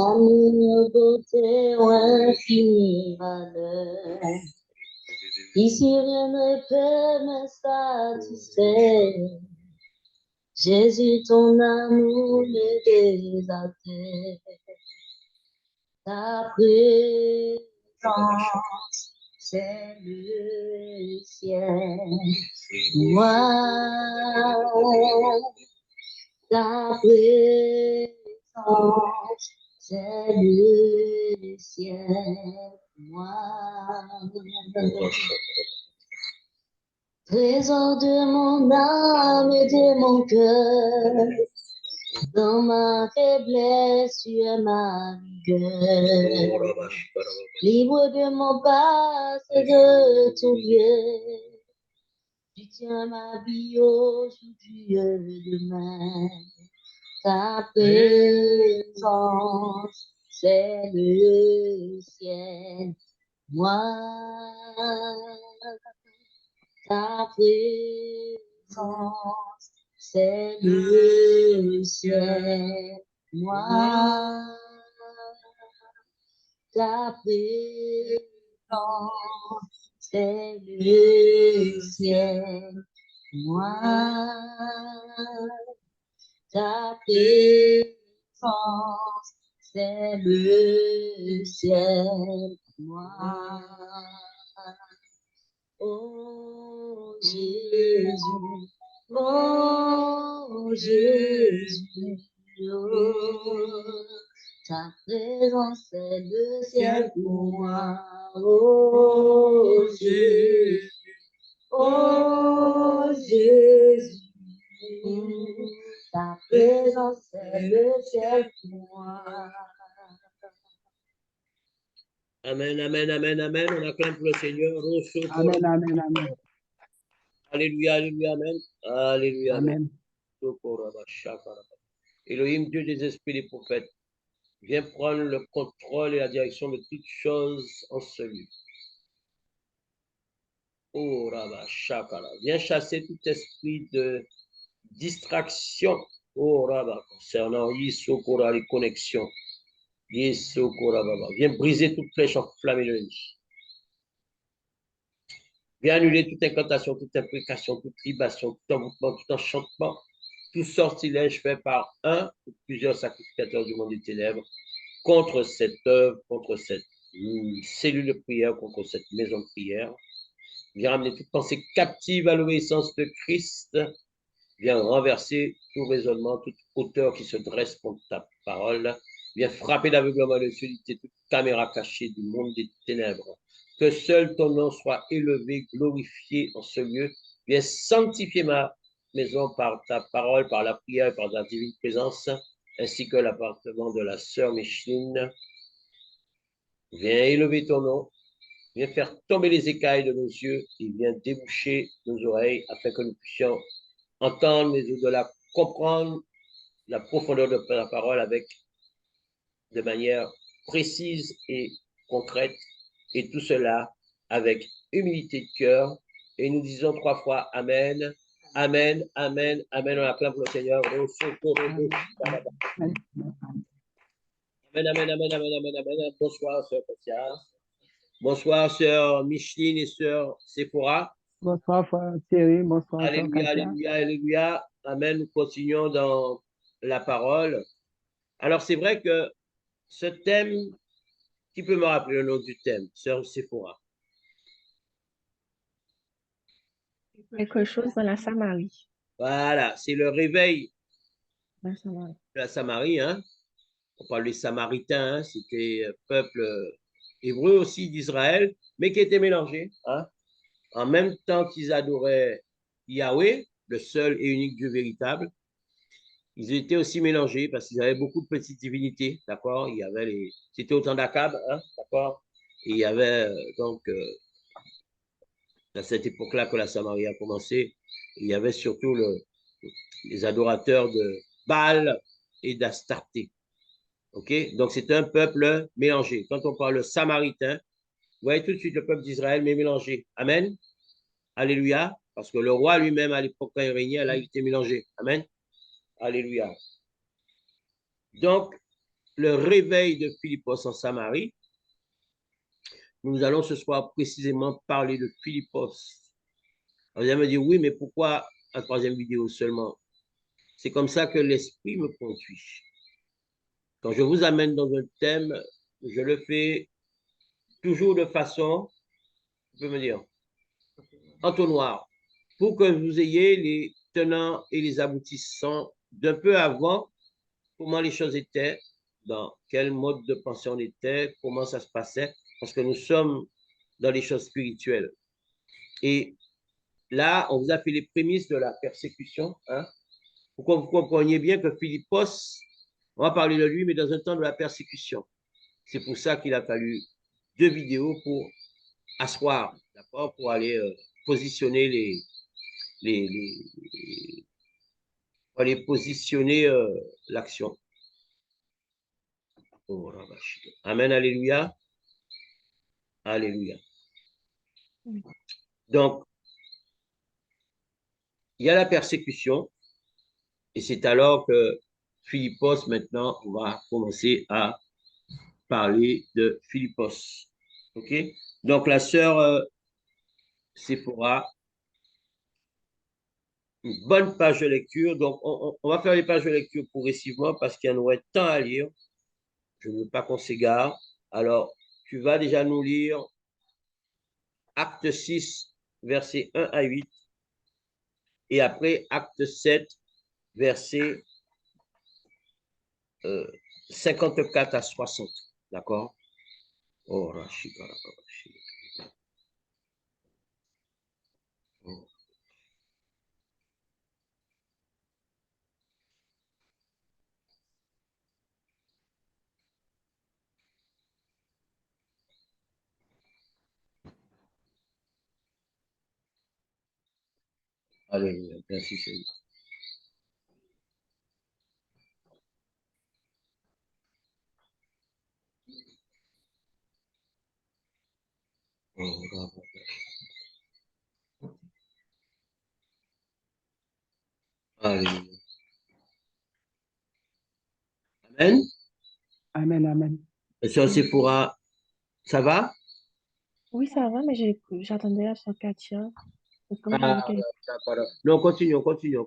Amour, beauté, ou infini malheur. Ici rien ne peut me satisfaire. Jésus, ton amour me désaltère. Ta présence, c'est le ciel. Moi, ta présence, c'est le ciel. Moi, trésor de mon âme et de mon cœur, dans ma faiblesse, tu es ma vigueur. Libre de mon passé, de tout lieu, tu tiens ma vie aujourd'hui et demain. Ta présence, c'est le ciel. Moi, ta présence, c'est le ciel. Moi, ta présence, c'est le ciel. Moi, ta présence, c'est le ciel. Moi, oh Jésus, oh Jésus, oh, ta présence c'est le ciel pour moi. Oh Jésus, oh Jésus, ta présence c'est le ciel pour moi. Amen, amen, amen, amen. On acclame pour le Seigneur. Amen, amen, amen. Alléluia, alléluia, amen. Alléluia. Amen. Elohim, Dieu des esprits des prophètes, viens prendre le contrôle et la direction de toutes choses en ce lieu. Oh, Rabba, Shakara. Viens chasser tout esprit de distraction. Oh, Rabba, concernant Yisokora, les connexions. Yisokora, Baba. Viens briser toute flèche enflammée de l'ennemi. Viens annuler toute incantation, toute imprécation, toute libation, tout envoûtement, tout enchantement, tout sortilège fait par un ou plusieurs sacrificateurs du monde des ténèbres contre cette œuvre, contre cette cellule de prière, contre cette maison de prière. Viens ramener toute pensée captive à l'obéissance de Christ. Viens renverser tout raisonnement, toute hauteur qui se dresse contre ta parole. Viens frapper d'aveuglement de surdité toute caméra cachée du monde des ténèbres. Que seul ton nom soit élevé, glorifié en ce lieu. Viens sanctifier ma maison par ta parole, par la prière, par ta divine présence, ainsi que l'appartement de la sœur Micheline. Viens élever ton nom. Viens faire tomber les écailles de nos yeux et viens déboucher nos oreilles afin que nous puissions entendre, mais au-delà, comprendre la profondeur de la parole de manière précise et concrète, et tout cela avec humilité de cœur. Et nous disons 3 fois Amen, Amen, Amen, Amen. On acclame pour le Seigneur. Amen, Amen, Amen, Amen, Amen, Amen. Bonsoir, sœur Katia. Bonsoir, sœur Micheline et sœur Sephora. Bonsoir, frère Thierry. Bonsoir, Alléluia, alléluia, alléluia. Amen. Nous continuons dans la parole. Alors, c'est vrai que ce thème, qui peut me rappeler le nom du thème, sœur Sephora? Quelque chose dans la Samarie. Voilà, c'est le réveil La Samarie. de la Samarie. Hein? On parle des Samaritains, hein? C'était un peuple hébreu aussi d'Israël, mais qui était mélangé. Hein? En même temps qu'ils adoraient Yahweh, le seul et unique Dieu véritable, ils étaient aussi mélangés parce qu'ils avaient beaucoup de petites divinités, d'accord? Il y avait les... C'était au temps d'Akab, hein, d'accord? Et il y avait donc, à cette époque-là que la Samarie a commencé, il y avait surtout les adorateurs de Baal et d'Astarté, ok? Donc c'était un peuple mélangé. Quand on parle samaritain, vous voyez tout de suite le peuple d'Israël, mais mélangé. Amen? Alléluia. Parce que le roi lui-même, à l'époque quand il régnait, là, il était mélangé. Amen? Alléluia. Donc, le réveil de Philippos en Samarie, nous allons ce soir précisément parler de Philippos. Alors, vous allez me dire, oui, mais pourquoi la troisième vidéo seulement? C'est comme ça que l'esprit me conduit. Quand je vous amène dans un thème, je le fais toujours de façon, vous pouvez me dire, entonnoir, pour que vous ayez les tenants et les aboutissants d'un peu avant, comment les choses étaient, dans quel mode de pensée on était, comment ça se passait, parce que nous sommes dans les choses spirituelles. Et là, on vous a fait les prémices de la persécution, hein, pour que vous compreniez bien que Philippos, on va parler de lui, mais dans un temps de la persécution. C'est pour ça qu'il a fallu 2 vidéos pour asseoir, d'accord, pour aller positionner pour aller positionner l'action. Oh, amen, alléluia. Alléluia. Donc, il y a la persécution, et c'est alors que Philippos, maintenant, on va commencer à parler de Philippos. OK? Donc, la sœur Sephora, une bonne page de lecture. Donc, on va faire les pages de lecture progressivement parce qu'il y en aurait tant à lire. Je ne veux pas qu'on s'égare. Alors, tu vas déjà nous lire Acte 6, versets 1 à 8, et après Acte 7, versets 54 à 60. D'accord? Oh, Alléluia. Merci Seigneur. Alléluia. Amen. Amen, amen. Et sœur Sephora, ça va? Oui, ça va, mais j'attendais la sœur Katia. Et comme j'ai vu Ah, qu'elle d'accord. Non, continuons, bien sûr,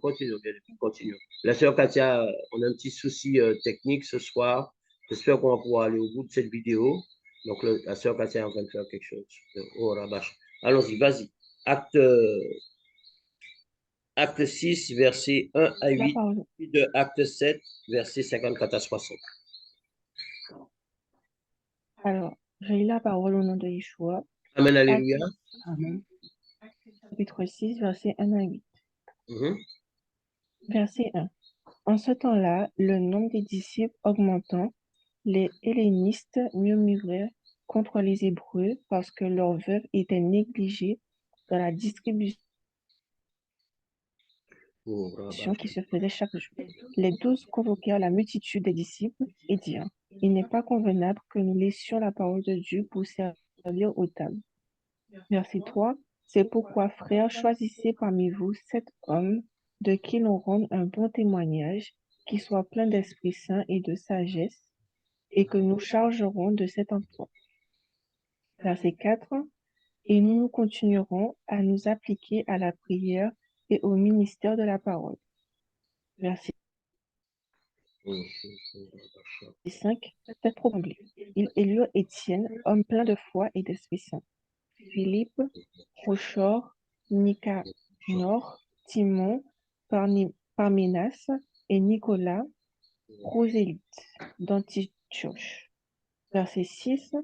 continuons. La sœur Katia, on a un petit souci technique ce soir. J'espère qu'on va pouvoir aller au bout de cette vidéo. Donc, la sœur Katia est en train de faire quelque chose. Oh, la vache. Allons-y, vas-y. Acte, acte 6, verset 1 à la 8, parole. puis de acte 7, verset 54 à 60. Alors, je lis la parole au nom de Yeshua. Amen, Acte alléluia. Amen. chapitre 6, verset 1 à 8. Mhm. Verset 1. En ce temps-là, le nombre des disciples augmentant, les hellénistes murmuraient contre les Hébreux parce que leurs veuves étaient négligées dans la distribution Oh, la vache. qui se faisait chaque jour. Les 12 convoquèrent la multitude des disciples et dirent, il n'est pas convenable que nous laissions la parole de Dieu pour servir aux tables. Verset 3. C'est pourquoi, frères, choisissez parmi vous 7 hommes de qui l'on rende un bon témoignage, qui soient pleins d'Esprit Saint et de sagesse, et que nous chargerons de cet emploi. Verset 4. Et nous continuerons à nous appliquer à la prière et au ministère de la parole. Verset Oh, 5. C'est trop comblé. Ils élurent Étienne, homme plein de foi et d'Esprit Saint. Philippe, Prochor, Nicanor, Timon, Parménas et Nicolas, prosélytes d'Antioche. Verset 6.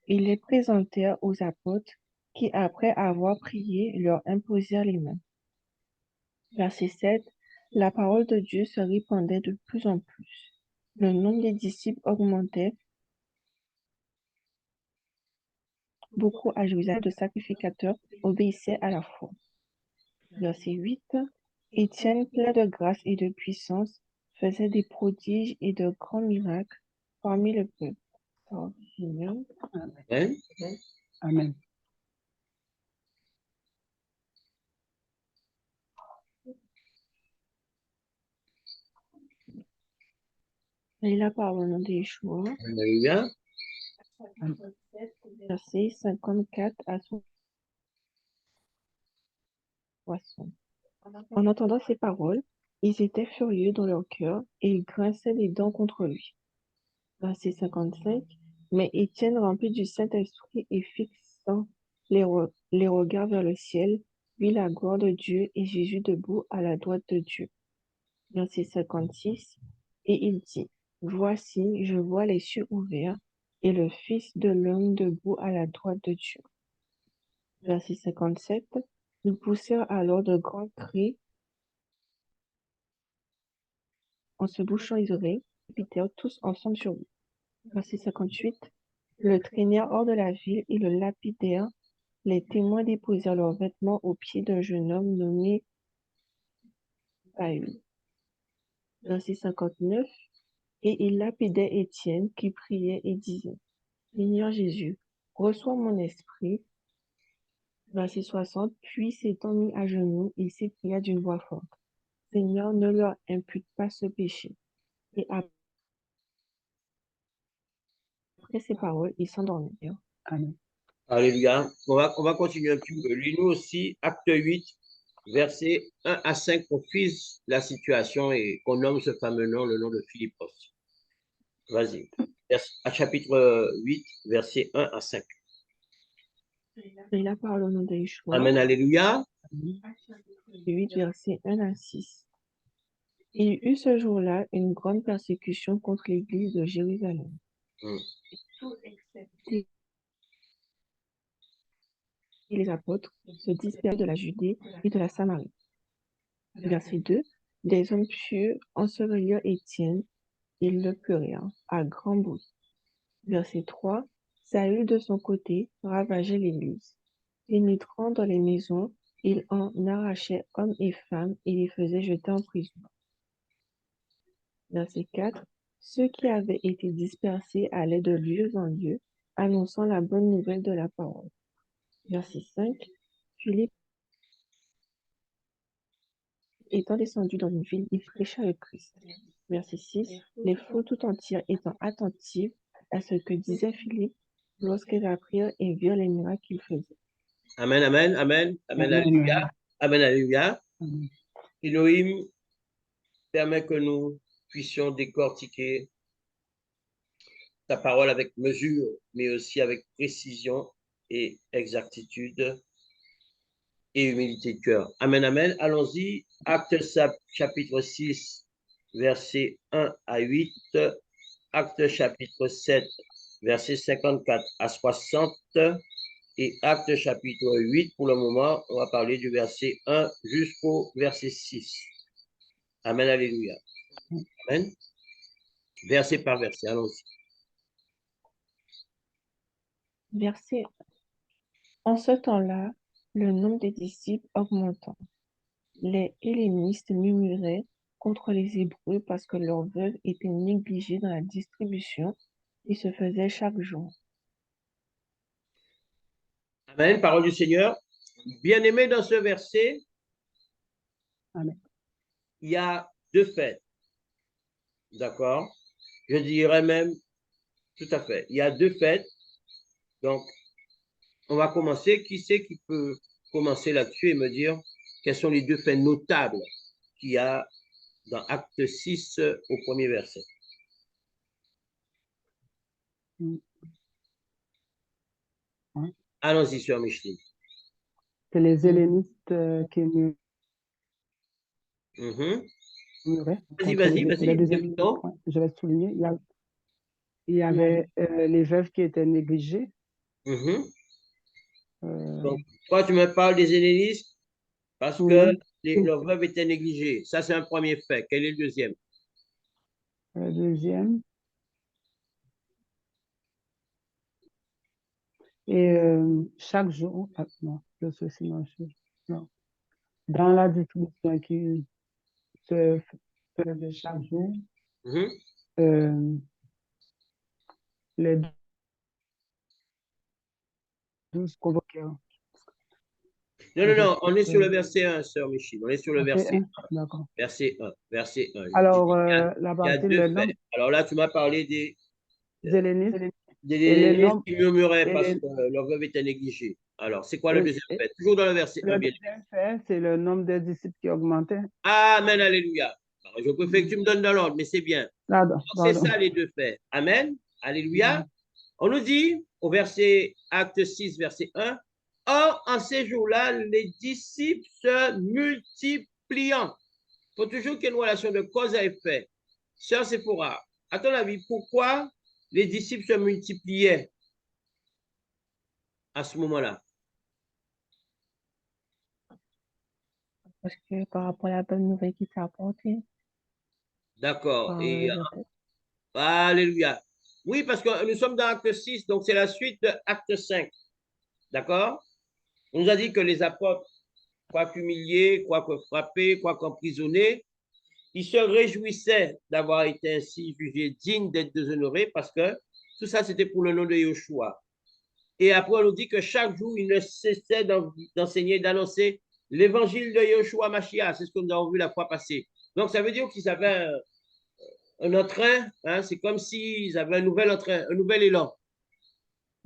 Ils les présentèrent aux apôtres qui, après avoir prié, leur imposèrent les mains. Verset 7. La parole de Dieu se répandait de plus en plus. Le nombre des disciples augmentait, beaucoup à Jérusalem de sacrificateurs obéissaient à la foi. Verset 8. Étienne, plein de grâce et de puissance, faisait des prodiges et de grands miracles parmi le peuple. Amen. Amen. Amen. Et la parole au nom de Yeshua, Alléluia. versets 54 à 60. En entendant ces paroles, ils étaient furieux dans leur cœur et ils grinçaient les dents contre lui. Verset 55. Mais Étienne, rempli du Saint-Esprit et fixant les regards vers le ciel, vit la gloire de Dieu et Jésus debout à la droite de Dieu. Verset 56. Et il dit, Voici, je vois les cieux ouverts et le Fils de l'homme debout à la droite de Dieu. Verset 57. Ils poussèrent alors de grands cris en se bouchant les oreilles, et pitèrent tous ensemble sur lui. Verset 58. Le traînèrent hors de la ville et le lapidèrent. Les témoins déposèrent leurs vêtements aux pieds d'un jeune homme nommé Paül. Verset 59. Et il lapidait Étienne qui priait et disait, Seigneur Jésus, reçois mon esprit. Verset 60. Puis s'étant mis à genoux, il s'écria d'une voix forte, Seigneur, ne leur impute pas ce péché. Et après ces paroles, ils s'endormirent. Amen. Alléluia. On va continuer un petit peu. Lis-nous aussi, acte 8, versets 1 à 5, qu'on fise la situation et qu'on nomme ce fameux nom, le nom de Philippos. Vas-y. À chapitre 8, versets 1 à 5. Et la parole au nom de Yeshua. Amen, alléluia. 8, versets 1 à 6. Il y eut ce jour-là une grande persécution contre l'église de Jérusalem. Mm. Et les apôtres se dispersaient de la Judée et de la Samarie. Verset 2. Des hommes pieux ensevelirent Étienne et le pleurèrent à grand bruit. Verset 3. Saül de son côté ravageait l'église. Pénétrant dans les maisons, il en arrachait hommes et femmes et les faisait jeter en prison. Verset 4. Ceux qui avaient été dispersés allaient de lieu en lieu, annonçant la bonne nouvelle de la parole. Verset 5. Philippe étant descendu dans une ville, il prêcha le Christ. Verset 6. Les foules tout entières étant attentives à ce que disait Philippe lorsqu'elles apprirent et virent les miracles qu'il faisait. Amen, amen, amen, amen, alléluia. Amen, alléluia. Amen. Elohim permet que nous puissions décortiquer ta parole avec mesure, mais aussi avec précision et exactitude et humilité de cœur. Amen, amen. Allons-y. Acte chapitre 6, versets 1 à 8. Acte chapitre 7, versets 54 à 60. Et Acte chapitre 8, pour le moment, on va parler du verset 1 jusqu'au verset 6. Amen, alléluia. Amen. Verset par verset, allons-y. Verset. En ce temps-là, le nombre des disciples augmentant, les hellénistes murmuraient contre les Hébreux parce que leurs veuves étaient négligées dans la distribution et se faisaient chaque jour. Amen, parole du Seigneur. Bien-aimé, dans ce verset, Amen. il y a deux faits. D'accord? Je dirais même, tout à fait, il y a deux faits. Donc, on va commencer. Qui c'est qui peut commencer là-dessus et me dire quels sont les deux faits notables qu'il y a dans Acte 6 au premier verset? Ouais. Allons-y, Sœur Micheline. C'est les hellénistes qui Mhm. murmuraient Vas-y, contre les vas-y, Hébreux. Et le vas-y. deuxième point, je vais souligner, il y avait les veuves qui étaient négligées. Mhm. Euh, Donc, toi, tu me parles des hellénistes parce que oui. leurs veuves étaient négligées. Ça, c'est un premier fait. Quel est le deuxième? Le deuxième, et chaque jour, non, je suis silencieux. Non. Dans la distribution qui se faisait chaque jour, Mhm. euh, les 12 convoquèrent. Non, non, non, on est sur le verset 1, sœur Michel. On est sur le Verset verset 1. 1. D'accord. Verset 1. Verset 1. Alors, Il la y a partie, deux le faits. nombre Alors là, tu m'as parlé des zélénistes des et le Hellénistes nombre qui murmuraient et, parce les- que leur veuve était négligée. Alors, c'est quoi le et- deuxième et fait? Toujours dans le verset 1, le bien. deuxième fait, c'est le nombre de disciples qui augmentait. Amen, alléluia. Alors, je préfère que tu me donnes dans l'ordre, mais c'est bien. Pardon, C'est pardon. ça les deux faits. Amen, alléluia. On nous dit au verset acte 6, verset 1, or, en ces jours-là, les disciples se multipliant. Il faut toujours qu'il y ait une relation de cause à effet. Sœur Séphora, à ton avis, pourquoi les disciples se multipliaient à ce moment-là? Parce que par rapport à la bonne nouvelle qu'il t'a apportée, D'accord. par Et le alléluia. Oui, parce que nous sommes dans acte 6, donc c'est la suite de acte 5. D'accord? On nous a dit que les apôtres, quoique humiliés, quoique frappés, quoique emprisonnés, ils se réjouissaient d'avoir été ainsi jugés dignes d'être déshonorés parce que tout ça, c'était pour le nom de Yoshua. Et après, on nous dit que chaque jour, ils ne cessaient d'enseigner, d'annoncer l'évangile de Yoshua Mashiach. C'est ce que nous avons vu la fois passée. Donc, ça veut dire qu'ils avaient un entrain, hein, c'est comme s'ils avaient un nouvel entrain, un nouvel élan.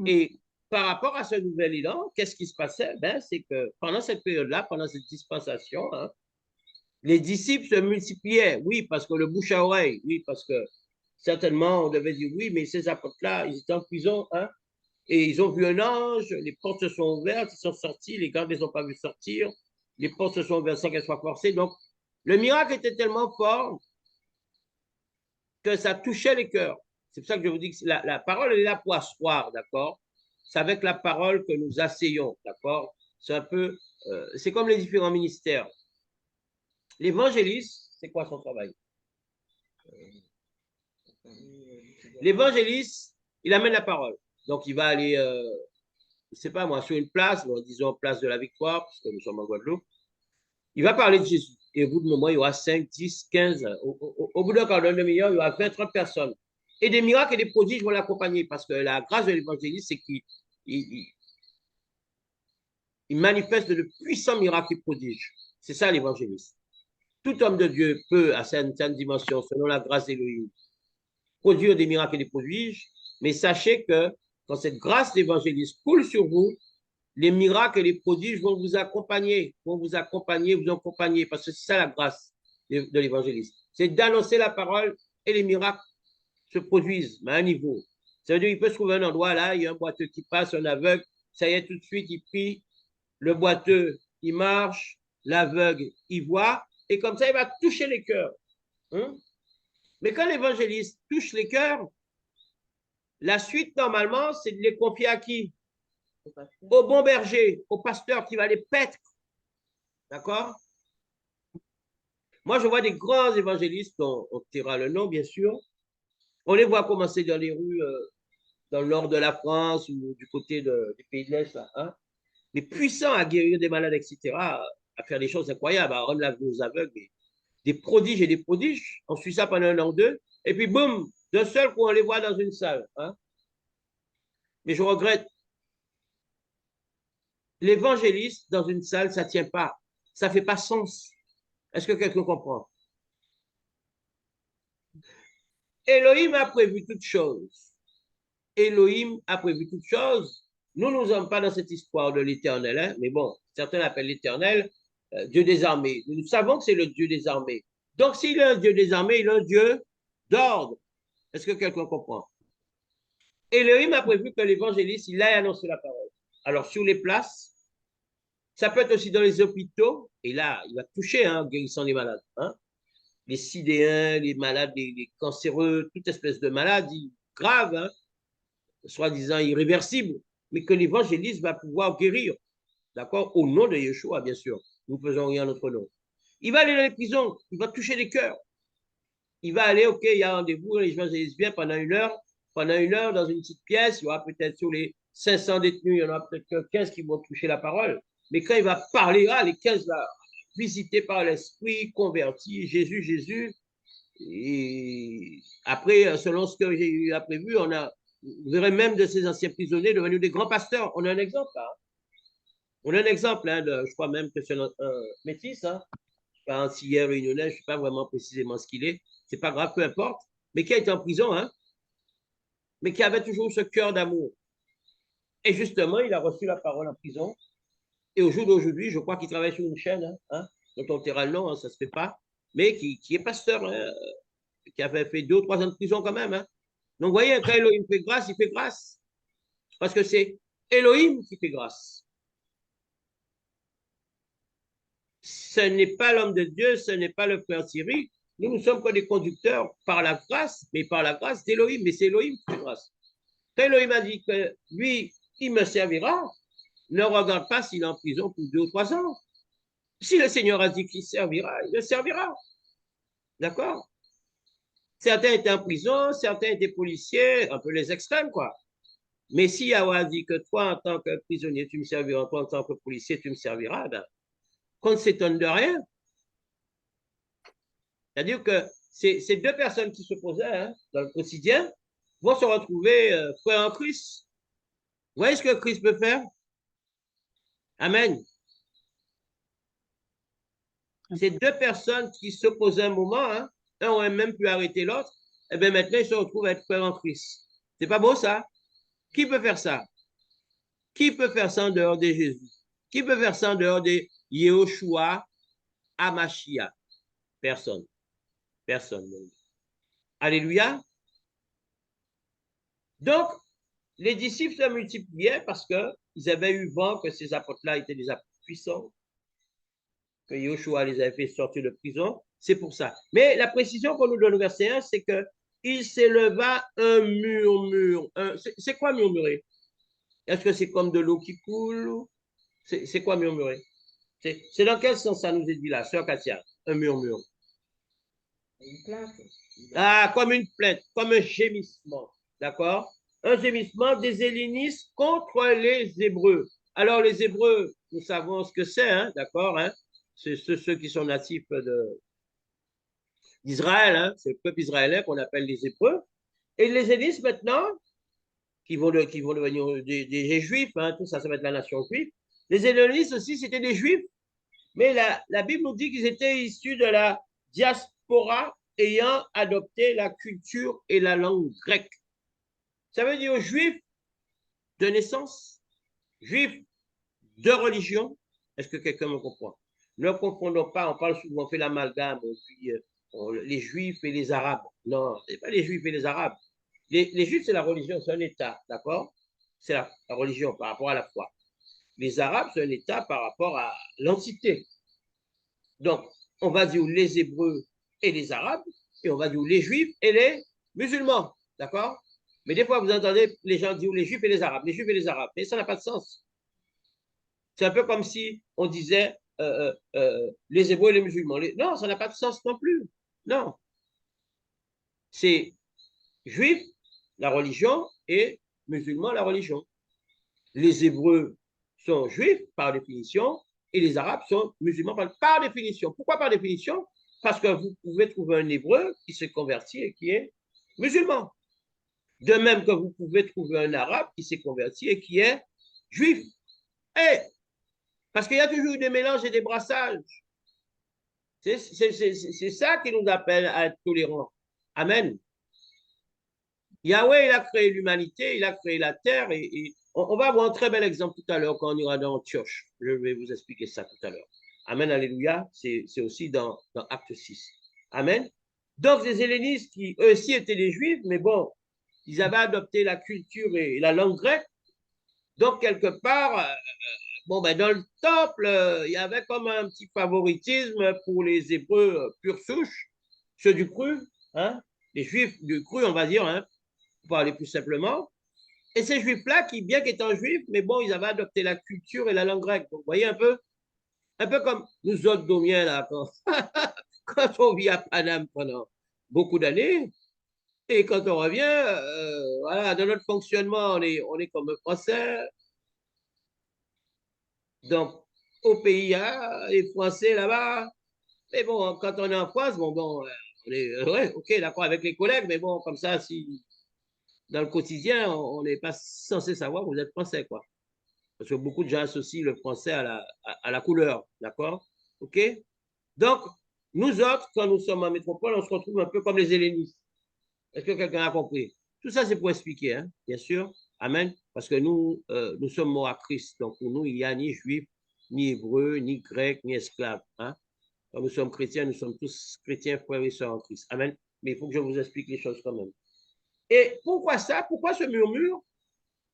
Et par rapport à ce nouvel élan, qu'est-ce qui se passait? Ben, c'est que pendant cette période-là, pendant cette dispensation, hein, les disciples se multipliaient. Oui, parce que le bouche à oreille, oui, parce que certainement on devait dire oui, mais ces apôtres-là, ils étaient en prison, hein, et ils ont vu un ange, les portes se sont ouvertes, ils sont sortis, les gardes ne les ont pas vus sortir, les portes se sont ouvertes sans qu'elles soient forcées. Donc, le miracle était tellement fort que ça touchait les cœurs. C'est pour ça que je vous dis que la parole est là pour asseoir, d'accord? C'est avec la parole que nous asseyons, d'accord? C'est un peu, c'est comme les différents ministères. L'évangéliste, c'est quoi son travail? L'évangéliste, il amène la parole. Donc, il va aller, je ne sais pas moi, sur une place, bon, disons place de la Victoire, puisque nous sommes en Guadeloupe. Il va parler de Jésus. Et au bout de moment, il y aura 5, 10, 15. Au bout d'un quart d'heure, demi-heure, il y aura 20, 30 personnes. Et des miracles et des prodiges vont l'accompagner parce que la grâce de l'évangéliste, c'est qu'il manifeste de puissants miracles et prodiges. C'est ça l'évangéliste. Tout homme de Dieu peut, à certaines dimensions, selon la grâce d'Élohim, produire des miracles et des prodiges, mais sachez que quand cette grâce d'évangéliste coule sur vous, les miracles et les prodiges vont vous accompagner, vous accompagner, parce que c'est ça la grâce de l'évangéliste. C'est d'annoncer la parole et les miracles se produisent, mais à un niveau. Ça veut dire qu'il peut se trouver un endroit là, il y a un boiteux qui passe, un aveugle, ça y est, tout de suite, il prie, le boiteux, il marche, l'aveugle, il voit, et comme ça, il va toucher les cœurs. Hein? Mais quand l'évangéliste touche les cœurs, la suite, normalement, c'est de les confier à qui? Au bon berger, au pasteur qui va les paître. D'accord? Moi, je vois des grands évangélistes, on tirera le nom, bien sûr. On les voit commencer dans les rues, dans le nord de la France ou du côté des pays de l'Est, là, hein? Mais puissants à guérir des malades, etc., à faire des choses incroyables, à rendre la vue aux aveugles, des prodiges et des prodiges. On suit ça pendant un an ou deux, et puis boum, d'un seul coup, on les voit dans une salle. Hein? Mais je regrette, l'évangéliste dans une salle, ça ne tient pas. Ça ne fait pas sens. Est-ce que quelqu'un comprend? Elohim a prévu toutes choses. Elohim a prévu toutes choses. Nous ne sommes pas dans cette histoire de l'éternel, hein? Mais bon, certains l'appellent l'éternel, Dieu des armées. Nous savons que c'est le Dieu des armées. Donc, s'il est un Dieu des armées, il est un Dieu d'ordre. Est-ce que quelqu'un comprend? Elohim a prévu que l'évangéliste, il aille annoncer la parole. Alors, sur les places, ça peut être aussi dans les hôpitaux, et là, il va toucher, hein, en guérissant les malades. Hein? Les sidéens, les malades, les cancéreux, toute espèce de maladie grave, hein, soi-disant irréversible, mais que l'évangéliste va pouvoir guérir. D'accord? Au nom de Yeshua, bien sûr. Nous ne faisons rien en notre nom. Il va aller dans les prisons, il va toucher les cœurs. Il va aller, OK, il y a rendez-vous, l'évangéliste vient pendant une heure. Pendant une heure, dans une petite pièce, il y aura peut-être sur les 500 détenus, il y en aura peut-être 15 qui vont toucher la parole. Mais quand il va parler, les 15 là, visités par l'Esprit, convertis, Jésus, Jésus. Et après, selon ce que j'ai prévu, vous verrez même de ces anciens prisonniers devenus des grands pasteurs. On a un exemple là. On a un exemple, hein, je crois même que c'est un métis, hein, un antillais réunionnais, je ne sais pas vraiment précisément ce qu'il est, c'est pas grave, peu importe, mais qui a été en prison, hein, mais qui avait toujours ce cœur d'amour. Et justement, il a reçu la parole en prison. Et au jour d'aujourd'hui, je crois qu'il travaille sur une chaîne, hein, dont on taira le nom, hein, ça ne se fait pas, mais qui est pasteur, hein, qui avait fait 2 ou 3 ans de prison quand même. Hein. Donc, vous voyez, quand Elohim fait grâce, il fait grâce. Parce que c'est Elohim qui fait grâce. Ce n'est pas l'homme de Dieu, ce n'est pas le frère Thierry. Nous sommes que des conducteurs par la grâce, mais par la grâce d'Elohim. Mais c'est Elohim qui fait grâce. Quand Elohim a dit que lui, il me servira, ne regarde pas s'il est en prison pour 2 ou 3 ans. Si le Seigneur a dit qu'il servira, il le servira. D'accord? Certains étaient en prison, certains étaient policiers, un peu les extrêmes, quoi. Mais si Yahweh a dit que toi, en tant que prisonnier, tu me serviras, toi, en tant que policier, tu me serviras, ben, qu'on ne s'étonne de rien. C'est-à-dire que ces 2 personnes qui s'opposaient hein, dans le quotidien vont se retrouver frères en Christ. Vous voyez ce que Christ peut faire? Amen. Ces 2 personnes qui s'opposaient un moment, hein, un aurait même pu arrêter l'autre, et bien maintenant ils se retrouvent à être frères en Christ. C'est pas beau ça? Qui peut faire ça? Qui peut faire ça en dehors de Jésus? Qui peut faire ça en dehors de Yehoshua Amashia? Personne. Personne. Alléluia. Donc, les disciples se multipliaient parce qu'ils avaient eu vent que ces apôtres-là étaient des apôtres puissants, que Yehoshua les avait fait sortir de prison. C'est pour ça. Mais la précision qu'on nous donne au verset 1, c'est que il s'éleva un murmure. C'est quoi murmurer? Est-ce que c'est comme de l'eau qui coule? C'est quoi murmurer? C'est dans quel sens ça nous est dit là, sœur Katia? Un murmure. Une plainte. Ah, comme une plainte, comme un gémissement. D'accord? Un gémissement des hellénistes contre les Hébreux. Alors, les Hébreux, nous savons ce que c'est, hein, d'accord? Hein? C'est ceux qui sont natifs d'Israël, hein? C'est le peuple israélien qu'on appelle les Hébreux. Et les hellénistes, maintenant, qui vont devenir des Juifs, hein, tout ça, ça va être la nation juive. Les hellénistes aussi, c'était des Juifs, mais la Bible nous dit qu'ils étaient issus de la diaspora ayant adopté la culture et la langue grecque. Ça veut dire juifs de naissance, juifs de religion. Est-ce que quelqu'un me comprend? Ne confondons pas, on parle souvent, on fait l'amalgame, les juifs et les arabes. Non, ce n'est pas les juifs et les arabes. Les juifs, c'est la religion, c'est un État, d'accord? C'est la religion par rapport à la foi. Les arabes, c'est un État par rapport à l'entité. Donc, on va dire les Hébreux et les Arabes, et on va dire les Juifs et les musulmans, d'accord? Mais des fois, vous entendez les gens dire les Juifs et les Arabes, mais ça n'a pas de sens. C'est un peu comme si on disait les Hébreux et les musulmans. Non, ça n'a pas de sens non plus. Non. C'est Juifs, la religion, et musulmans, la religion. Les Hébreux sont juifs par définition, et les Arabes sont musulmans par définition. Pourquoi par définition? Parce que vous pouvez trouver un Hébreu qui se convertit et qui est musulman. De même que vous pouvez trouver un Arabe qui s'est converti et qui est juif. Et, parce qu'il y a toujours des mélanges et des brassages. C'est ça qui nous appelle à être tolérants. Amen. Yahweh, il a créé l'humanité, il a créé la terre et on va avoir un très bel exemple tout à l'heure quand on ira dans Antioche. Je vais vous expliquer ça tout à l'heure. Amen, alléluia. C'est aussi dans Acte 6. Amen. Donc, les hellénistes qui, eux aussi, étaient des juifs, mais bon, ils avaient adopté la culture et la langue grecque. Donc, quelque part, bon, ben, dans le temple, il y avait comme un petit favoritisme pour les Hébreux pure souche, ceux du cru, hein, les juifs du cru, on va dire, hein, pour parler plus simplement. Et ces juifs-là, qui, bien qu'étant juifs, mais bon, ils avaient adopté la culture et la langue grecque. Donc, vous voyez un peu comme nous autres Domiens, là, quand on vit à Paname pendant beaucoup d'années, et quand on revient, voilà, dans notre fonctionnement, on est comme Français. Donc, au pays, il y a les Français là-bas. Mais bon, quand on est en France, bon, on est, ouais, ok, d'accord avec les collègues, mais bon, comme ça, si dans le quotidien, on n'est pas censé savoir que vous êtes français, quoi. Parce que beaucoup de gens associent le français à la couleur, d'accord? OK? Donc, nous autres, quand nous sommes en métropole, on se retrouve un peu comme les hellénistes. Est-ce que quelqu'un a compris? Tout ça, c'est pour expliquer, hein, bien sûr. Amen. Parce que nous sommes morts à Christ. Donc, pour nous, il n'y a ni juif, ni hébreu, ni grec, ni esclave. Hein? Quand nous sommes chrétiens, nous sommes tous chrétiens, frères et sœurs en Christ. Amen. Mais il faut que je vous explique les choses quand même. Et pourquoi ça? Pourquoi ce murmure?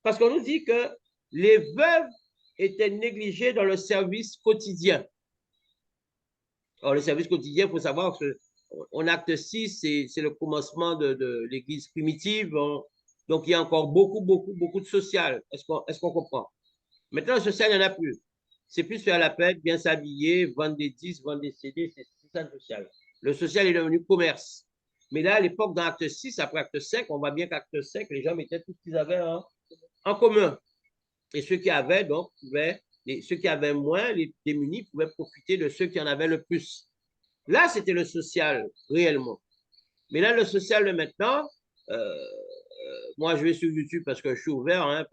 Parce qu'on nous dit que les veuves étaient négligées dans le service quotidien. Alors, le service quotidien, il faut savoir qu'en acte 6, c'est le commencement de l'Église primitive. Donc, il y a encore beaucoup de social. Est-ce qu'on comprend? Maintenant, le social, il n'y en a plus. C'est plus faire la fête, bien s'habiller, vendre des disques, vendre des CD, c'est ça le social. Le social est devenu commerce. Mais là, à l'époque, dans acte 6, après acte 5, on voit bien qu'acte 5, les gens mettaient tout ce qu'ils avaient en commun. Et ceux qui avaient, donc, ceux qui avaient moins, les démunis, pouvaient profiter de ceux qui en avaient le plus. Là, c'était le social, réellement. Mais là, le social de maintenant, moi, je vais sur YouTube parce que je suis ouvert hein,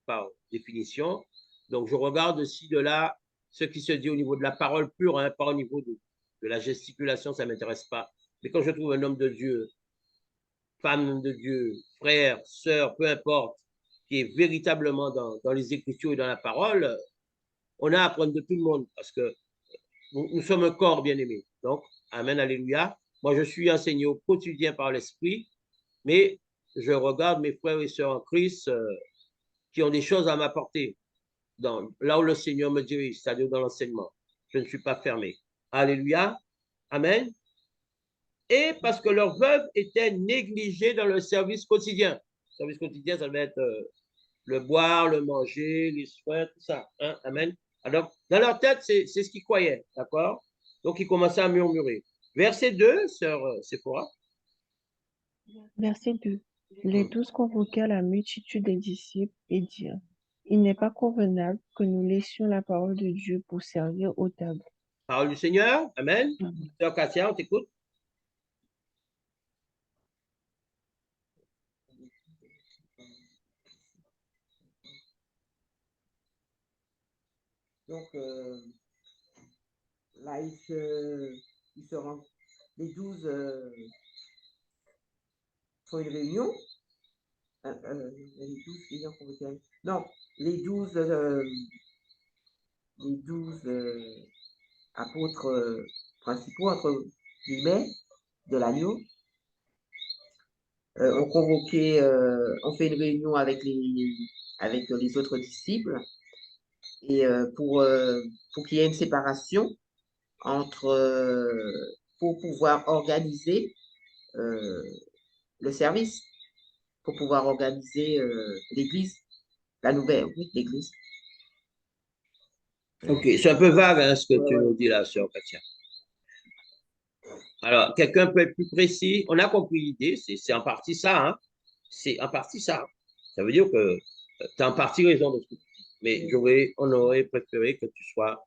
par définition. Donc, je regarde aussi de là ce qui se dit au niveau de la parole pure, hein, pas au niveau de la gesticulation, ça ne m'intéresse pas. Mais quand je trouve un homme de Dieu, femme de Dieu, frère, sœur, peu importe, qui est véritablement dans les Écritures et dans la parole, on a à apprendre de tout le monde parce que nous sommes un corps bien-aimé. Donc, Amen, Alléluia. Moi, je suis enseigné au quotidien par l'Esprit, mais je regarde mes frères et sœurs en Christ qui ont des choses à m'apporter là où le Seigneur me dirige, c'est-à-dire dans l'enseignement. Je ne suis pas fermé. Alléluia. Amen. Et parce que leurs veuves étaient négligées dans le service quotidien. Le service quotidien, ça va être le boire, le manger, les soins, tout ça. Hein? Amen. Alors, dans leur tête, c'est ce qu'ils croyaient, d'accord? Donc, ils commençaient à murmurer. Verset 2, sœur Séphora. Verset 2. Les 12 convoquèrent la multitude des disciples et dirent, il n'est pas convenable que nous laissions la parole de Dieu pour servir aux tables. Parole du Seigneur. Amen. Sœur Katia, on t'écoute. Donc, là, ils se rendent, les 12 font une réunion. Les 12 ayant convoqué. Non, les 12 apôtres principaux, entre guillemets, de l'agneau, ont convoqué, ont fait une réunion avec les autres disciples et pour qu'il y ait une séparation pour pouvoir organiser le service, pour pouvoir organiser l'église, la nouvelle, oui, l'église. OK, c'est un peu vague hein, ce que tu nous dis là, sœur Katia. Alors, quelqu'un peut être plus précis? On a compris l'idée, c'est en partie ça. Hein? C'est en partie ça. Ça veut dire que tu as en partie raison de ce que tu dis. Mais on aurait préféré que tu sois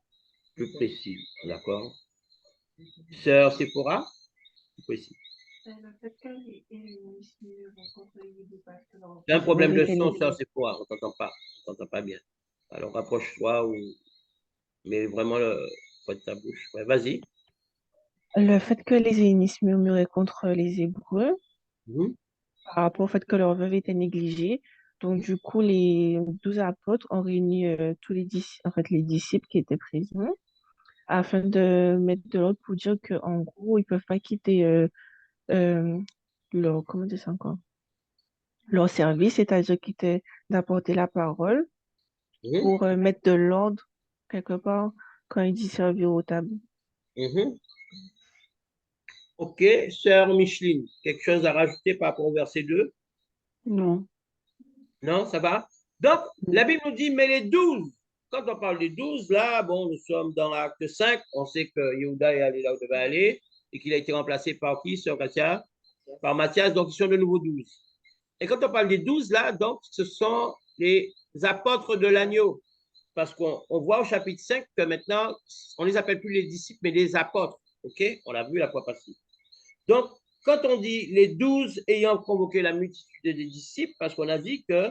plus précis. D'accord? Sœur Sephora, plus précis. C'est un problème de son, sœur Sephora. On ne t'entend pas bien. Alors, rapproche-toi mais vraiment, près de ta bouche. Ouais, vas-y. Le fait que les hellénistes murmuraient contre les Hébreux Mhm. par rapport au fait que leur veuve était négligée. Donc, du coup, les 12 apôtres ont réuni tous les disciples qui étaient présents afin de mettre de l'ordre pour dire qu'en gros, ils ne peuvent pas quitter comment dire ça encore? Leur service, c'est-à-dire quitter d'apporter la parole Mhm. pour mettre de l'ordre quelque part quand il dit servir aux tables. Mhm. OK, sœur Micheline, quelque chose à rajouter par rapport au verset 2? Non. Non, ça va? Donc, la Bible nous dit, mais les 12, quand on parle des 12, là, bon, nous sommes dans l'acte 5, on sait que Yehuda est allé là où il devait aller, et qu'il a été remplacé par qui, sœur Katia? Par Matthias, donc ils sont de nouveau 12. Et quand on parle des 12, là, donc, ce sont les apôtres de l'agneau. Parce qu'on voit au chapitre 5 que maintenant, on ne les appelle plus les disciples, mais les apôtres. OK? On l'a vu la fois passée. Donc, quand on dit les 12 ayant convoqué la multitude des disciples, parce qu'on a dit que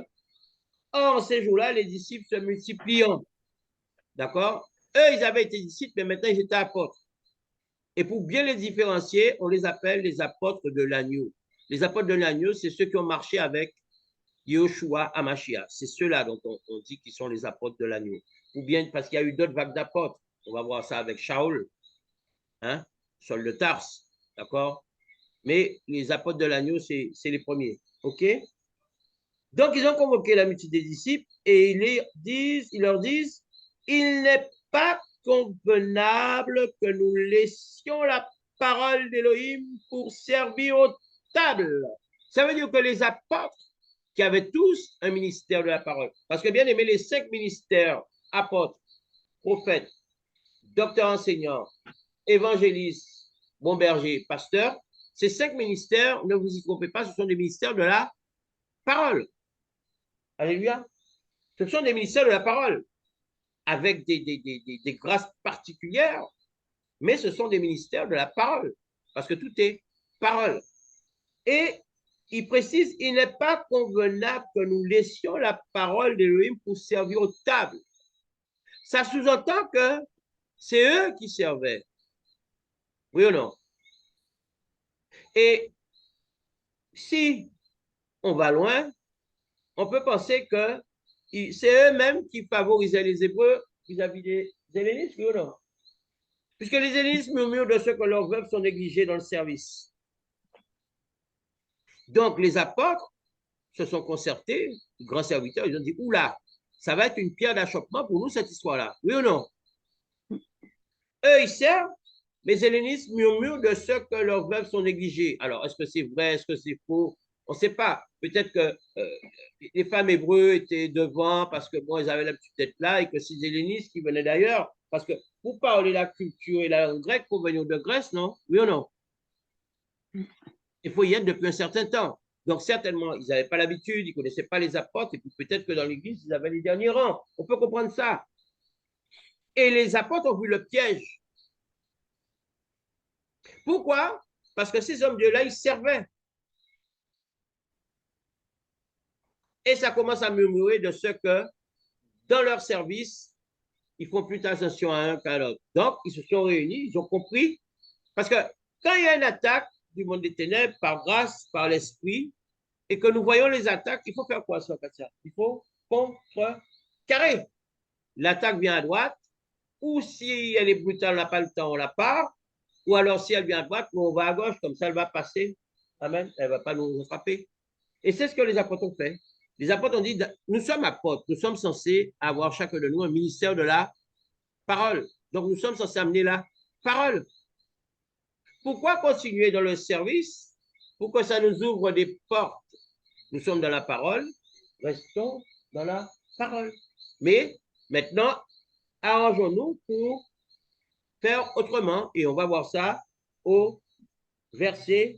Or, en ces jours-là, les disciples se multipliant. D'accord? Eux, ils avaient été disciples, mais maintenant, ils étaient apôtres. Et pour bien les différencier, on les appelle les apôtres de l'agneau. Les apôtres de l'agneau, c'est ceux qui ont marché avec Yoshua Amashia. C'est ceux-là dont on dit qu'ils sont les apôtres de l'agneau. Ou bien parce qu'il y a eu d'autres vagues d'apôtres. On va voir ça avec Shaul, hein? Saul de Tarse, d'accord? Mais les apôtres de l'agneau, c'est les premiers. OK? Donc, ils ont convoqué la multitude des disciples et ils leur disent, il n'est pas convenable que nous laissions la parole d'Élohim pour servir aux tables. Ça veut dire que les apôtres, qui avaient tous un ministère de la parole, parce que bien aimé, les 5 ministères, apôtres, prophètes, docteurs enseignants, évangélistes, bon berger, pasteurs, ces 5 ministères, ne vous y trompez pas, ce sont des ministères de la parole. Alléluia. Ce sont des ministères de la parole, avec des grâces particulières, mais ce sont des ministères de la parole, parce que tout est parole. Et il précise, il n'est pas convenable que nous laissions la parole d'Élohim pour servir aux tables. Ça sous-entend que c'est eux qui servaient. Oui ou non? Et si on va loin, on peut penser que c'est eux-mêmes qui favorisaient les Hébreux vis-à-vis des Hellénistes, oui ou non? Puisque les Hellénistes murmurent de ceux que leurs veuves sont négligées dans le service. Donc, les apôtres se sont concertés, les grands serviteurs, ils ont dit, oula, ça va être une pierre d'achoppement pour nous, cette histoire-là. Oui ou non? Eux, ils servent, mais les hellénistes murmurent de ceux que leurs veuves sont négligées. Alors, est-ce que c'est vrai? Est-ce que c'est faux? On ne sait pas. Peut-être que les femmes hébreux étaient devant parce que bon, ils avaient l'habitude d'être là et que ces hellénistes qui venaient d'ailleurs, parce que pour parler la culture et la langue grecque, pour venir de Grèce, non? Oui ou non? Il faut y être depuis un certain temps. Donc, certainement, ils n'avaient pas l'habitude, ils ne connaissaient pas les apôtres, et puis peut-être que dans l'Église, ils avaient les derniers rangs. On peut comprendre ça. Et les apôtres ont vu le piège. Pourquoi? Parce que ces hommes de là, ils servaient. Et ça commence à murmurer de ce que, dans leur service, ils font plus attention à un qu'à l'autre. Donc, ils se sont réunis, ils ont compris. Parce que quand il y a une attaque du monde des ténèbres, par grâce, par l'esprit, et que nous voyons les attaques, il faut faire quoi, ça, Katia? Il faut contrecarrer. L'attaque vient à droite, ou si elle est brutale, on n'a pas le temps, on la part, ou alors si elle vient à droite, on va à gauche, comme ça elle va passer. Amen. Elle ne va pas nous frapper. Et c'est ce que les apôtres ont fait. Les apôtres ont dit, nous sommes apôtres, nous sommes censés avoir chacun de nous un ministère de la parole. Donc nous sommes censés amener la parole. Pourquoi continuer dans le service? Pour que ça nous ouvre des portes. Nous sommes dans la parole, restons dans la parole. Mais maintenant, arrangeons-nous pour faire autrement. Et on va voir ça au verset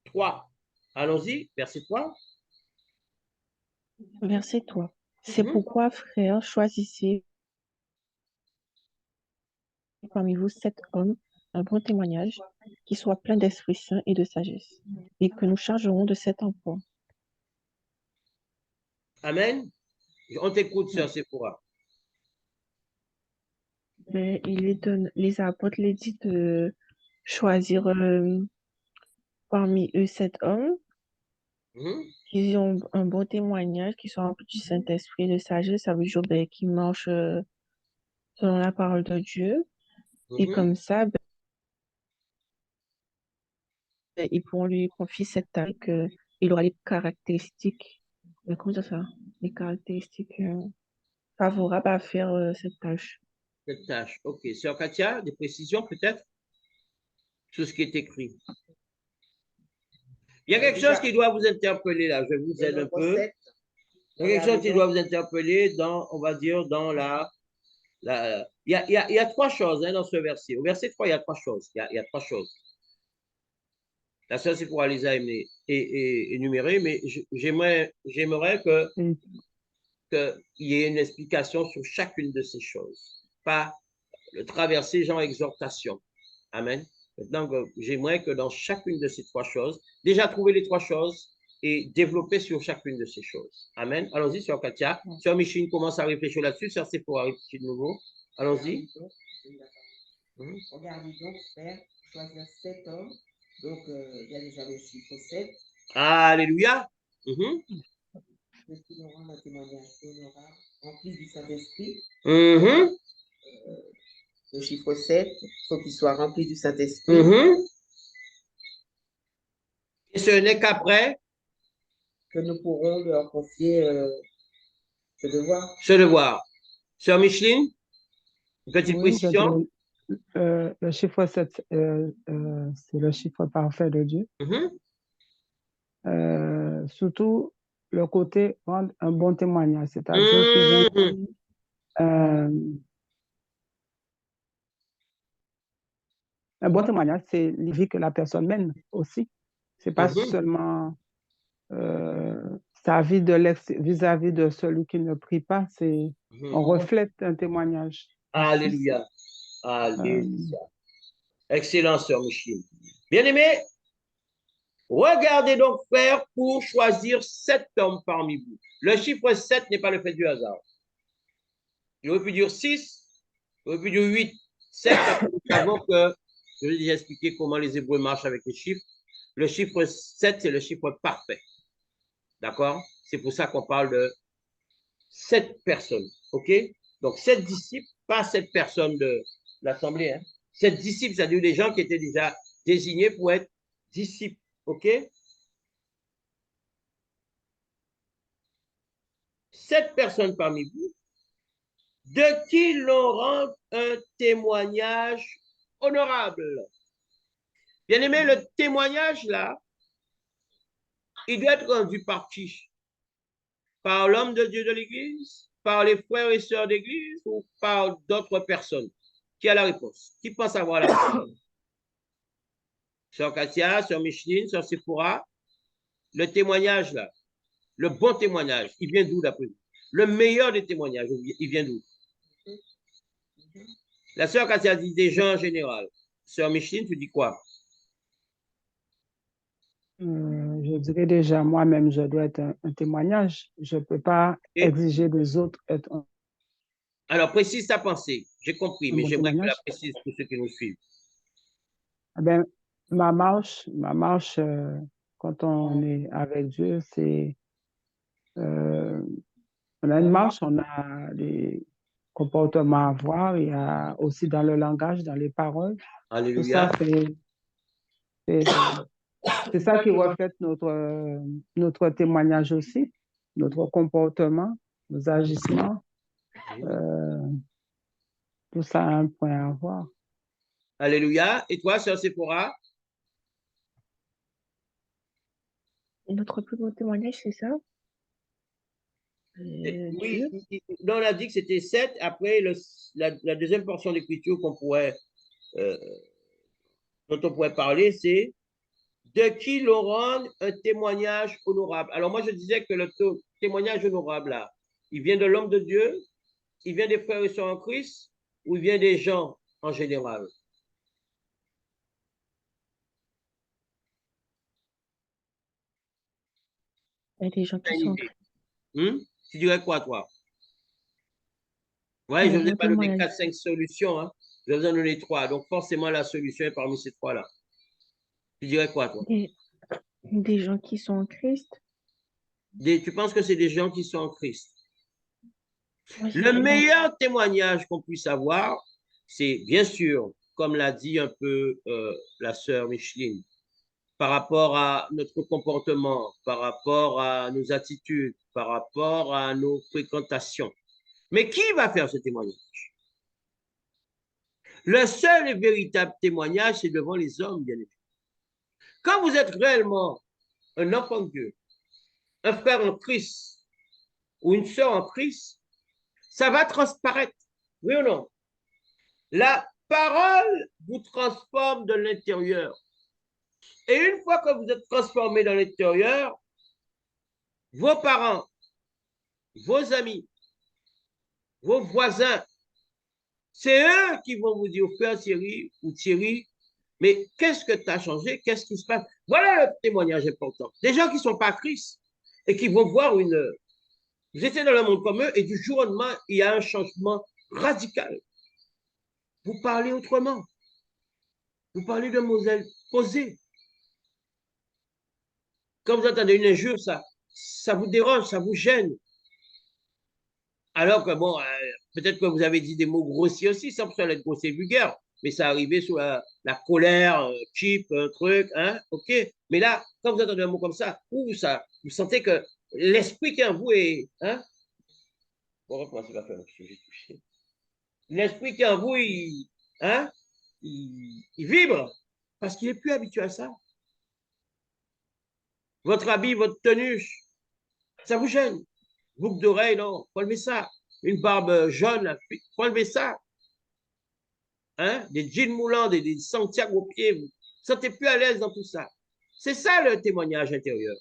3. Allons-y, verset 3. Verset 3. C'est pourquoi, frères, choisissez parmi vous 7 hommes, un bon témoignage, qui soit plein d'Esprit Saint et de sagesse, et que nous chargerons de cet emploi. Amen. On t'écoute, sœur Sephora. Mais les apôtres les dit de choisir parmi eux 7 hommes qui ont un bon témoignage, qui sont remplis du Saint-Esprit et de sagesse, ça veut dire qui marchent selon la parole de Dieu. Et comme ça, ils pourront lui confier cette tâche, il aura les caractéristiques, comment dire ça, les caractéristiques favorables à faire cette tâche. Cette tâche. OK. Sœur Katia, des précisions peut-être sur ce qui est écrit. Il y a quelque chose qui doit vous interpeller là. Je vous aide un peu. Il y a quelque chose qui doit vous interpeller dans, on va dire, dans il y a 3 choses dans ce verset. Au verset 3, il y a 3 choses. Il y a 3 choses. La sœur, c'est pour les énumérer, mais j'aimerais qu'il y ait une explication sur chacune de ces choses. Pas le traverser, genre exhortation. Amen. Maintenant, j'aimerais que dans chacune de ces 3 choses, déjà trouver les 3 choses et développer sur chacune de ces choses. Amen. Allons-y, Sœur Katia. Sœur Micheline commence à réfléchir là-dessus. Sœur Sephora réfléchit de nouveau. Allons-y. Regardez donc, frère, choisir 7 hommes. Donc, il y a déjà le chiffre 7. Alléluia. Ceux qui auront un témoignage honorable, rempli du Saint-Esprit. Le chiffre 7, il faut qu'il soit rempli du Saint-Esprit. Et ce n'est qu'après que nous pourrons leur confier ce devoir. Ce devoir. Sœur Micheline, une petite Oui, précision. Le chiffre 7, c'est le chiffre parfait de Dieu. Surtout le côté rendre un bon témoignage, c'est-à-dire un bon témoignage, c'est la vie que la personne mène aussi. C'est pas seulement sa vie vis-à-vis de celui qui ne prie pas, on reflète un témoignage. Alléluia. Alléluia. Excellent, Sœur Micheline. Bien-aimés, regardez donc, frère, pour choisir 7 hommes parmi vous. Le chiffre 7 n'est pas le fait du hasard. Il aurait pu dire 6, il aurait pu dire 8, 7, parce que nous savons que, je vais déjà expliquer comment les Hébreux marchent avec les chiffres. Le chiffre 7, c'est le chiffre parfait. D'accord? C'est pour ça qu'on parle de 7 personnes. OK? Donc, 7 disciples, pas 7 personnes de l'Assemblée. Hein? 7 disciples, c'est-à-dire des gens qui étaient déjà désignés pour être disciples. OK? 7 personnes parmi vous, de qui l'on rend un témoignage honorable. Bien aimé, le témoignage là, il doit être rendu par qui? Par l'homme de Dieu de l'Église, par les frères et sœurs d'Église ou par d'autres personnes? Qui a la réponse? Qui pense avoir la réponse? Sœur Katia, Sœur Micheline, Sœur Sephora, le témoignage là, le bon témoignage, il vient d'où d'après vous? Le meilleur des témoignages, il vient d'où? La Sœur Katia dit des gens en général. Sœur Micheline, tu dis quoi? Je dirais déjà, moi-même, je dois être un témoignage. Je ne peux pas exiger des autres être un. Alors, précise ta pensée. J'ai compris, mais j'aimerais que tu la précises pour ceux qui nous suivent. Eh bien, ma marche, quand on est avec Dieu, c'est on a une marche, on a des comportements à avoir, il y a aussi dans le langage, dans les paroles. Alléluia. Tout ça, c'est ça qui reflète notre témoignage aussi, notre comportement, nos agissements. Tout ça a un point à voir. Alléluia. Et toi, Sœur Sephora? Notre plus beau témoignage, c'est ça? Oui, on a dit que c'était 7. Après, la deuxième portion d'écriture dont on pourrait parler, c'est de qui l'on rend un témoignage honorable. Alors moi, je disais que le témoignage honorable, là, il vient de l'homme de Dieu, il vient des frères et sœurs en Christ, ou il vient des gens en général? Il y a des gens qui sont... Tu dirais quoi, toi? Ouais, je ne vous ai pas donné 4-5 solutions. Hein. Je vous en ai donné 3. Donc, forcément, la solution est parmi ces 3-là. Tu dirais quoi, toi? Des gens qui sont en Christ. Tu penses que c'est des gens qui sont en Christ? Le meilleur témoignage qu'on puisse avoir, c'est bien sûr, comme l'a dit un peu la sœur Micheline, par rapport à notre comportement, par rapport à nos attitudes, par rapport à nos fréquentations. Mais qui va faire ce témoignage? Le seul et véritable témoignage, c'est devant les hommes, bien évidemment. Quand vous êtes réellement un enfant de Dieu, un frère en Christ ou une sœur en Christ, ça va transparaître. Oui ou non? La parole vous transforme de l'intérieur. Et une fois que vous êtes transformé dans l'intérieur, vos parents, vos amis, vos voisins, c'est eux qui vont vous dire, frère Thierry ou Thierry, mais qu'est-ce que tu as changé? Qu'est-ce qui se passe? Voilà le témoignage important. Des gens qui ne sont pas Christ et qui vont voir une... Vous étiez dans le monde comme eux et du jour au lendemain, il y a un changement radical. Vous parlez autrement. Vous parlez de mots posés. Quand vous entendez une injure, ça vous dérange, ça vous gêne. Alors que, bon, peut-être que vous avez dit des mots grossiers aussi, sans être grossier vulgaire, mais ça arrivait sous la colère, cheap, un truc, hein, ok. Mais là, quand vous entendez un mot comme ça, vous sentez que l'esprit qui est en vous est, hein, on va recommencer par faire parce que j'ai touché. L'esprit qui est en vous, hein, il vibre parce qu'il n'est plus habitué à ça. Votre habit, votre tenue, ça vous gêne. Boucle d'oreille, non, faut enlever ça. Une barbe jaune, faut enlever ça. Hein? Des jeans moulants, des Santiago aux pieds, vous ne vous sentez plus à l'aise dans tout ça. C'est ça le témoignage intérieur.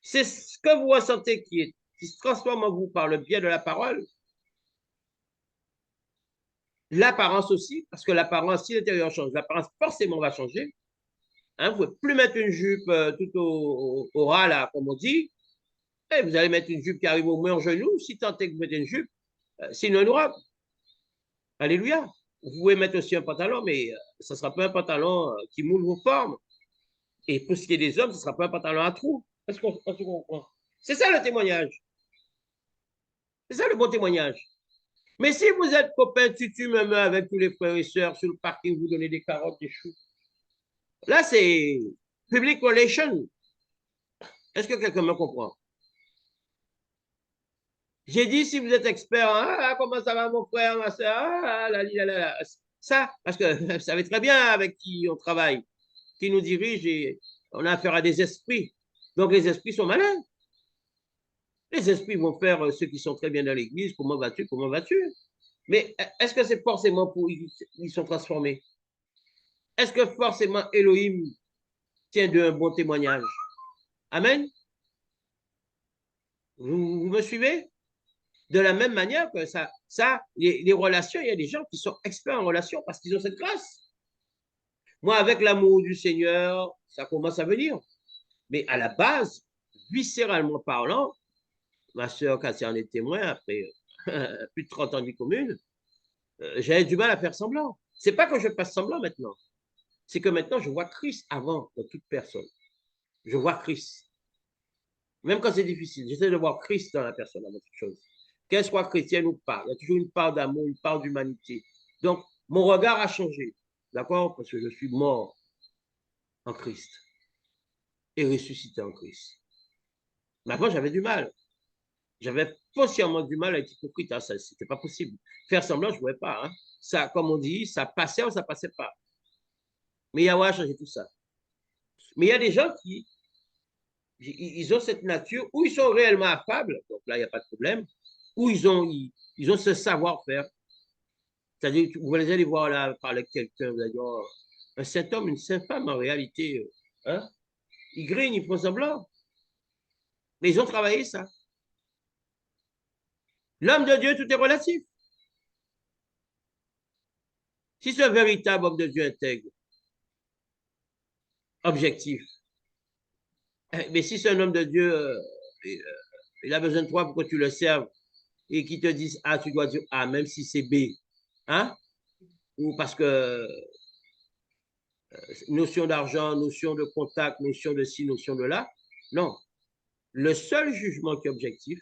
C'est ce que vous ressentez qui se transforme en vous par le biais de la parole. L'apparence aussi, parce que l'apparence, si l'intérieur change, l'apparence forcément va changer. Hein? Vous ne pouvez plus mettre une jupe tout au ras, là, comme on dit. Et vous allez mettre une jupe qui arrive au moins en genou, si tant est que vous mettez une jupe, sinon une robe. Alléluia. Vous pouvez mettre aussi un pantalon, mais ce ne sera pas un pantalon qui moule vos formes. Et pour ce qui est des hommes, ce ne sera pas un pantalon à trous. Est-ce qu'on comprend? C'est ça le témoignage. C'est ça le bon témoignage. Mais si vous êtes copain tutu même avec tous les frères et sœurs sur le parking, vous donnez des carottes, des choux. Là, c'est public relation. Est-ce que quelqu'un me comprend? J'ai dit, si vous êtes expert, hein, comment ça va mon frère, ma soeur, ça, parce que vous savez très bien avec qui on travaille, qui nous dirige et on a affaire à des esprits. Donc les esprits sont malins. Les esprits vont faire ceux qui sont très bien dans l'église, comment vas-tu, comment vas-tu? Mais est-ce que c'est forcément pour ils sont transformés? Est-ce que forcément Elohim tient d'un bon témoignage? Amen? Vous me suivez? De la même manière que les relations, il y a des gens qui sont experts en relations parce qu'ils ont cette grâce. Moi, avec l'amour du Seigneur, ça commence à venir. Mais à la base, viscéralement parlant, ma soeur Cassia en est témoin après plus de 30 ans de vie commune, j'avais du mal à faire semblant. C'est pas que je fasse semblant maintenant. C'est que maintenant, je vois Christ avant de toute personne. Je vois Christ. Même quand c'est difficile, j'essaie de voir Christ dans la personne avant toute chose. Qu'elle soit chrétienne ou pas, il y a toujours une part d'amour, une part d'humanité. Donc, mon regard a changé. D'accord? Parce que je suis mort en Christ et ressuscité en Christ. Mais avant, j'avais du mal. J'avais foncièrement du mal à être hypocrite. Hein, ça, c'était pas possible. Faire semblant, je ne pouvais pas. Hein. Ça, comme on dit, ça passait ou ça passait pas. Mais Yahweh a changé tout ça. Mais il y a des gens qui ils ont cette nature, où ils sont réellement affables, donc là, il n'y a pas de problème, où ils ont ce savoir-faire. C'est-à-dire, vous allez aller voir là, parler avec quelqu'un, vous allez dire, oh, un saint homme, une sainte femme, en réalité, hein, ils grignent, ils font semblant. Mais ils ont travaillé ça. L'homme de Dieu, tout est relatif. Si c'est un véritable homme de Dieu intègre, objectif, mais si c'est un homme de Dieu, il a besoin de toi pour que tu le serves et qu'il te dise A, tu dois dire A, même si c'est B. Hein? Ou parce que notion d'argent, notion de contact, notion de ci, notion de là. Non. Le seul jugement qui est objectif,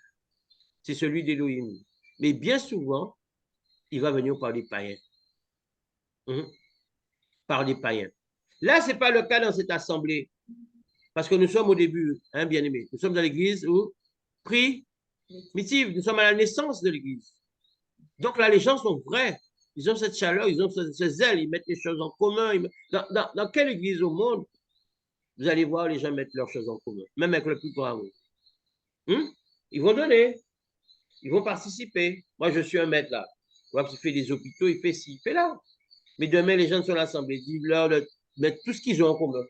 c'est celui d'Élohim. Mais bien souvent, il va venir par les païens. Par les païens. Là, ce n'est pas le cas dans cette assemblée. Parce que nous sommes au début, hein, bien aimés. Nous sommes dans l'église où primitive, nous sommes à la naissance de l'église. Donc là, les gens sont vrais. Ils ont cette chaleur, ils ont ce zèle, ils mettent les choses en commun. Dans quelle église au monde vous allez voir les gens mettre leurs choses en commun, même avec le plus grand. Ils vont donner, ils vont participer. Moi, je suis un maître là. Moi, il fait des hôpitaux, il fait ci, il fait là. Mais demain, les gens sont à l'assemblée, dis-leur de mettre tout ce qu'ils ont en commun.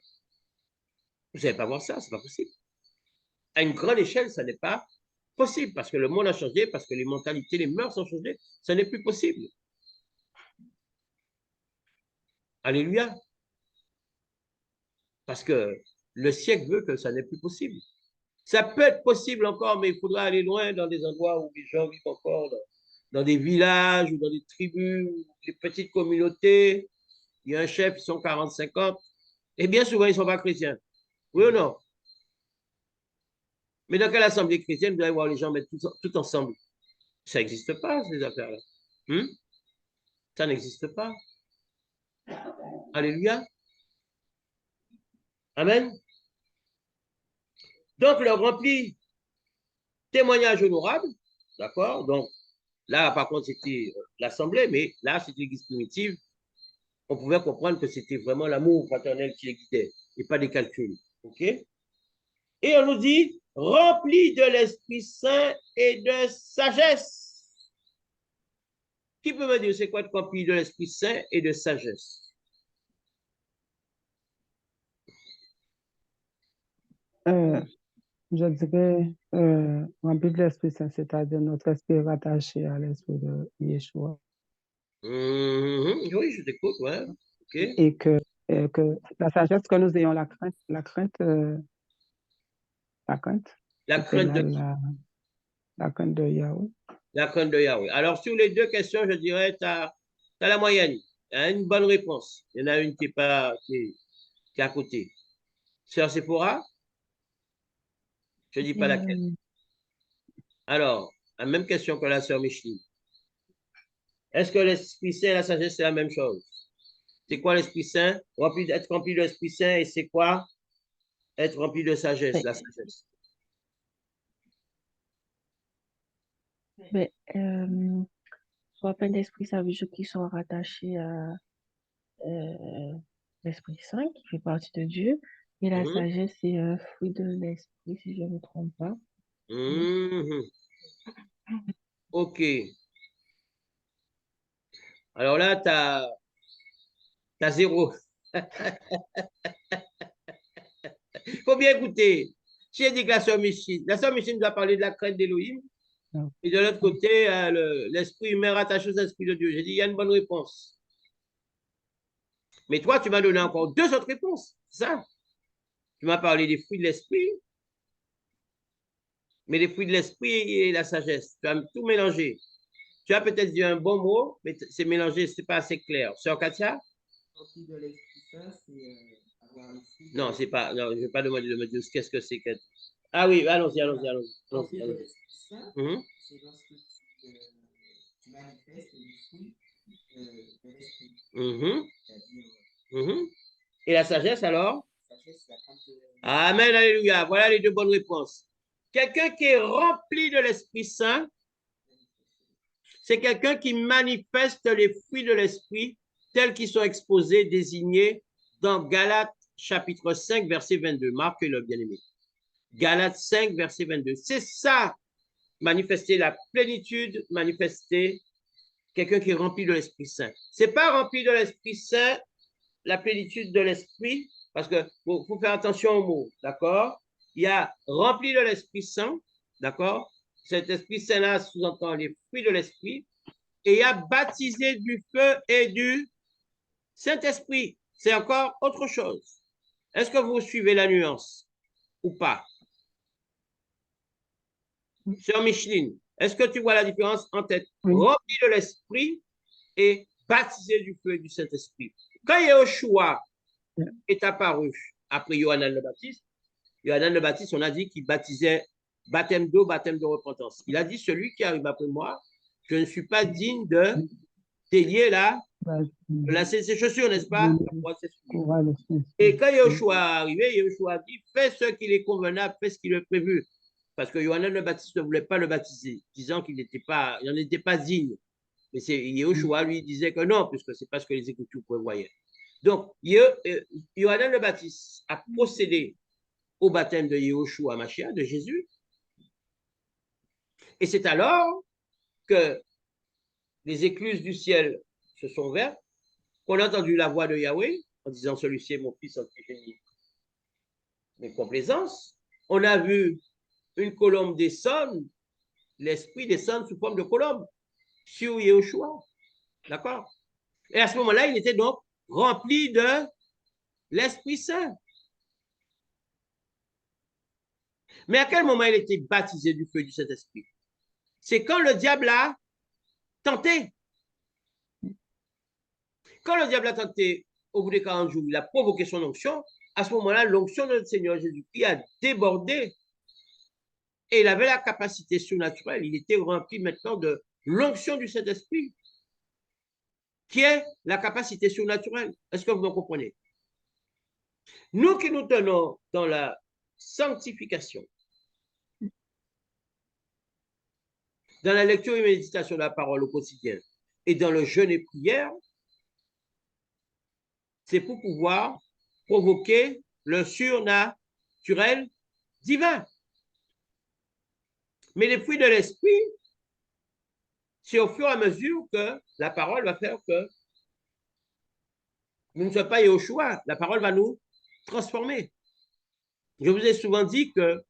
Vous n'allez pas voir ça, c'est pas possible. À une grande échelle, ça n'est pas possible parce que le monde a changé, parce que les mentalités, les mœurs ont changé. Ça n'est plus possible. Alléluia. Parce que le siècle veut que ça n'est plus possible. Ça peut être possible encore, mais il faudra aller loin dans des endroits où les gens vivent encore, dans des villages ou dans des tribus, ou des petites communautés. Il y a un chef, ils sont 40, 50. Et bien souvent, ils ne sont pas chrétiens. Oui ou non? Mais dans quelle assemblée chrétienne, vous allez voir les gens mettre tout ensemble? Ça n'existe pas, ces affaires-là. Ça n'existe pas. Alléluia. Amen. Donc, leur remplit témoignage honorable. D'accord? Donc, là, par contre, c'était l'assemblée, mais là, c'était l'église primitive. On pouvait comprendre que c'était vraiment l'amour fraternel qui les guidait et pas des calculs. OK? Et on nous dit, rempli de l'Esprit Saint et de sagesse. Qui peut me dire c'est quoi être rempli de l'Esprit Saint et de sagesse? Je dirais rempli de l'Esprit Saint, c'est-à-dire notre esprit rattaché à l'esprit de Yeshua. Oui, je t'écoute, ouais. OK. Et que la sagesse, que nous ayons la crainte, La c'est crainte de qui? la crainte de Yahweh. La crainte de Yahweh. Alors, sur les deux questions, je dirais, tu as la moyenne. Il y a une bonne réponse. Il y en a une qui est à côté. Sœur Sephora? Je ne dis pas laquelle. Alors, la même question que la sœur Micheline. Est-ce que l'Esprit Saint et la sagesse, c'est la même chose? C'est quoi l'Esprit Saint? Être rempli de l'Esprit Saint, et c'est quoi? Être rempli de sagesse, la sagesse. Mais, soit plein d'esprit, ça veut dire qu'ils sont rattachés à l'Esprit Saint, qui fait partie de Dieu. Et la sagesse, c'est un fruit de l'Esprit, si je ne me trompe pas. OK. Alors là, tu as 0. Il faut bien écouter. J'ai dit que la sœur Micheline nous a parlé de la crainte d'Élohim. Et de l'autre côté, l'esprit humain rattaché aux esprits de Dieu. J'ai dit, il y a une bonne réponse. Mais toi, tu m'as donné encore 2 autres réponses. C'est ça? Tu m'as parlé des fruits de l'esprit, mais les fruits de l'esprit et la sagesse. Tu as tout mélangé. Tu as peut-être dit un bon mot, mais c'est mélangé, ce n'est pas assez clair. Sœur Katia? De l'Esprit Saint, c'est avoir le fruit. Non, c'est pas. Non, je ne vais pas demander de me dire qu'est-ce que c'est que. Ah oui, allons-y. Rempli de l'Esprit Saint, c'est lorsque tu manifestes les fruits de l'Esprit. Et la sagesse, alors? La sagesse, c'est la crainte de Dieu. Amen, alléluia. Voilà les 2 bonnes réponses. Quelqu'un qui est rempli de l'Esprit Saint, c'est quelqu'un qui manifeste les fruits de l'Esprit tels qu'ils sont exposés, désignés dans Galates chapitre 5, verset 22. Marquez-le, bien-aimé. Galates 5, verset 22. C'est ça, manifester la plénitude, manifester quelqu'un qui est rempli de l'Esprit Saint. Ce n'est pas rempli de l'Esprit Saint, la plénitude de l'Esprit, parce que faut faire attention aux mots, d'accord? Il y a rempli de l'Esprit Saint, d'accord? Cet Esprit Saint-là sous-entend les fruits de l'Esprit, et il y a baptisé du feu et du Saint-Esprit. C'est encore autre chose. Est-ce que vous suivez la nuance ou pas? Sœur Micheline, est-ce que tu vois la différence entre être rempli de l'Esprit et baptisé du feu et du Saint-Esprit? Quand Yeshua est apparu après Yohanan le Baptiste, on a dit qu'il baptisait baptême d'eau, baptême de repentance. Il a dit, celui qui arrive après moi, je ne suis pas digne de délier de lasser ses chaussures, n'est-ce pas? Et quand Yeshua est arrivé, Yeshua a dit, fais ce qu'il est convenable, fais ce qu'il est prévu. Parce que Yohanan le Baptiste ne voulait pas le baptiser, disant qu'il n'en était pas digne. Mais Yeshua lui disait que non, puisque ce n'est pas ce que les Écritures prévoyaient. Donc, Yohanan le Baptiste a procédé au baptême de Yeshua Mashiach, de Jésus. Et c'est alors que les écluses du ciel se sont ouvertes, qu'on a entendu la voix de Yahweh en disant, celui-ci est mon fils en qui j'ai mis mes complaisances. On a vu une colombe descendre, l'esprit descendre sous forme de colombe sur Yeshua. D'accord? Et à ce moment-là, il était donc rempli de l'Esprit Saint. Mais à quel moment il était baptisé du feu du Saint-Esprit? C'est quand le diable a tenté. Quand le diable a tenté, au bout des 40 jours, il a provoqué son onction. À ce moment-là, l'onction de notre Seigneur Jésus-Christ a débordé. Et il avait la capacité surnaturelle. Il était rempli maintenant de l'onction du Saint-Esprit, qui est la capacité surnaturelle. Est-ce que vous me comprenez? Nous qui nous tenons dans la sanctification, dans la lecture et méditation de la parole au quotidien et dans le jeûne et prière, c'est pour pouvoir provoquer le surnaturel divin. Mais les fruits de l'esprit, c'est au fur et à mesure que la parole va faire que nous ne sommes pas Yahushua. La parole va nous transformer. Je vous ai souvent dit que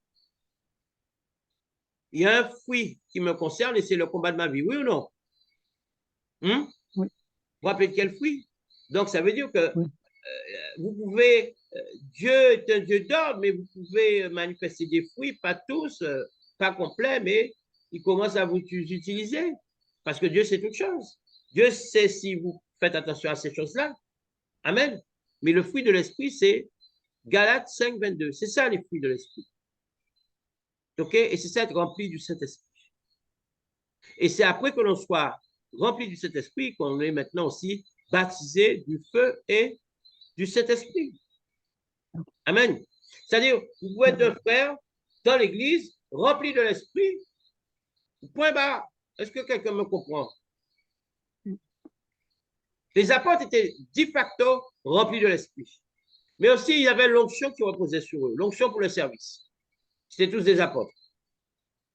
il y a un fruit qui me concerne et c'est le combat de ma vie. Oui ou non? Oui. Vous vous rappelez de quel fruit? Donc, ça veut dire que Oui. Vous pouvez, Dieu est un Dieu d'ordre, mais vous pouvez manifester des fruits, pas tous, pas complets, mais il commence à vous utiliser. Parce que Dieu sait toutes choses. Dieu sait si vous faites attention à ces choses-là. Amen. Mais le fruit de l'esprit, c'est Galates 5, 22. C'est ça les fruits de l'esprit. OK? Et c'est ça être rempli du Saint-Esprit. Et c'est après que l'on soit rempli du Saint-Esprit qu'on est maintenant aussi baptisé du feu et du Saint-Esprit. Amen. C'est-à-dire, vous pouvez être un frère dans l'Église, rempli de l'Esprit, point barre. Est-ce que quelqu'un me comprend? Les apôtres étaient de facto remplis de l'Esprit. Mais aussi, il y avait l'onction qui reposait sur eux, l'onction pour le service. C'était tous des apôtres.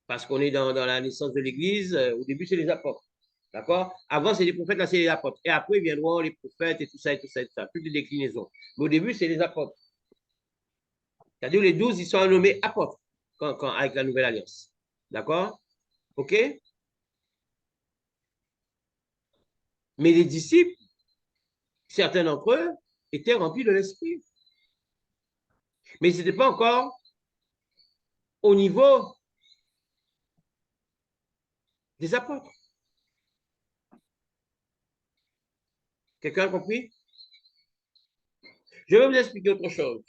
Parce qu'on est dans la naissance de l'Église, au début, c'est les apôtres. D'accord? Avant, c'est les prophètes, là, c'est les apôtres. Et après, viendront les prophètes et tout ça, et tout ça, et tout ça. Toutes les déclinaisons. Mais au début, c'est les apôtres. C'est-à-dire, les 12, ils sont nommés apôtres avec la Nouvelle Alliance. D'accord? OK? Mais les disciples, certains d'entre eux, étaient remplis de l'Esprit. Mais ils n'étaient pas encore au niveau des apôtres. Quelqu'un a compris? Je vais vous expliquer autre chose.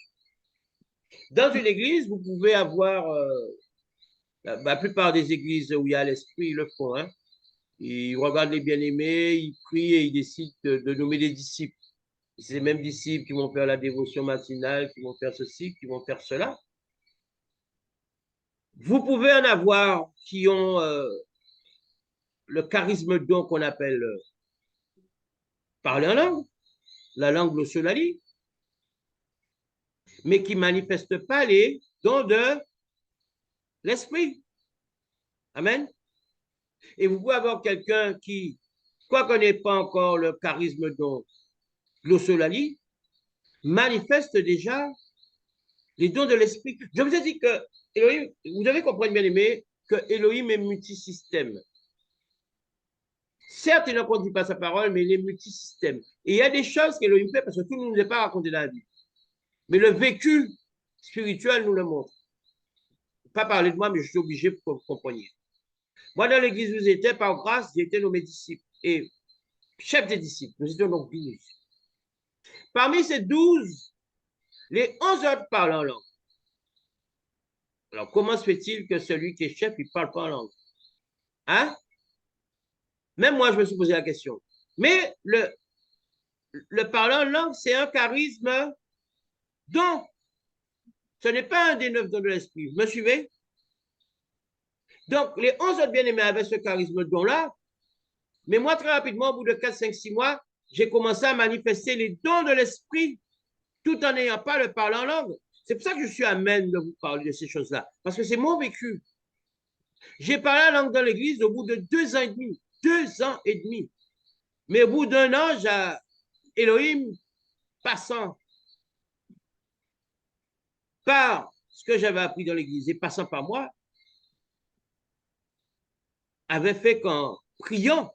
Dans une église, vous pouvez avoir, la plupart des églises où il y a l'Esprit, ils le font. Hein? Ils regardent les bien-aimés, ils prient et ils décident de nommer des disciples. C'est les mêmes disciples qui vont faire la dévotion matinale, qui vont faire ceci, qui vont faire cela. Vous pouvez en avoir qui ont le charisme don qu'on appelle parler en langue, la langue glossolalie, mais qui ne manifestent pas les dons de l'esprit. Amen. Et vous pouvez avoir quelqu'un qui, quoi qu'on n'ait pas encore le charisme don glossolalie, manifeste déjà les dons de l'esprit. Je vous ai dit que Elohim, vous devez comprendre, bien aimé, que Elohim est multisystème. Certes, il ne conduit pas sa parole, mais il est multisystème. Et il y a des choses qu'Elohim fait parce que tout ne nous est pas raconté dans la Bible. Mais le vécu spirituel nous le montre. Pas parler de moi, mais je suis obligé pour que vous compreniez. Moi, dans l'église où j'étais, par grâce, j'ai été nommé disciple et chef des disciples. Nous étions donc 12. Parmi ces 12, les 11 autres parlent en langue. Alors, comment se fait-il que celui qui est chef, il ne parle pas en langue? Hein? Même moi, je me suis posé la question. Mais le parler en langue, c'est un charisme dont ce n'est pas un des 9 dons de l'esprit. Vous me suivez? Donc, les 11 autres bien-aimés avaient ce charisme don-là. Mais moi, très rapidement, au bout de 4, 5, 6 mois, j'ai commencé à manifester les dons de l'esprit tout en n'ayant pas le parler en langue. C'est pour ça que je suis amène de vous parler de ces choses-là. Parce que c'est mon vécu. J'ai parlé la langue dans l'église au bout de 2 ans et demi. 2 ans et demi. Mais au bout d'1 an, j'ai Elohim passant par ce que j'avais appris dans l'église et passant par moi, avait fait qu'en priant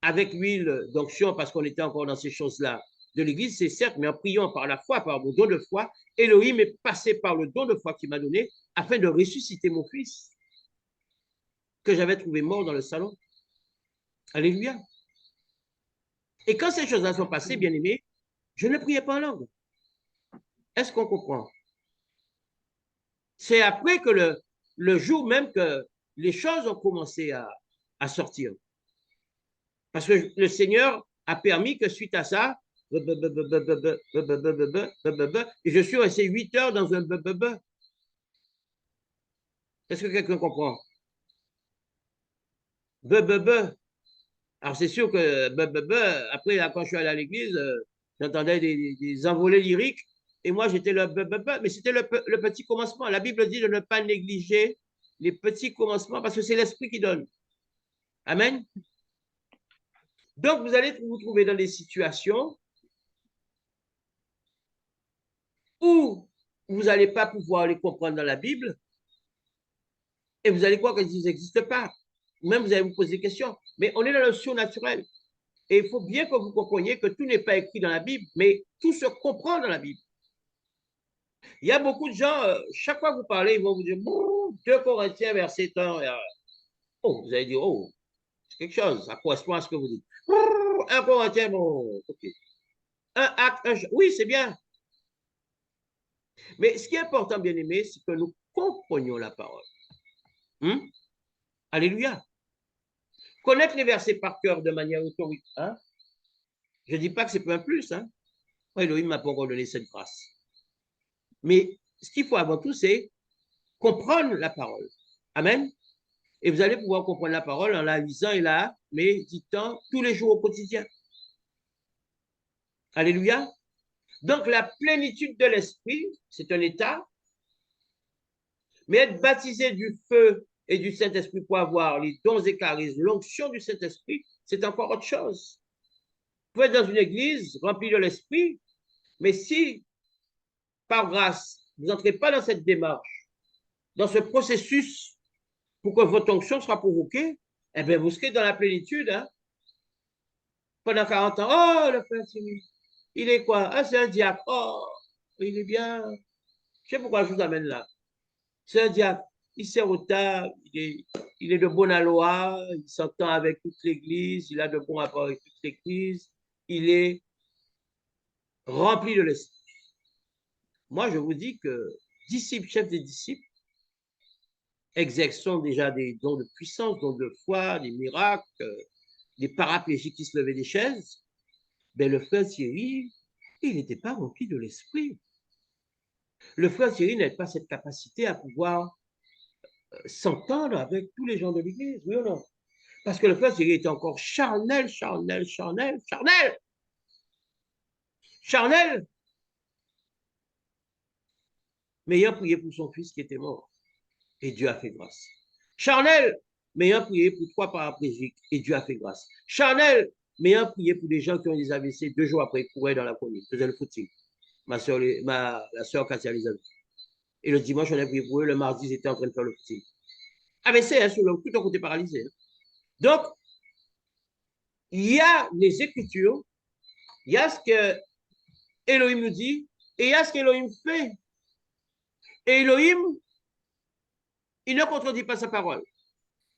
avec l'huile d'onction, parce qu'on était encore dans ces choses-là, de l'Église, c'est certes, mais en priant par la foi, par mon don de foi, Elohim est passé par le don de foi qu'il m'a donné afin de ressusciter mon fils que j'avais trouvé mort dans le salon. Alléluia. Et quand ces choses-là sont passées, bien aimés, je ne priais pas en langue. Est-ce qu'on comprend? C'est après que le jour même que les choses ont commencé à sortir. Parce que le Seigneur a permis que suite à ça, et je suis resté 8 heures dans un Est-ce que quelqu'un comprend? Alors c'est sûr que après, là, quand je suis allé à l'église, j'entendais des envolées lyriques, et moi j'étais mais c'était le petit commencement. La Bible dit de ne pas négliger les petits commencements parce que c'est l'Esprit qui donne. Amen. Donc vous allez vous trouver dans des situations où vous n'allez pas pouvoir les comprendre dans la Bible et vous allez croire qu'elles n'existent pas. Même vous allez vous poser des questions. Mais on est dans le surnaturel. Et il faut bien que vous compreniez que tout n'est pas écrit dans la Bible, mais tout se comprend dans la Bible. Il y a beaucoup de gens, chaque fois que vous parlez, ils vont vous dire 2 Corinthiens, verset 1. Oh, vous allez dire, oh, c'est quelque chose, ça correspond à ce que vous dites. 1 Corinthiens, bon, ok. Un acte, oui, c'est bien. Mais ce qui est important, bien aimé, c'est que nous comprenions la parole. Alléluia. Connaître les versets par cœur de manière autoritaire. Hein? Je ne dis pas que c'est pas un plus. Hein? Elohim m'a pas encore donné cette grâce. Mais ce qu'il faut avant tout, c'est comprendre la parole. Amen. Et vous allez pouvoir comprendre la parole en la lisant et la méditant tous les jours au quotidien. Alléluia. Donc, la plénitude de l'esprit, c'est un état, mais être baptisé du feu et du Saint-Esprit pour avoir les dons et charismes, l'onction du Saint-Esprit, c'est encore autre chose. Vous pouvez être dans une église remplie de l'esprit, mais si, par grâce, vous n'entrez pas dans cette démarche, dans ce processus pour que votre onction soit provoquée, eh bien, vous serez dans la plénitude. Hein? Pendant 40 ans, oh, le frère Thierry, il est quoi? Ah, c'est un diacre. Oh, il est bien. Je sais pourquoi je vous amène là. C'est un diacre. Il sert au table, il est de bonne aloi, il s'entend avec toute l'église, il a de bons rapports avec toute l'église, il est rempli de l'esprit. Moi, je vous dis que disciples, chefs des disciples, exerçant déjà des dons de puissance, dons de foi, des miracles, des paraplégiques qui se levaient des chaises, ben le frère Thierry, il n'était pas rempli de l'esprit. Le frère Thierry n'avait pas cette capacité à pouvoir s'entendre avec tous les gens de l'église, oui ou non? Parce que le frère Thierry était encore charnel. Mais ayant prié pour son fils qui était mort, et Dieu a fait grâce. Charnel, mais ayant prié pour 3 paraplégiques, et Dieu a fait grâce. Charnel, mais ayant prié pour des gens qui ont des AVC, 2 jours après, ils couraient dans la commune, faisaient le footing. La soeur Katia les avait. Et le dimanche, on a prié pour eux, le mardi, ils étaient en train de faire le footing. AVC, hein, sur tout le côté paralysé. Hein. Donc, il y a les Écritures, il y a ce que Elohim nous dit, et il y a ce qu'Elohim fait. Et Elohim, il ne contredit pas sa parole.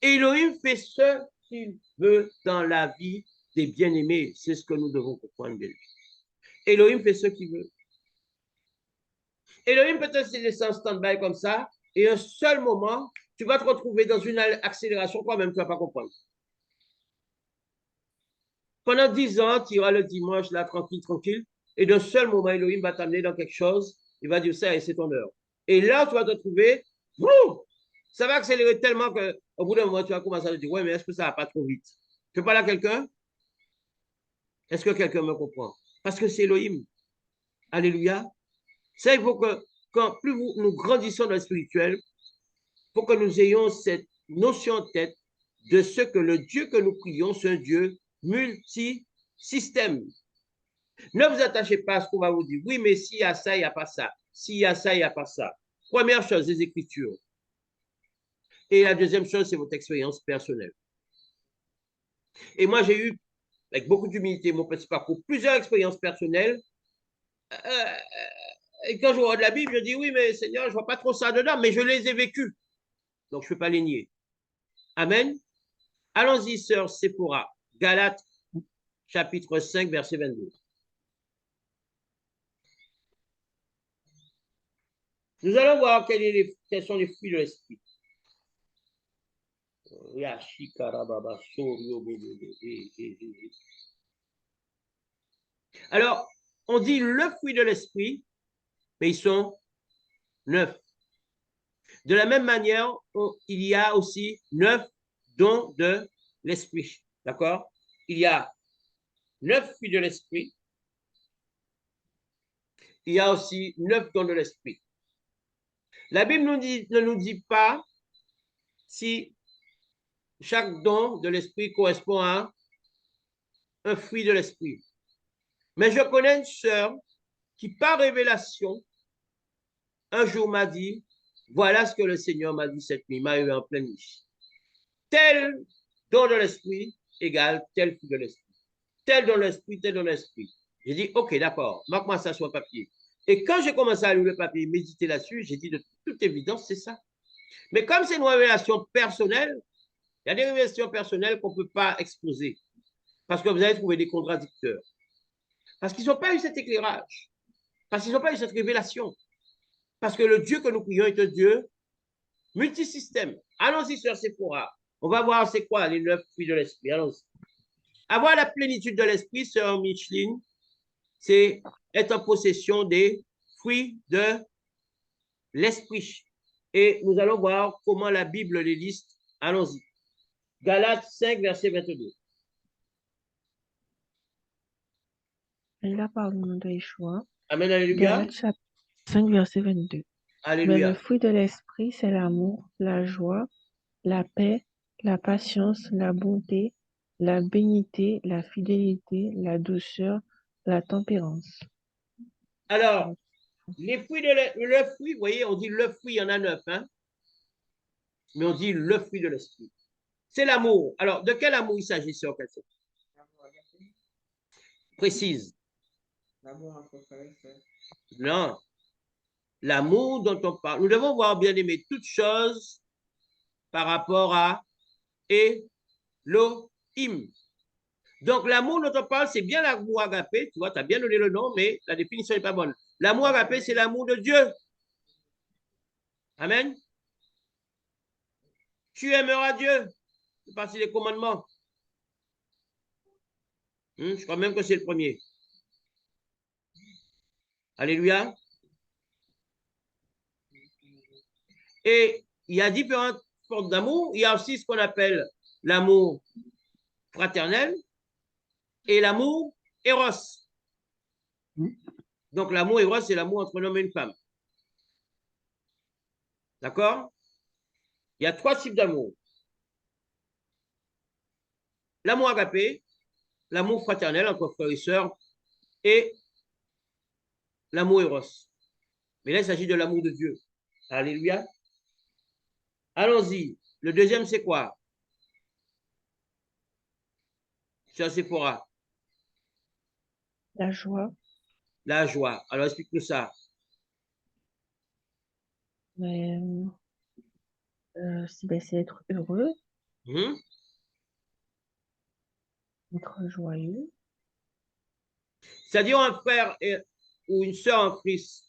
Et Elohim fait ce qu'il veut dans la vie des bien-aimés. C'est ce que nous devons comprendre bien. Elohim fait ce qu'il veut. Elohim peut te laisser en stand-by comme ça, et un seul moment, tu vas te retrouver dans une accélération, toi-même, tu ne vas pas comprendre. Pendant 10 ans, tu iras le dimanche, là, tranquille, et d'un seul moment, Elohim va t'amener dans quelque chose, il va dire ça, et c'est ton heure. Et là, tu vas te trouver, ça va accélérer tellement qu'au bout d'un moment, tu vas commencer à te dire, ouais, mais est-ce que ça va pas trop vite? Je parle à quelqu'un? Est-ce que quelqu'un me comprend? Parce que c'est Elohim. Alléluia. Ça, il faut que, plus nous grandissons dans le spirituel, il faut que nous ayons cette notion en tête de ce que le Dieu que nous prions, c'est un Dieu multi-système. Ne vous attachez pas à ce qu'on va vous dire. Oui, mais s'il y a ça, il n'y a pas ça. S'il y a ça, il n'y a pas ça. Première chose, les Écritures. Et la deuxième chose, c'est votre expérience personnelle. Et moi, j'ai eu avec beaucoup d'humilité, mon petit parcours, plusieurs expériences personnelles. Et quand je vois de la Bible, je dis oui, mais Seigneur, je ne vois pas trop ça dedans, mais je les ai vécus. Donc, je ne peux pas les nier. Amen. Allons-y, sœur Séphora. Galates, chapitre 5, verset 22. Nous allons voir quels sont les fruits de l'esprit. Alors, on dit le fruit de l'esprit, mais ils sont 9. De la même manière, il y a aussi 9 dons de l'esprit. D'accord? Il y a 9 fruits de l'esprit. Il y a aussi 9 dons de l'esprit. La Bible ne nous dit pas si chaque don de l'esprit correspond à un fruit de l'esprit. Mais je connais une sœur qui, par révélation, un jour m'a dit, voilà ce que le Seigneur m'a dit cette nuit, m'a eu en pleine nuit. Tel don de l'esprit égale tel fruit de l'esprit. Tel don de l'esprit, tel don de l'esprit. J'ai dit, ok, d'accord, marque-moi ça sur un papier. Et quand j'ai commencé à lire le papier, méditer là-dessus, j'ai dit de toute évidence, c'est ça. Mais comme c'est une révélation personnelle, il y a des révélations personnelles qu'on ne peut pas exposer. Parce que vous allez trouver des contradicteurs. Parce qu'ils n'ont pas eu cet éclairage. Parce qu'ils n'ont pas eu cette révélation. Parce que le Dieu que nous prions est un Dieu multisystème. Allons-y, sœur Séphora. On va voir c'est quoi les 9 fruits de l'esprit. Allons-y. Avoir la plénitude de l'esprit, sœur Micheline, c'est être en possession des fruits de l'esprit. Et nous allons voir comment la Bible les liste. Allons-y. Galates 5, verset 22. Et là, par le nom de Yeshua, Amen, alléluia. Galates chapitre 5, verset 22. Mais le Alléluia. fruit de l'esprit, c'est l'amour, la joie, la paix, la patience, la bonté, la bénignité, la fidélité, la douceur, la tempérance. Alors, les fruits le fruit, vous voyez, on dit le fruit, il y en a 9, hein? Mais on dit le fruit de l'esprit. C'est l'amour. Alors, de quel amour il s'agit, sur quelle sorte? Précise. L'amour entre frères et sœurs. Non. L'amour dont on parle. Nous devons voir, bien aimé, toutes choses par rapport à Elohim. Donc, l'amour dont on parle, c'est bien l'amour agapé. Tu vois, tu as bien donné le nom, mais la définition n'est pas bonne. L'amour agapé, c'est l'amour de Dieu. Amen. Tu aimeras Dieu. C'est partie des commandements. Je crois même que c'est le premier. Alléluia. Et il y a différentes formes d'amour. Il y a aussi ce qu'on appelle l'amour fraternel et l'amour éros. Donc, l'amour éros, c'est l'amour entre un homme et une femme. D'accord? Il y a 3 types d'amour. L'amour agapé, l'amour fraternel entre frères et sœurs et l'amour éros. Mais là, il s'agit de l'amour de Dieu. Alléluia. Allons-y. Le deuxième, c'est quoi? C'est Séphora. La joie, La joie. Alors, explique-nous ça. ben, c'est être heureux, être joyeux. C'est-à-dire un frère ou une sœur en Christ.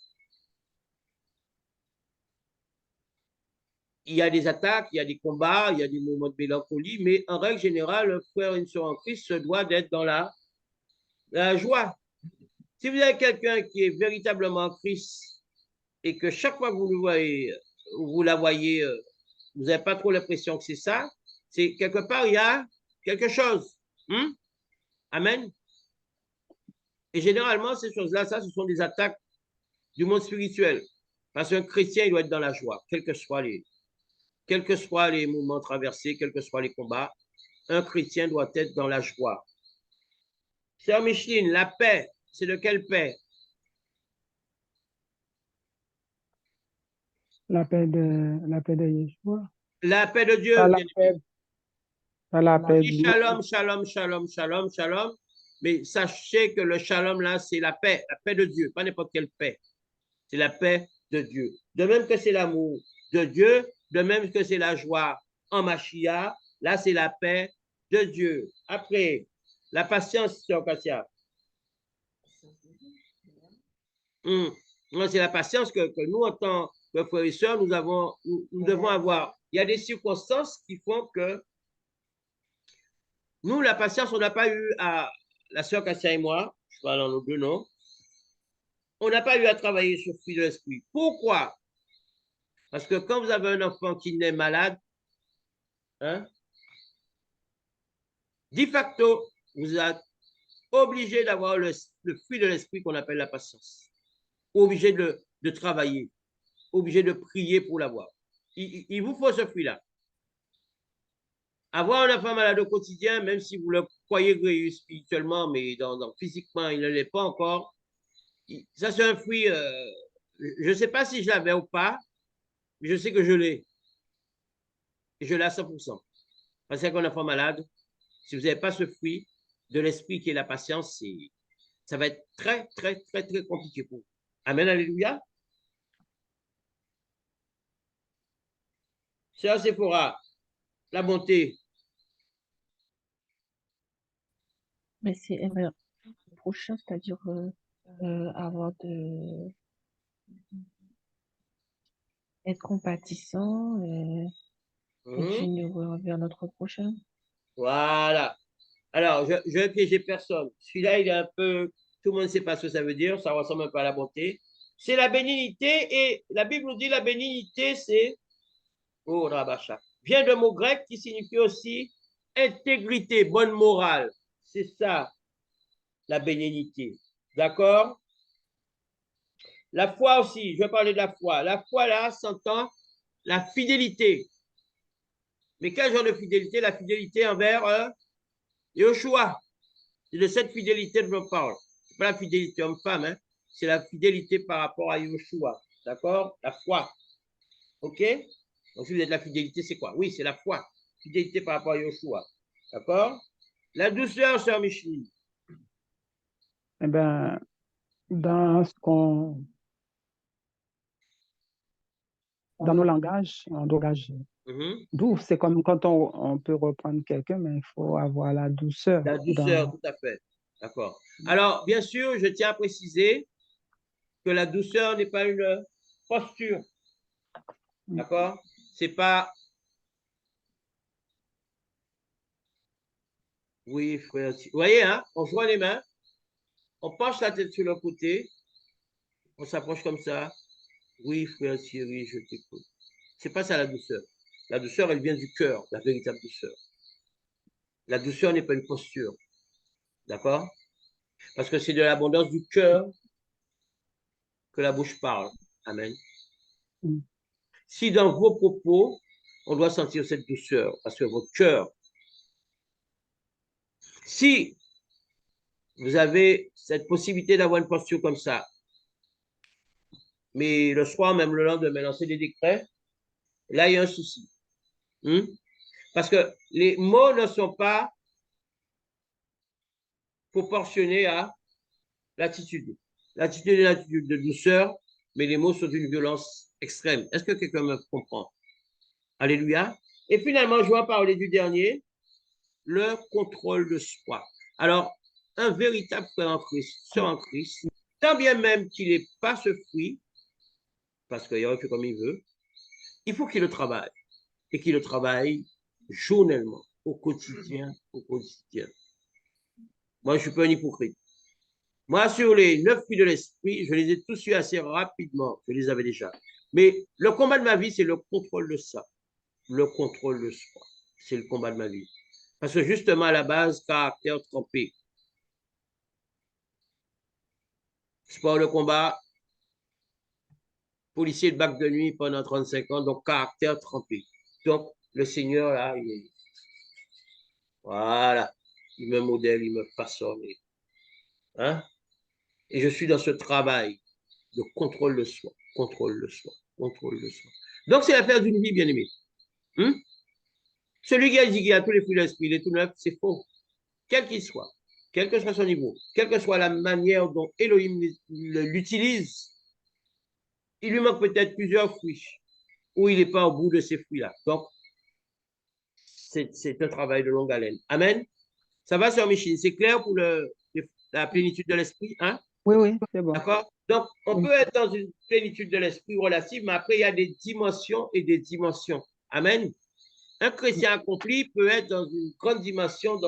Il y a des attaques, il y a des combats, il y a des moments de mélancolie, mais en règle générale, un frère et une sœur en Christ se doit d'être dans la joie. Si vous avez quelqu'un qui est véritablement en Christ et que chaque fois que vous la voyez, vous n'avez pas trop l'impression que c'est ça, c'est quelque part, il y a quelque chose. Amen. Et généralement, ces choses-là, ça, ce sont des attaques du monde spirituel. Parce qu'un chrétien, il doit être dans la joie, quels que soient les moments traversés, quels que soient les combats. Un chrétien doit être dans la joie. Sœur Micheline, la paix, c'est de quelle paix? La paix de Yeshua. La paix de Dieu, Pas la bien paix, aimé. Pas la On paix dit du monde. shalom, shalom, shalom, shalom, shalom. Mais sachez que le shalom, là, c'est la paix de Dieu, pas n'importe quelle paix. C'est la paix de Dieu. De même que c'est l'amour de Dieu, de même que c'est la joie en Machia, là, c'est la paix de Dieu. Après, la patience, Sœur Kassia. C'est la patience que nous, en tant que frères et sœurs, nous devons avoir. Il y a des circonstances qui font que nous, la patience, on n'a pas eu à, la sœur Kassia et moi, je parle en nos deux noms, on n'a pas eu à travailler sur le fruit de l'esprit. Pourquoi? Parce que quand vous avez un enfant qui naît malade, hein, de facto, vous êtes obligé d'avoir le fruit de l'esprit qu'on appelle la patience. Obligé de travailler, obligé de prier pour l'avoir. Il vous faut ce fruit-là. Avoir un enfant malade au quotidien, même si vous le croyez guéri spirituellement, mais physiquement, il ne l'est pas encore, ça c'est un fruit, je ne sais pas si je l'avais ou pas, mais je sais que je l'ai. Et je l'ai à 100%. Parce qu'un enfant malade, si vous n'avez pas ce fruit de l'esprit qui est la patience, ça va être très, très, très, très compliqué pour vous. Amen, alléluia. Sœur Sephora, la bonté. Mais c'est le prochain, c'est-à-dire avoir être compatissant et généreux envers notre prochain. Voilà. Alors, je ne vais piéger personne. Celui-là, il est un peu. Tout le monde ne sait pas ce que ça veut dire. Ça ressemble un peu à la bonté. C'est la bénignité. Et la Bible nous dit la bénignité, c'est. Oh, Rabacha. Vient d'un mot grec qui signifie aussi intégrité, bonne morale. C'est ça, la bénignité. D'accord? La foi aussi, je vais parler de la foi. La foi, là, s'entend la fidélité. Mais quel genre de fidélité? La fidélité envers Yoshua. C'est de cette fidélité dont je parle. Ce n'est pas la fidélité homme-femme, hein? C'est la fidélité par rapport à Yoshua. D'accord? La foi. OK? Donc, si vous êtes la fidélité, c'est quoi? Oui, c'est la foi. Fidélité par rapport à Yoshua. D'accord? La douceur, sœur Micheline. Eh bien, dans dans nos langages, en langage doux, c'est comme quand on peut reprendre quelqu'un, mais il faut avoir la douceur. La douceur, tout à fait. D'accord. Alors, bien sûr, je tiens à préciser que la douceur n'est pas une posture. D'accord? C'est pas. Oui, frère. Vous voyez, hein? On joint les mains, on penche la tête sur le côté, on s'approche comme ça. Oui, frère Thierry, je t'écoute. C'est pas ça la douceur. La douceur, elle vient du cœur, la véritable douceur. La douceur n'est pas une posture. D'accord? Parce que c'est de l'abondance du cœur que la bouche parle. Amen. Si dans vos propos, on doit sentir cette douceur, parce que votre cœur, si vous avez cette possibilité d'avoir une posture comme ça, mais le soir, même le lendemain, lancer des décrets, là, il y a un souci. Parce que les mots ne sont pas proportionnés à l'attitude. L'attitude est une attitude de douceur, mais les mots sont d'une violence extrême. Est-ce que quelqu'un me comprend? Alléluia. Et finalement, je vais parler du dernier, le contrôle de soi. Alors, un véritable frère en Christ, sœur en Christ, tant bien même qu'il n'ait pas ce fruit, parce qu'il aurait fait comme il veut, il faut qu'il le travaille. Et qu'il le travaille journellement, au quotidien, au quotidien. Moi, je ne suis pas un hypocrite. Moi, sur les 9 fruits de l'esprit, je les ai tous eus assez rapidement. Je les avais déjà. Mais le combat de ma vie, c'est le contrôle de ça. Le contrôle de soi. C'est le combat de ma vie. Parce que justement, à la base, caractère trempé. Sport de combat, policier de bac de nuit pendant 35 ans, donc caractère trempé. Donc, le Seigneur, là, voilà, il me modèle, il me façonne. Hein? Et je suis dans ce travail de contrôle de soi, contrôle de soi, contrôle de soi. Donc, c'est l'affaire d'une vie, bien aimée. Celui qui a dit qu'il a tous les fruits de l'esprit, il est tout neuf, c'est faux. Quel qu'il soit, quel que soit son niveau, quelle que soit la manière dont Elohim l'utilise, il lui manque peut-être plusieurs fruits, ou il n'est pas au bout de ces fruits-là. Donc, c'est un travail de longue haleine. Amen. Ça va, Sœur Micheline, c'est clair pour la plénitude de l'esprit, hein? Oui, oui, c'est bon. D'accord? Donc, on Oui. peut être dans une plénitude de l'esprit relative, mais après, il y a des dimensions et des dimensions. Amen. Un chrétien accompli peut être dans une grande dimension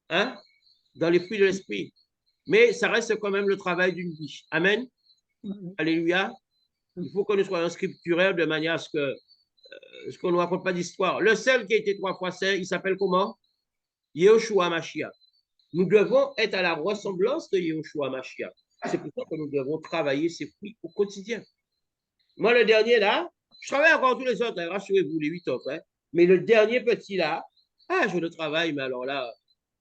hein, dans les fruits de l'esprit. Mais ça reste quand même le travail d'une vie. Amen. Alléluia. Il faut que nous soyons scripturaires de manière à ce qu'on ne raconte pas d'histoire. Le seul qui a été 3 fois saint, il s'appelle comment? Yehoshua Mashiach. Nous devons être à la ressemblance de Yehoshua Mashiach. C'est pour ça que nous devons travailler ces fruits au quotidien. Moi, le dernier là, je travaille encore tous les autres, hein, rassurez-vous, les 8 autres. Hein, mais le dernier petit là, je le travaille, mais alors là,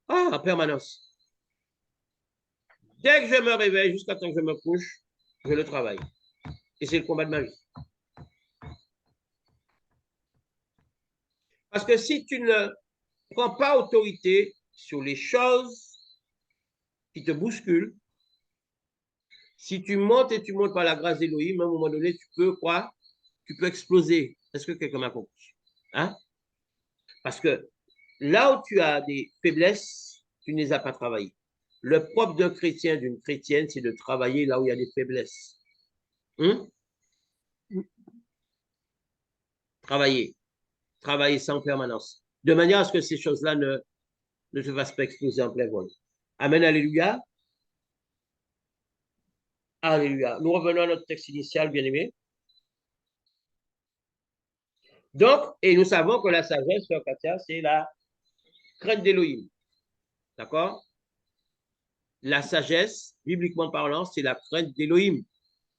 en permanence. Dès que je me réveille, jusqu'à temps que je me couche, je le travaille. Et c'est le combat de ma vie. Parce que si tu ne prends pas autorité sur les choses qui te bousculent, si tu montes et tu montes par la grâce d'Élohim, à un moment donné, tu peux quoi? Tu peux exploser. Est-ce que quelqu'un m'a compris? Hein? Parce que là où tu as des faiblesses, tu ne les as pas travaillées. Le propre d'un chrétien, d'une chrétienne, c'est de travailler là où il y a des faiblesses. Travailler. Travailler ça en permanence. De manière à ce que ces choses-là ne te fassent pas exploser en plein vol. Amen, alléluia. Alléluia. Nous revenons à notre texte initial, bien-aimé. Donc, et nous savons que la sagesse, Sœur Katia, c'est la crainte d'Élohim. D'accord? La sagesse, bibliquement parlant, c'est la crainte d'Élohim.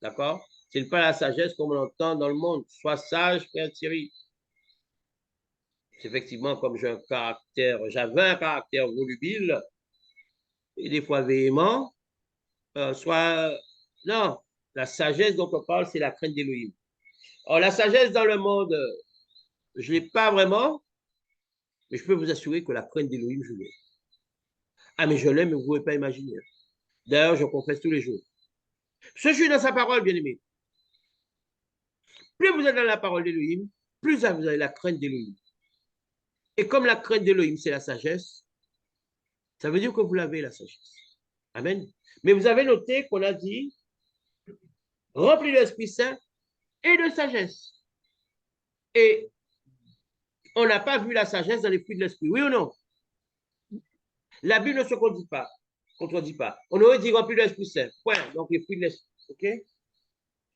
D'accord? Ce n'est pas la sagesse comme on l'entend dans le monde. Sois sage, Frère Thierry. Effectivement, comme j'avais un caractère volubile et des fois véhément, non, la sagesse dont on parle, c'est la crainte d'Élohim. Or, la sagesse dans le monde, je ne l'ai pas vraiment, mais je peux vous assurer que la crainte d'Élohim, je l'ai. Mais je l'aime, mais vous ne pouvez pas imaginer. D'ailleurs, je confesse tous les jours. Ce que je suis dans sa parole, bien-aimé. Plus vous êtes dans la parole d'Élohim, plus vous avez la crainte d'Élohim. Et comme la crainte d'Élohim, c'est la sagesse, ça veut dire que vous l'avez, la sagesse. Amen. Mais vous avez noté qu'on a dit rempli de l'Esprit Saint et de sagesse. Et on n'a pas vu la sagesse dans les fruits de l'Esprit, oui ou non? La Bible ne se contredit pas. On aurait dit rempli de l'Esprit Saint. Point. Donc les fruits de l'Esprit. OK?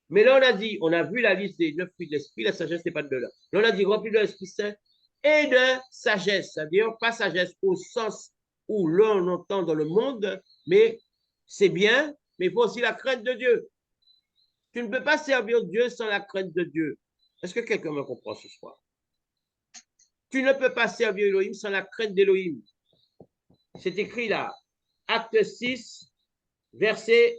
Mais là, on a vu la liste des 9 fruits de l'Esprit, la sagesse n'est pas de là. Là, on a dit rempli de l'Esprit Saint et de sagesse. C'est-à-dire, pas sagesse au sens où l'on entend dans le monde, mais c'est bien, mais il faut aussi la crainte de Dieu. Tu ne peux pas servir Dieu sans la crainte de Dieu. Est-ce que quelqu'un me comprend ce soir? Tu ne peux pas servir Elohim sans la crainte d'Elohim. C'est écrit là, Acte 6, verset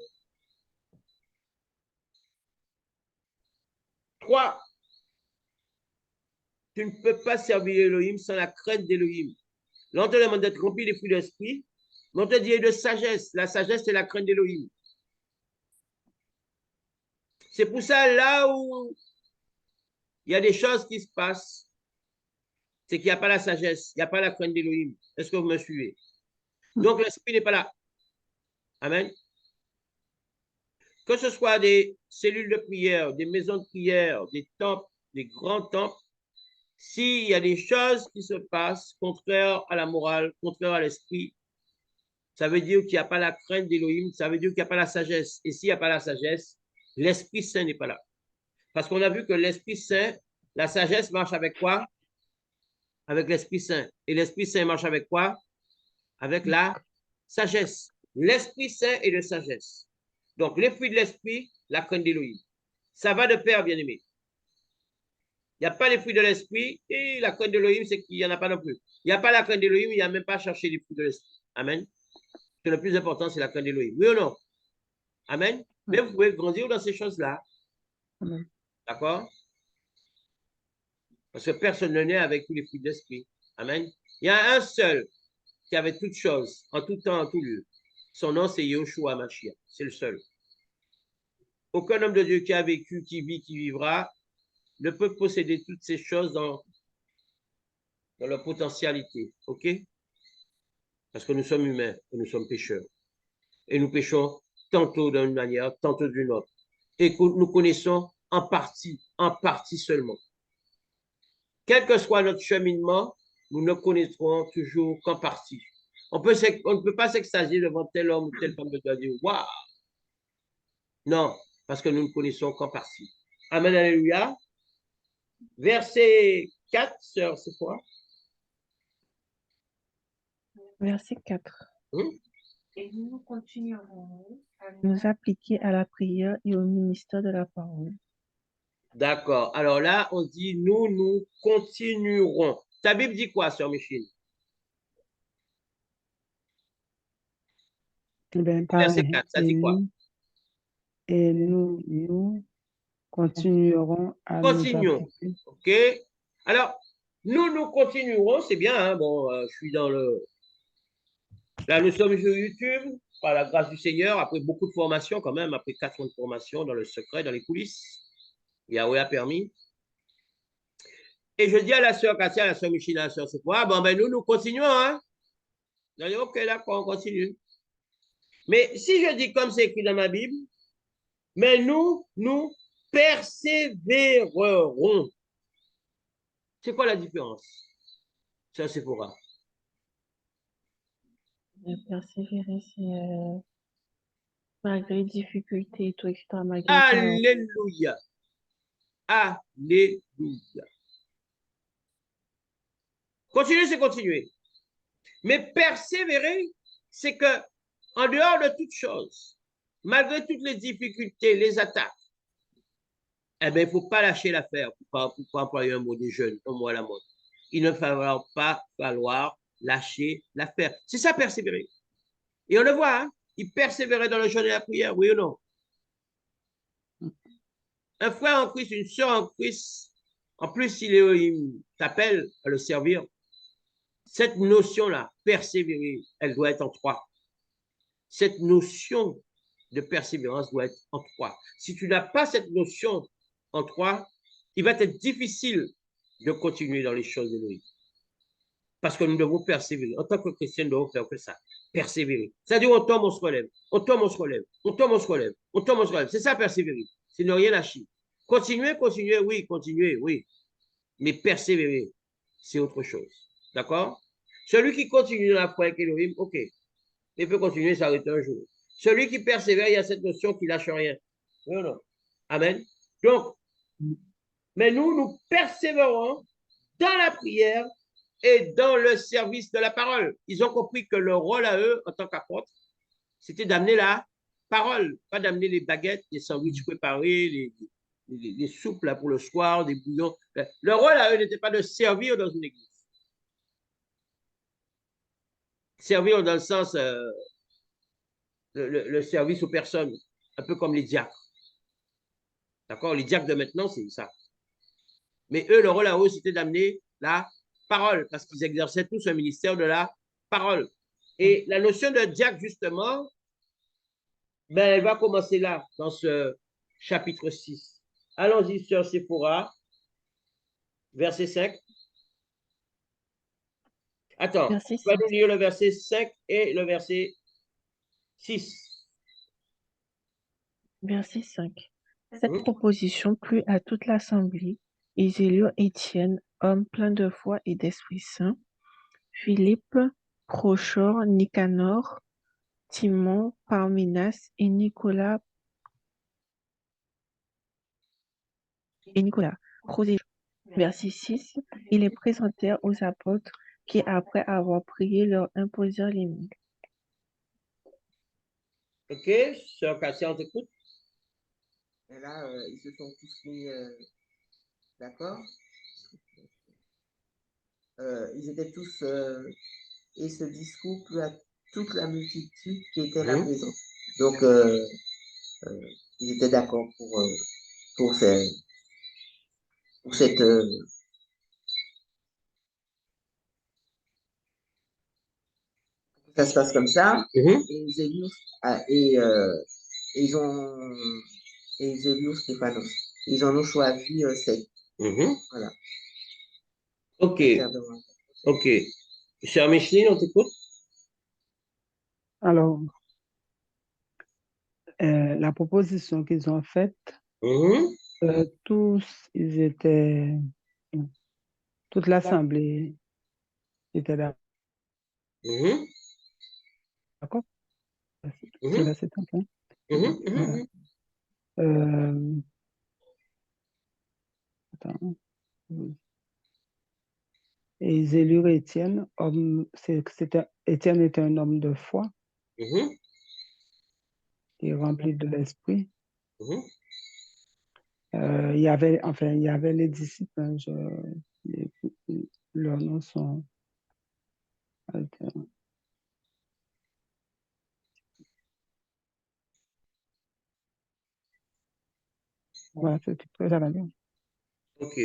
3. Tu ne peux pas servir Elohim sans la crainte d'Elohim. Là, on te demande d'être rempli des fruits de l'esprit, mais on te dit de sagesse. La sagesse, c'est la crainte d'Elohim. C'est pour ça, là où il y a des choses qui se passent, c'est qu'il n'y a pas la sagesse, il n'y a pas la crainte d'Elohim. Est-ce que vous me suivez? Donc, l'esprit n'est pas là. Amen. Que ce soit des cellules de prière, des maisons de prière, des temples, des grands temples, s'il y a des choses qui se passent contraires à la morale, contraires à l'esprit, ça veut dire qu'il n'y a pas la crainte d'Élohim, ça veut dire qu'il n'y a pas la sagesse. Et s'il n'y a pas la sagesse, l'Esprit Saint n'est pas là. Parce qu'on a vu que l'Esprit Saint, la sagesse marche avec quoi? Avec l'Esprit Saint. Et l'Esprit Saint marche avec quoi? Avec la sagesse. L'Esprit Saint et la sagesse. Donc, les fruits de l'Esprit, la crainte d'Élohim. Ça va de pair, bien-aimé. Il n'y a pas les fruits de l'Esprit et la crainte d'Élohim, c'est qu'il n'y en a pas non plus. Il n'y a pas la crainte d'Élohim, il n'y a même pas cherché les fruits de l'Esprit. Amen. Que le plus important, c'est la crainte d'Élohim. Oui ou non? Amen. Mais vous pouvez grandir dans ces choses-là. D'accord? Parce que personne ne naît avec tous les fruits de l'esprit. Amen. Il y a un seul qui avait toutes choses, en tout temps, en tout lieu. Son nom, c'est Yoshua Mashiach. C'est le seul. Aucun homme de Dieu qui a vécu, qui vit, qui vivra, ne peut posséder toutes ces choses dans leur potentialité. OK? Parce que nous sommes humains et nous sommes pécheurs. Et nous péchons tantôt d'une manière, tantôt d'une autre. Et que nous connaissons en partie seulement. Quel que soit notre cheminement, nous ne connaîtrons toujours qu'en partie. On ne peut pas s'extasier devant tel homme ou telle femme de Dieu, dire waouh! Non, parce que nous ne connaissons qu'en partie. Amen, alléluia. Verset 4, sœur, c'est quoi? Verset 4. Hum? Et nous continuerons à nous appliquer à la prière et au ministère de la parole. D'accord. Alors là, on dit nous continuerons. Ta Bible dit quoi, sœur Micheline? Ben, Verset pareil. 4, ça dit quoi? Et nous continuerons à nous Continuons. appliquer. OK? Alors, nous continuerons, c'est bien, hein? Bon, je suis dans le... Là, nous sommes sur YouTube, par la grâce du Seigneur, après beaucoup de formations quand même, après 4 ans de formation dans le secret, dans les coulisses. Yahweh a permis. Et je dis à la sœur Kassia, à la sœur Micheline, à la sœur Sephora, bon, ben nous continuons, hein? Vous allez, OK, d'accord, on continue. Mais si je dis comme c'est écrit dans ma Bible, mais nous persévérerons. C'est quoi la différence? Ça, c'est pour moi. Persévérer, c'est malgré les difficultés et tout, etc. Malgré Alléluia. Alléluia. Continuer, c'est continuer. Mais persévérer, c'est que, en dehors de toutes choses, malgré toutes les difficultés, les attaques, eh bien, il ne faut pas lâcher l'affaire, pour pas employer un mot des jeunes, un mot à la mode. Il ne va pas falloir lâcher l'affaire. C'est ça, persévérer. Et on le voit, hein? Il persévérait dans le jeûne et la prière, oui ou non? Un frère en Christ, une soeur en Christ, en plus, il t'appelle à le servir. Cette notion-là, persévérer, elle doit être en trois. Cette notion de persévérance doit être en trois. Si tu n'as pas cette notion en trois, il va être difficile de continuer dans les choses de Dieu. Parce que nous devons persévérer. En tant que chrétien, nous devons faire que ça. Persévérer. C'est-à-dire, on tombe, on se relève. On tombe, on se relève. On tombe, on se relève. On tombe, on se relève. C'est ça, persévérer. C'est ne rien lâcher. Continuer, oui. Mais persévérer, c'est autre chose. D'accord? Celui qui continue dans la foi avec Elohim, OK. Il peut continuer, s'arrêter un jour. Celui qui persévère, il y a cette notion qui ne lâche rien. Oui ou non? Amen. Donc, mais nous persévérons dans la prière et dans le service de la parole. Ils ont compris que leur rôle à eux, en tant qu'apôtres, c'était d'amener la parole, pas d'amener les baguettes, les sandwichs préparés, les soupes là, pour le soir, des bouillons. Leur rôle à eux n'était pas de servir dans une église. Servir dans le sens, le service aux personnes, un peu comme les diacres. D'accord? Les diacres de maintenant, c'est ça. Mais eux, leur rôle à eux, c'était d'amener la parole, parce qu'ils exerçaient tous un ministère de la parole. Et la notion de diacre, justement, ben, elle va commencer là, dans ce chapitre 6. Allons-y, sœur Sephora, verset 5. Attends, verset tu vas 5. nous lire le verset 5 et le verset 6. Verset 5. Cette proposition plut à toute l'assemblée. Ils élurent Étienne, homme plein de foi et d'Esprit Saint, Philippe, Prochor, Nicanor, Timon, Parménas et Nicolas, Prosé. Verset 6. Ils les présentèrent aux apôtres qui, après avoir prié, leur imposèrent les mains. OK, sœur Cassia, on t'écoute. Et là, ils se sont tous mis d'accord. Ils étaient tous, et ce discours plut à toute la multitude qui était là présente. Donc, ils étaient d'accord pour cette ça se passe comme ça. Mhm. Et Zélius, ils ont, et Zélius Stéphanos, ils en ont choisi 7. Mhm. Voilà. OK. Sacerdoce. OK. Cher Micheline, on t'écoute? Alors, la proposition qu'ils ont faite, Mhm. tous, ils étaient, toute l'Assemblée était Mhm. d'accord. C'est Mhm. verset 31. Mhm. Voilà. Mhm. Euh, attends. Et ils élurent Étienne, Étienne était un homme de foi Mhm. et rempli de l'esprit. Mhm. Il y avait les disciples, hein, les- leurs noms sont alternés. Voilà, c'est tout ce que j'avais à dire. OK.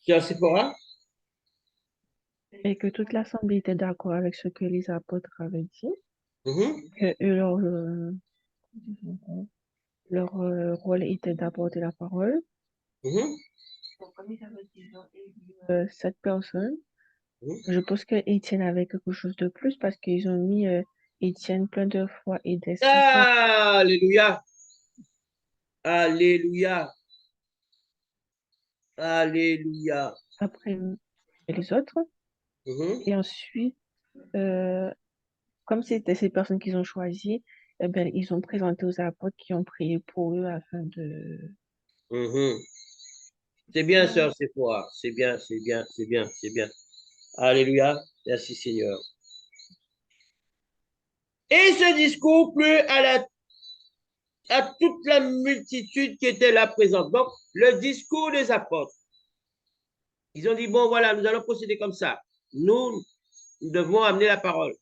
Cher Sephora? Et que toute l'assemblée était d'accord avec ce que les apôtres avaient dit, Mhm. que leur rôle était d'apporter la parole. Mhm. Comme ils avaient déjà élu 7 personnes, Mhm. je pense que Étienne avait quelque chose de plus parce qu'ils ont mis Étienne plein de foi et d'esprit saint Alléluia. Alléluia. Alléluia. après les autres. Mhm. Et ensuite, euh, comme c'était ces personnes qu'ils ont choisies, eh ben, ils ont présenté aux apôtres qui ont prié pour eux afin de... Mhm. C'est bien, sœur Sephora. C'est bien, c'est bien, c'est bien, c'est bien. Alléluia. Merci, Seigneur. Et ce discours plut à toute la multitude qui était là présente. Donc, le discours des apôtres. Ils ont dit, bon, voilà, nous allons procéder comme ça. Nous devons amener la parole.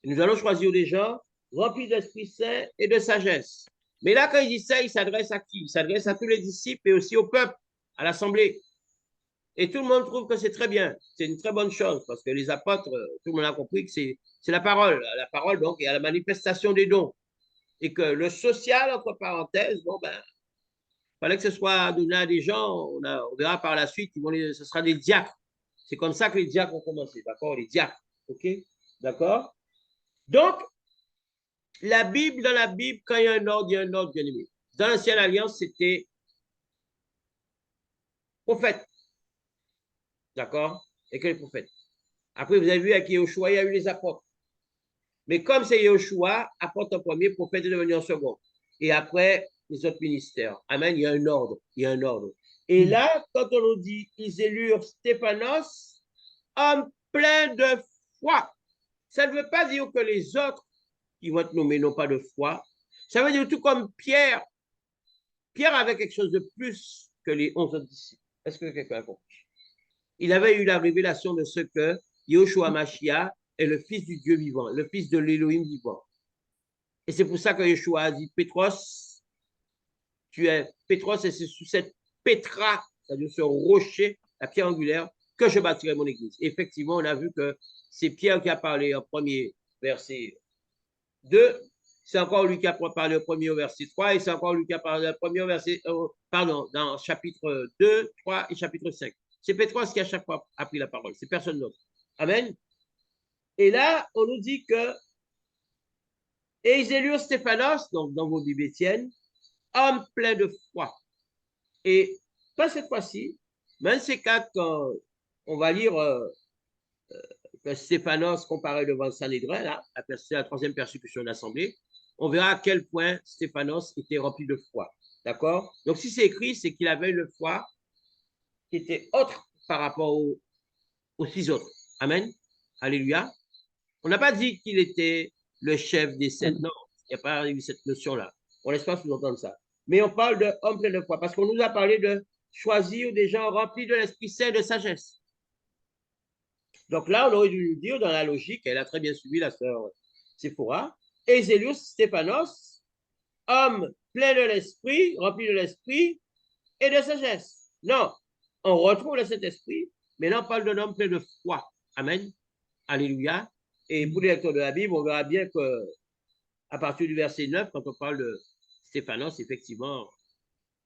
Nous allons choisir des gens remplis d'Esprit Saint et de sagesse. Mais là, quand il dit ça, il s'adresse à qui? Il s'adresse à tous les disciples et aussi au peuple, à l'assemblée. Et tout le monde trouve que c'est très bien. C'est une très bonne chose parce que les apôtres, tout le monde a compris que c'est la parole. La parole, donc, et à la manifestation des dons. Et que le social, entre parenthèses, bon, ben, il fallait que ce soit donné à des gens. On verra par la suite, ce sera des diacres. C'est comme ça que les diacres ont commencé, d'accord? Les diacres, OK? D'accord? Donc, dans la Bible, quand il y a un ordre, il y a un ordre, bien aimé. Dans l'Ancienne Alliance, c'était prophète, d'accord? Et que les prophètes. Après, vous avez vu avec Yahushua, il y a eu les apôtres. Mais comme c'est Yahushua, apôtre en premier, prophète est devenu en second. Et après, les autres ministères. Amen, il y a un ordre. Il y a un ordre. Et là, quand on nous dit, ils élurent Stéphanos, homme plein de foi. Ça ne veut pas dire que les autres qui vont être nommés n'ont pas de foi. Ça veut dire tout comme Pierre. Pierre avait quelque chose de plus que les 11 autres disciples. Est-ce que quelqu'un a compris? Il avait eu la révélation de ce que Yahushua Mashiach est le fils du Dieu vivant, le fils de l'Élohim vivant. Et c'est pour ça que Yeshua a dit, Pétros, tu es Pétros, et c'est sous cette pétra, c'est-à-dire ce rocher, la pierre angulaire, que je bâtirai mon église. Et effectivement, on a vu que c'est Pierre qui a parlé en premier verset 2, c'est encore lui qui a parlé au premier verset 3, et c'est encore lui qui a parlé au premier verset, dans chapitre 2, 3 et chapitre 5. C'est Pétros qui à chaque fois a pris la parole, c'est personne d'autre. Amen. Et là, on nous dit que, et ils élurent Stéphanos, donc dans vos Bibles Étienne, homme plein de foi. Et pas cette fois-ci, même ces quatre, quand on va lire que Stéphanos comparé devant le Sanhédrin, là, la troisième persécution de l'Assemblée, on verra à quel point Stéphanos était rempli de foi. D'accord? Donc, si c'est écrit, c'est qu'il avait une foi qui était autre par rapport aux 6 autres. Amen. Alléluia. On n'a pas dit qu'il était le chef des 7. Non, il n'y a pas eu cette notion-là. On ne laisse pas sous-entendre ça. Mais on parle d'homme plein de foi parce qu'on nous a parlé de choisir des gens remplis de l'Esprit Saint et de sagesse. Donc là, on aurait dû nous dire dans la logique, elle a très bien suivi la sœur Sephora, Euselius Stéphanos, homme plein de l'Esprit, rempli de l'Esprit et de sagesse. Non, on retrouve le Saint-Esprit, mais là, on parle d'un homme plein de foi. Amen. Alléluia. Et pour les lecteurs de la Bible, on verra bien que à partir du verset 9, quand on parle de Stéphanos, effectivement,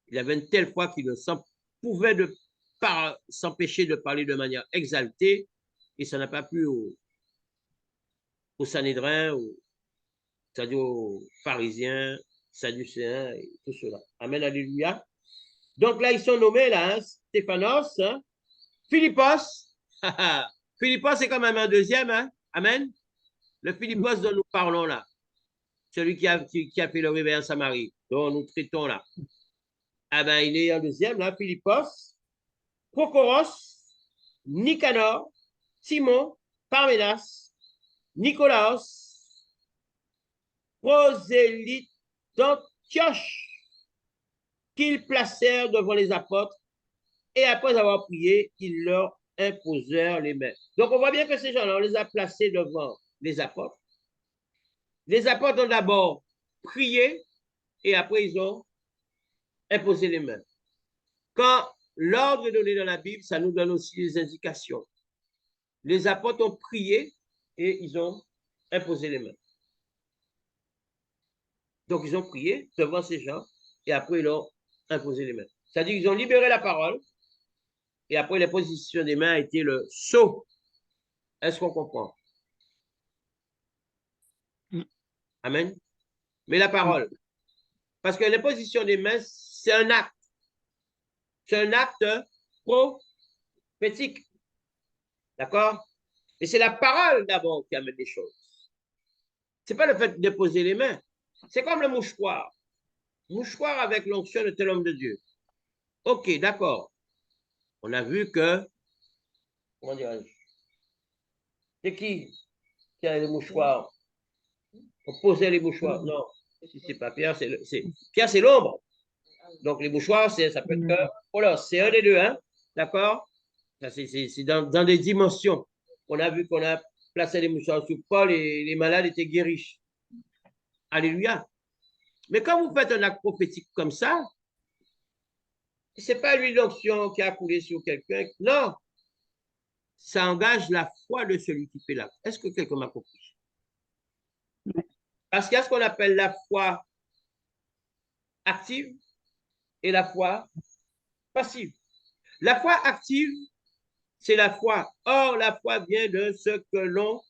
il avait une telle foi qu'il ne pouvait s'empêcher de parler de manière exaltée, et ça n'a pas plu aux Sanhédrin, c'est-à-dire aux pharisiens, sadducéens et tout cela. Amen, alléluia. Donc là, ils sont nommés, là, hein, Stéphanos, hein, Philippos. Philippos, c'est quand même un deuxième, hein. Amen. Le Philippos dont nous parlons là, celui qui a fait le réveil en Samarie, dont nous traitons là. Ah ben, il est un deuxième, là, Philippos, Procoros, Nicanor, Simon, Parménas, Nicolaos, prosélyte d'Antioche, qu'ils placèrent devant les apôtres, et après avoir prié, ils leur imposèrent les mains. Donc, on voit bien que ces gens-là, on les a placés devant les apôtres. Les apôtres ont d'abord prié, et après, ils ont imposé les mains. Quand l'ordre est donné dans la Bible, ça nous donne aussi des indications. Les apôtres ont prié, et ils ont imposé les mains. Donc, ils ont prié devant ces gens, et après, ils ont imposé les mains. C'est-à-dire qu'ils ont libéré la parole, et après, l'imposition des mains a été le sceau. Est-ce qu'on comprend? Amen. Mais la parole, parce que l'imposition des mains, c'est un acte. C'est un acte prophétique. D'accord? Et c'est la parole d'abord qui amène les choses. Ce n'est pas le fait de poser les mains. C'est comme le mouchoir. Mouchoir avec l'onction de tel homme de Dieu. OK, d'accord. On a vu que, comment dirais-je, c'est qui a les mouchoirs? On posait les mouchoirs. Non, si c'est pas Pierre, Pierre, c'est l'ombre. Donc, les mouchoirs, ça peut être que, voilà, c'est un des deux, hein? D'accord? C'est dans des dimensions. On a vu qu'on a placé les mouchoirs sur Paul et les malades étaient guéris. Alléluia. Mais quand vous faites un acte prophétique comme ça, ce n'est pas l'huile d'onction qui a coulé sur quelqu'un. Non. Ça engage la foi de celui qui fait l'acte. Est-ce que quelqu'un m'a compris? Parce qu'il y a ce qu'on appelle la foi active et la foi passive. La foi active, c'est la foi. Or, la foi vient de ce que l'on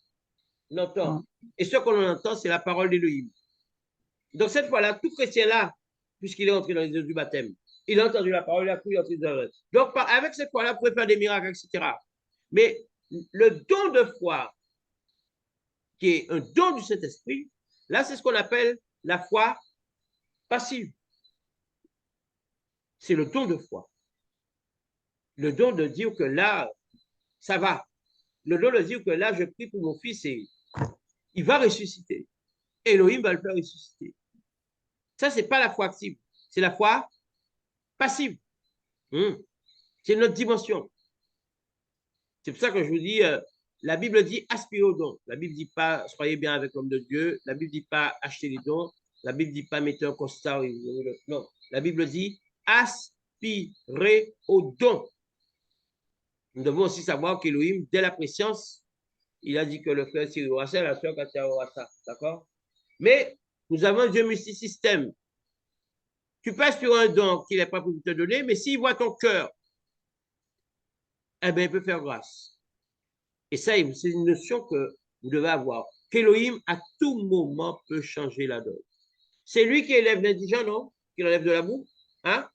entend. Et ce que l'on entend, c'est la parole d'Élohim. Donc, cette fois-là, tout chrétien-là, puisqu'il est entré dans les eaux du baptême, il a entendu la parole, il a cru, il a entré dans le... Donc, avec cette foi-là, vous pouvez faire des miracles, etc. Mais le don de foi, qui est un don du Saint-Esprit, là, c'est ce qu'on appelle la foi passive. C'est le don de foi. Le don de dire que là, ça va. Le don de dire que là, je prie pour mon fils et il va ressusciter. Elohim va le faire ressusciter. Ça, ce n'est pas la foi active. C'est la foi passive. C'est notre dimension. C'est pour ça que je vous dis, la Bible dit aspirez aux dons. La Bible ne dit pas soyez bien avec l'homme de Dieu. La Bible ne dit pas achetez les dons. La Bible ne dit pas mettez un costard. Non. La Bible dit aspirez aux dons. Nous devons aussi savoir qu'Élohim, dès la préscience, il a dit que le frère Cyril aura ça, la soeur Katia aura ça. D'accord? Mais nous avons un Dieu multisystème. Tu peux aspirer un don qu'il n'est pas pour te donner, mais s'il voit ton cœur, eh bien, il peut faire grâce. Et ça, c'est une notion que vous devez avoir. Qu'Élohim, à tout moment, peut changer la donne. C'est lui qui élève l'indigent, non? Qui enlève de la boue, hein?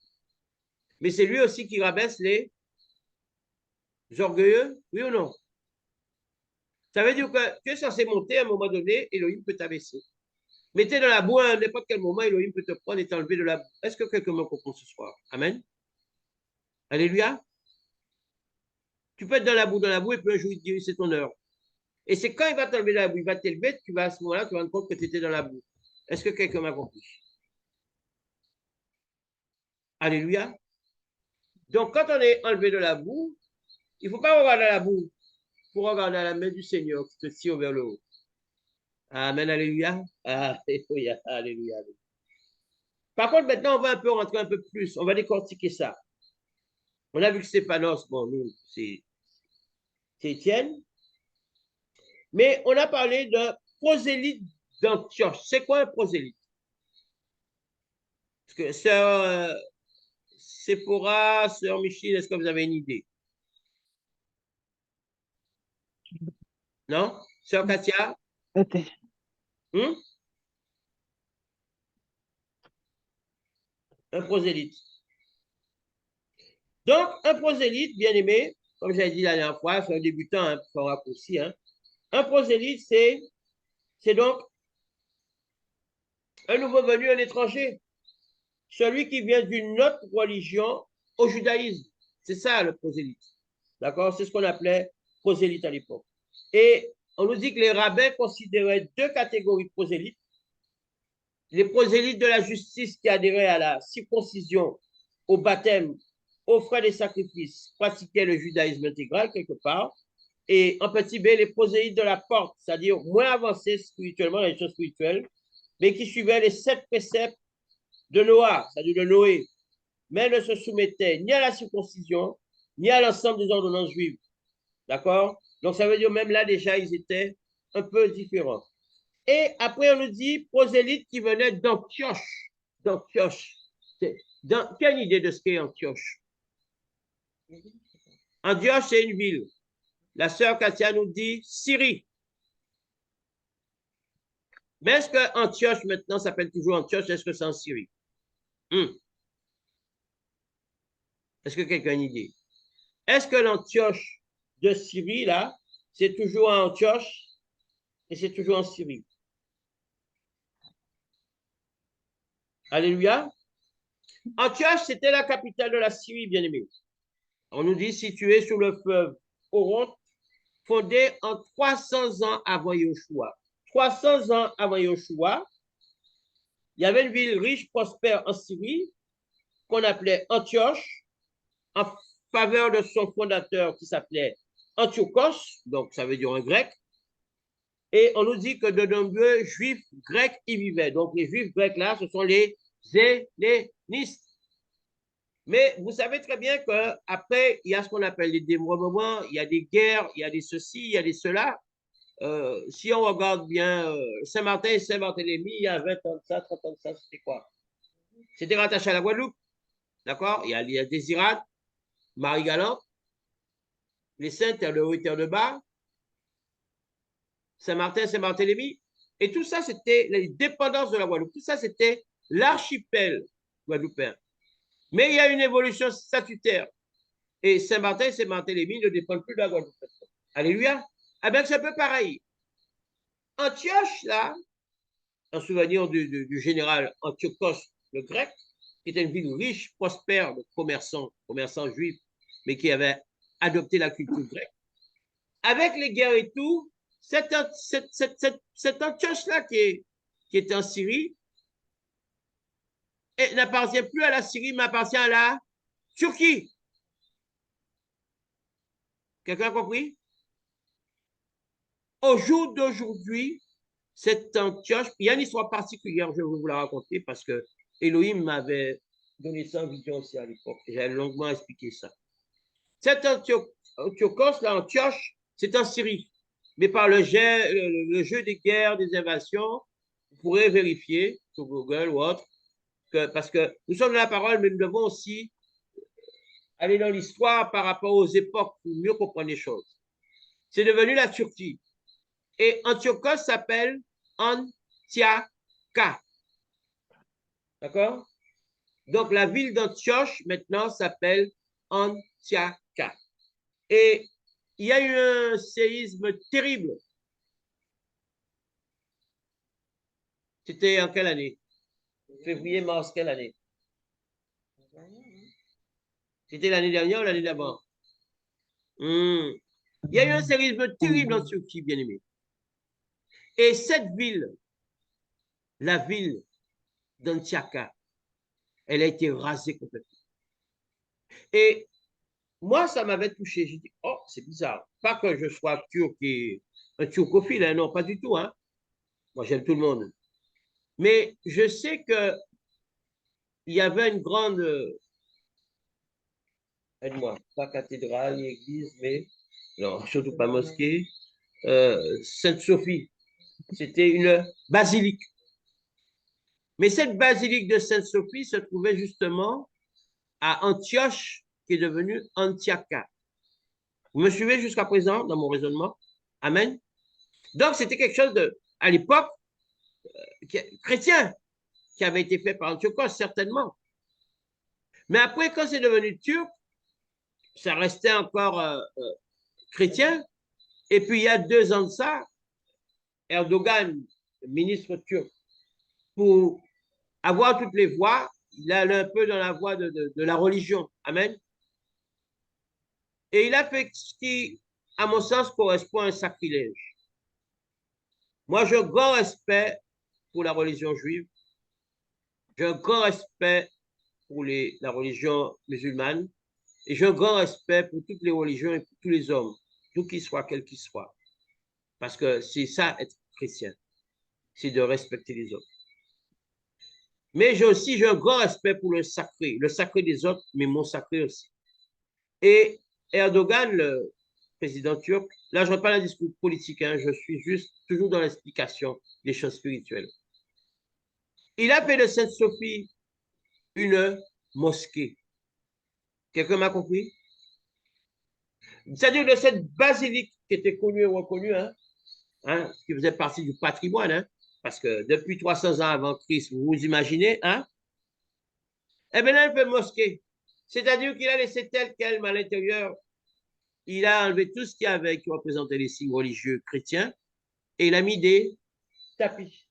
Mais c'est lui aussi qui rabaisse les orgueilleux, oui ou non? Ça veut dire que tu es censé monter à un moment donné, Elohim peut t'abaisser. Mais tu es dans la boue à n'importe quel moment, Elohim peut te prendre et t'enlever de la boue. Est-ce que quelqu'un me comprend ce soir? Amen. Alléluia. Tu peux être dans la boue, et puis un jour, il te dit, c'est ton heure. Et c'est quand il va t'enlever de la boue, il va t'élever, tu vas à ce moment-là, tu vas te rendre compte que tu étais dans la boue. Est-ce que quelqu'un m'a compris? Alléluia. Donc, quand on est enlevé de la boue, il ne faut pas regarder la boue. Il faut regarder la main du Seigneur qui te tire vers le haut. Amen, alléluia. Alléluia, alléluia. Par contre, maintenant, on va un peu rentrer un peu plus. On va décortiquer ça. On a vu que Stéphanos, bon, nous, c'est Étienne. Mais on a parlé de prosélyte d'Antioche. C'est quoi un prosélyte? Parce que sœur Sephora, sœur Michel, est-ce que vous avez une idée? Non? Sœur Katia? Ok. Hmm? Un prosélyte. Donc, un prosélyte, bien aimé, comme j'ai dit la dernière fois, c'est un débutant, hein, pour un raccourci, hein. Un prosélyte, c'est donc un nouveau venu, un étranger. Celui qui vient d'une autre religion au judaïsme. C'est ça le prosélyte. D'accord? C'est ce qu'on appelait prosélyte à l'époque. Et on nous dit que les rabbins considéraient deux catégories de prosélytes. Les prosélytes de la justice qui adhéraient à la circoncision, au baptême, aux frais des sacrifices, pratiquaient le judaïsme intégral quelque part. Et en petit b, les prosélytes de la porte, c'est-à-dire moins avancés spirituellement dans les choses spirituelles, mais qui suivaient les 7 préceptes de Noah, c'est-à-dire de Noé, mais ne se soumettaient ni à la circoncision, ni à l'ensemble des ordonnances juives. D'accord? Donc, ça veut dire même là, déjà, ils étaient un peu différents. Et après, on nous dit prosélyte qui venait d'Antioche. D'Antioche. Quelle idée de ce qu'est Antioche? Antioche, c'est une ville. La sœur Katia nous dit Syrie. Mais est-ce que Antioche maintenant s'appelle toujours Antioche? Est-ce que c'est en Syrie? Est-ce que quelqu'un a une idée? Est-ce que l'Antioche de Syrie, là, c'est toujours en Antioche et c'est toujours en Syrie? Alléluia. Antioche, c'était la capitale de la Syrie, bien aimé. On nous dit située sur le fleuve Oronte, fondée en 300 ans avant Yoshua. 300 ans avant Yoshua, il y avait une ville riche, prospère en Syrie, qu'on appelait Antioche, en faveur de son fondateur qui s'appelait Antiochos, donc ça veut dire un grec. Et on nous dit que de nombreux juifs grecs y vivaient. Donc les juifs grecs là, ce sont les hellénistes. Mais vous savez très bien qu'après, il y a ce qu'on appelle les démembrements, il y a des guerres, il y a des ceci, il y a des cela. Si on regarde bien Saint-Martin et Saint-Barthélemy, il y a 20 ans de ça, 30 ans de ça, c'était quoi? C'était rattaché à la Guadeloupe. D'accord? Il y a Désirade, Marie-Galante, les Saintes, Terre de Haut et Terre de Bas, Saint-Martin, Saint-Barthélemy. Et tout ça, c'était les dépendances de la Guadeloupe. Tout ça, c'était l'archipel guadeloupéen. Mais il y a une évolution statutaire. Et Saint-Martin et Saint-Barthélemy ne dépendent plus de la Guadeloupe. Alléluia. Eh bien, c'est un peu pareil. Antioche, là, en souvenir du général Antiochos le Grec, qui était une ville riche, prospère de commerçants juifs, mais qui avait adopté la culture grecque. Avec les guerres et tout, cet Antioche-là qui est en Syrie n'appartient plus à la Syrie, mais appartient à la Turquie. Quelqu'un a compris? Au jour d'aujourd'hui, cette Antioche, il y a une histoire particulière, je vais vous la raconter parce que Elohim m'avait donné ça en vision aussi à l'époque. J'ai longuement expliqué ça. Cette Antiochos, là, Antioche, c'est en Syrie. Mais par le jeu des guerres, des invasions, vous pourrez vérifier sur Google ou autre, parce que nous sommes dans la parole, mais nous devons aussi aller dans l'histoire par rapport aux époques pour mieux comprendre les choses. C'est devenu la Turquie. Et Antiochos s'appelle Antiocha. D'accord? Donc, la ville d'Antioche, maintenant, s'appelle Antiocha. Et il y a eu un séisme terrible. C'était en quelle année? Février, mars, quelle année? C'était l'année dernière ou l'année d'avant? Il y a eu un séisme terrible en Turquie, bien aimé. Et cette ville, la ville d'Antiocha, elle a été rasée complètement. Et moi, ça m'avait touché. J'ai dit, oh, c'est bizarre. Pas que je sois turc et un turcophile, hein, non, pas du tout. Hein. Moi, j'aime tout le monde. Mais je sais qu'il y avait une grande, aide-moi, pas cathédrale ni église, mais non, surtout pas mosquée. Sainte-Sophie. C'était une basilique. Mais cette basilique de Sainte-Sophie se trouvait justement à Antioche, qui est devenue Antiocha. Vous me suivez jusqu'à présent dans mon raisonnement? Amen. Donc, c'était quelque chose de, à l'époque, chrétien, qui avait été fait par Antiochos, certainement. Mais après, quand c'est devenu turc, ça restait encore chrétien. Et puis, il y a 2 ans de ça, Erdogan, ministre turc, pour avoir toutes les voix, il allait un peu dans la voie de la religion. Amen. Et il a fait ce qui, à mon sens, correspond à un sacrilège. Moi, j'ai un grand respect pour la religion juive. J'ai un grand respect pour la religion musulmane. Et j'ai un grand respect pour toutes les religions et pour tous les hommes, d'où qu'ils soient, quels qu'ils soient. Parce que c'est ça, être chrétien. C'est de respecter les autres. Mais j'ai un grand respect pour le sacré des autres, mais mon sacré aussi. Et Erdogan, le président turc, là, je ne fais pas un discours politique, hein, je suis juste toujours dans l'explication des choses spirituelles. Il a fait de Sainte-Sophie une mosquée. Quelqu'un m'a compris? C'est-à-dire de cette basilique qui était connue et reconnue, qui faisait partie du patrimoine, parce que depuis 300 ans avant Christ, vous vous imaginez, eh bien là, il fait une mosquée. C'est-à-dire qu'il a laissé tel quel, mais à l'intérieur, il a enlevé tout ce qu'il y avait qui représentait les signes religieux chrétiens et il a mis des tapis.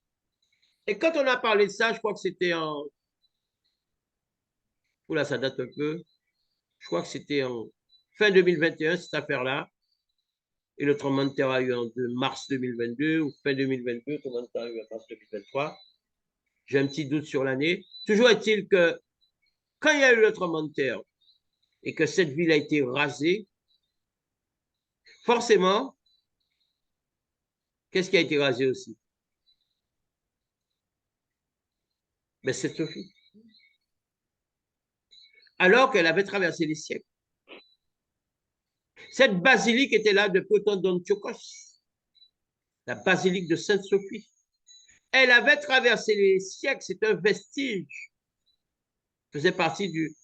Et quand on a parlé de ça, je crois que c'était en... Oula, ça date un peu. Je crois que c'était en fin 2021, cette affaire-là. Et le tremblement de terre a eu en mars 2022 ou fin 2022, le tremblement de terre a eu en mars 2023. J'ai un petit doute sur l'année. Toujours est-il que quand il y a eu le tremblement de terre et que cette ville a été rasée, forcément, qu'est-ce qui a été rasé aussi? Mais c'est Sophie. Alors qu'elle avait traversé les siècles. Cette basilique était là depuis le temps d'Antiochos, la basilique de Sainte-Sophie. Elle avait traversé les siècles, c'est un vestige. Faisait partie du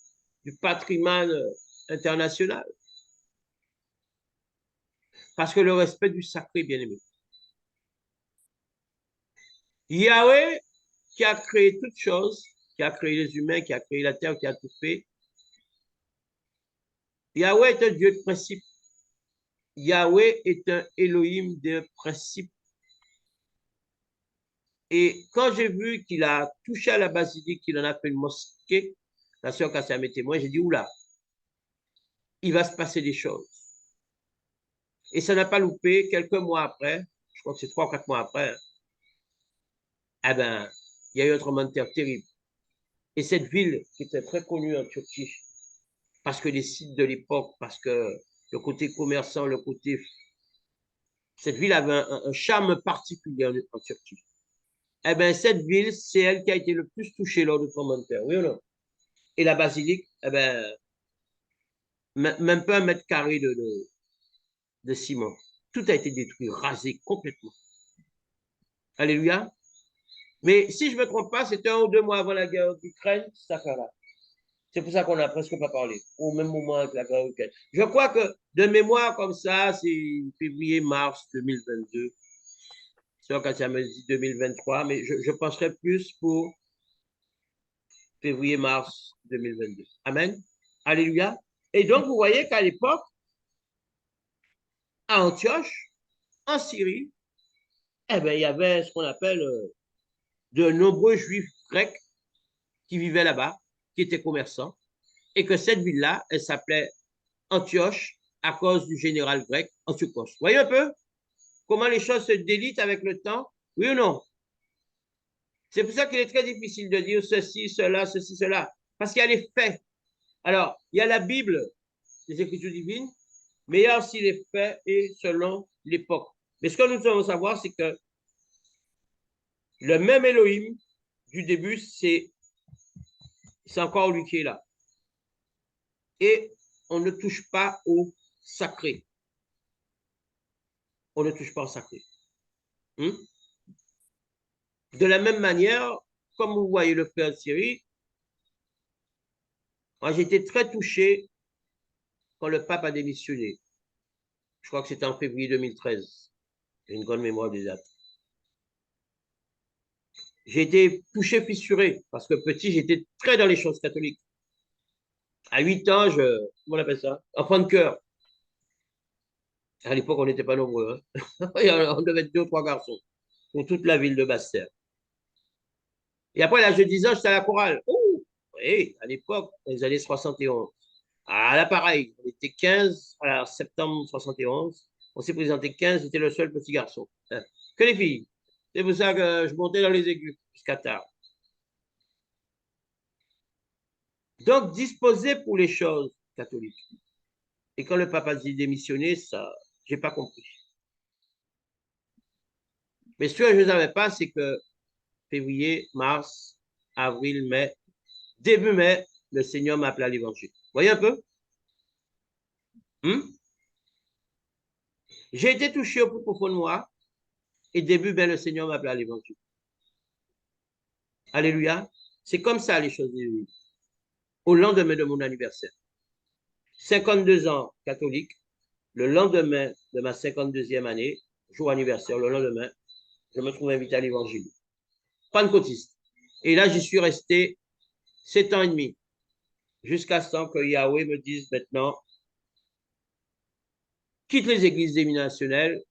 patrimoine international. Parce que le respect du sacré, bien aimé. Yahweh, qui a créé toutes choses, qui a créé les humains, qui a créé la terre, qui a tout fait. Yahweh est un Dieu de principe. Yahweh est un Elohim de principe. Et quand j'ai vu qu'il a touché à la basilique, qu'il en a fait une mosquée, la sœur Kassia m'est témoin, j'ai dit, oula, il va se passer des choses. Et ça n'a pas loupé, quelques mois après, je crois que c'est 3 ou 4 mois après, eh ben, il y a eu un tremblement de terre terrible. Et cette ville, qui était très connue en Turquie, parce que les sites de l'époque, parce que le côté commerçant, le côté... Cette ville avait un charme particulier en Turquie. Eh bien, cette ville, c'est elle qui a été le plus touchée lors du tremblement de terre, oui ou non? Et la basilique, eh bien, même pas 1 mètre carré de ciment. Tout a été détruit, rasé complètement. Alléluia. Mais si je ne me trompe pas, c'était 1 ou 2 mois avant la guerre d'Ukraine, cette affaire-là. C'est pour ça qu'on n'a presque pas parlé, au même moment avec la guerre d'Ukraine. Je crois que de mémoire comme ça, c'est février-mars 2022. C'est quand ça me dit 2023, mais je penserais plus pour février-mars 2022. Amen. Alléluia. Et donc, vous voyez qu'à l'époque, à Antioche, en Syrie, eh bien, il y avait ce qu'on appelle de nombreux juifs grecs qui vivaient là-bas, qui étaient commerçants, et que cette ville-là, elle s'appelait Antioche à cause du général grec Antiochos. Vous voyez un peu comment les choses se délitent avec le temps? Oui ou non? C'est pour ça qu'il est très difficile de dire ceci, cela, parce qu'il y a les faits. Alors, il y a la Bible, les Écritures divines, mais il y a aussi les faits et selon l'époque. Mais ce que nous devons savoir, c'est que le même Elohim du début, c'est encore lui qui est là. Et on ne touche pas au sacré. on ne touche pas au sacré. Hmm? De la même manière, comme vous voyez le frère Thierry, moi j'ai été très touché quand le pape a démissionné. Je crois que c'était en février 2013. J'ai une grande mémoire des dates. J'ai été touché, fissuré, parce que petit, j'étais très dans les choses catholiques. À 8 ans, comment on appelle ça? Enfant de cœur. À l'époque, on n'était pas nombreux. Hein? On devait être 2 ou 3 garçons pour toute la ville de Basse-Terre. Et après, à l'âge de 10 ans, j'étais à la chorale. Oh, oui, à l'époque, dans les années 71. Ah, là, pareil, on était 15, à septembre 71. On s'est présenté 15, j'étais le seul petit garçon. Hein. Que les filles. C'est pour ça que je montais dans les aigus jusqu'à tard. Donc, disposer pour les choses catholiques. Et quand le pape a dit démissionner, ça, j'ai pas compris. Mais ce que je ne savais pas, c'est que février, mars, avril, mai, début mai, le Seigneur m'a appelé à l'évangile. Voyez un peu? Hmm? J'ai été touché au plus profond de moi et début, ben, le Seigneur m'a appelé à l'évangile. Alléluia. C'est comme ça les choses évoluent. Au lendemain de mon anniversaire. 52 ans catholique, le lendemain de ma 52e année, jour anniversaire, le lendemain, je me trouve invité à l'évangile. Pentecôtiste. Et là, j'y suis resté 7 ans et demi, jusqu'à ce que Yahweh me dise maintenant, quitte les églises dénominationnelles,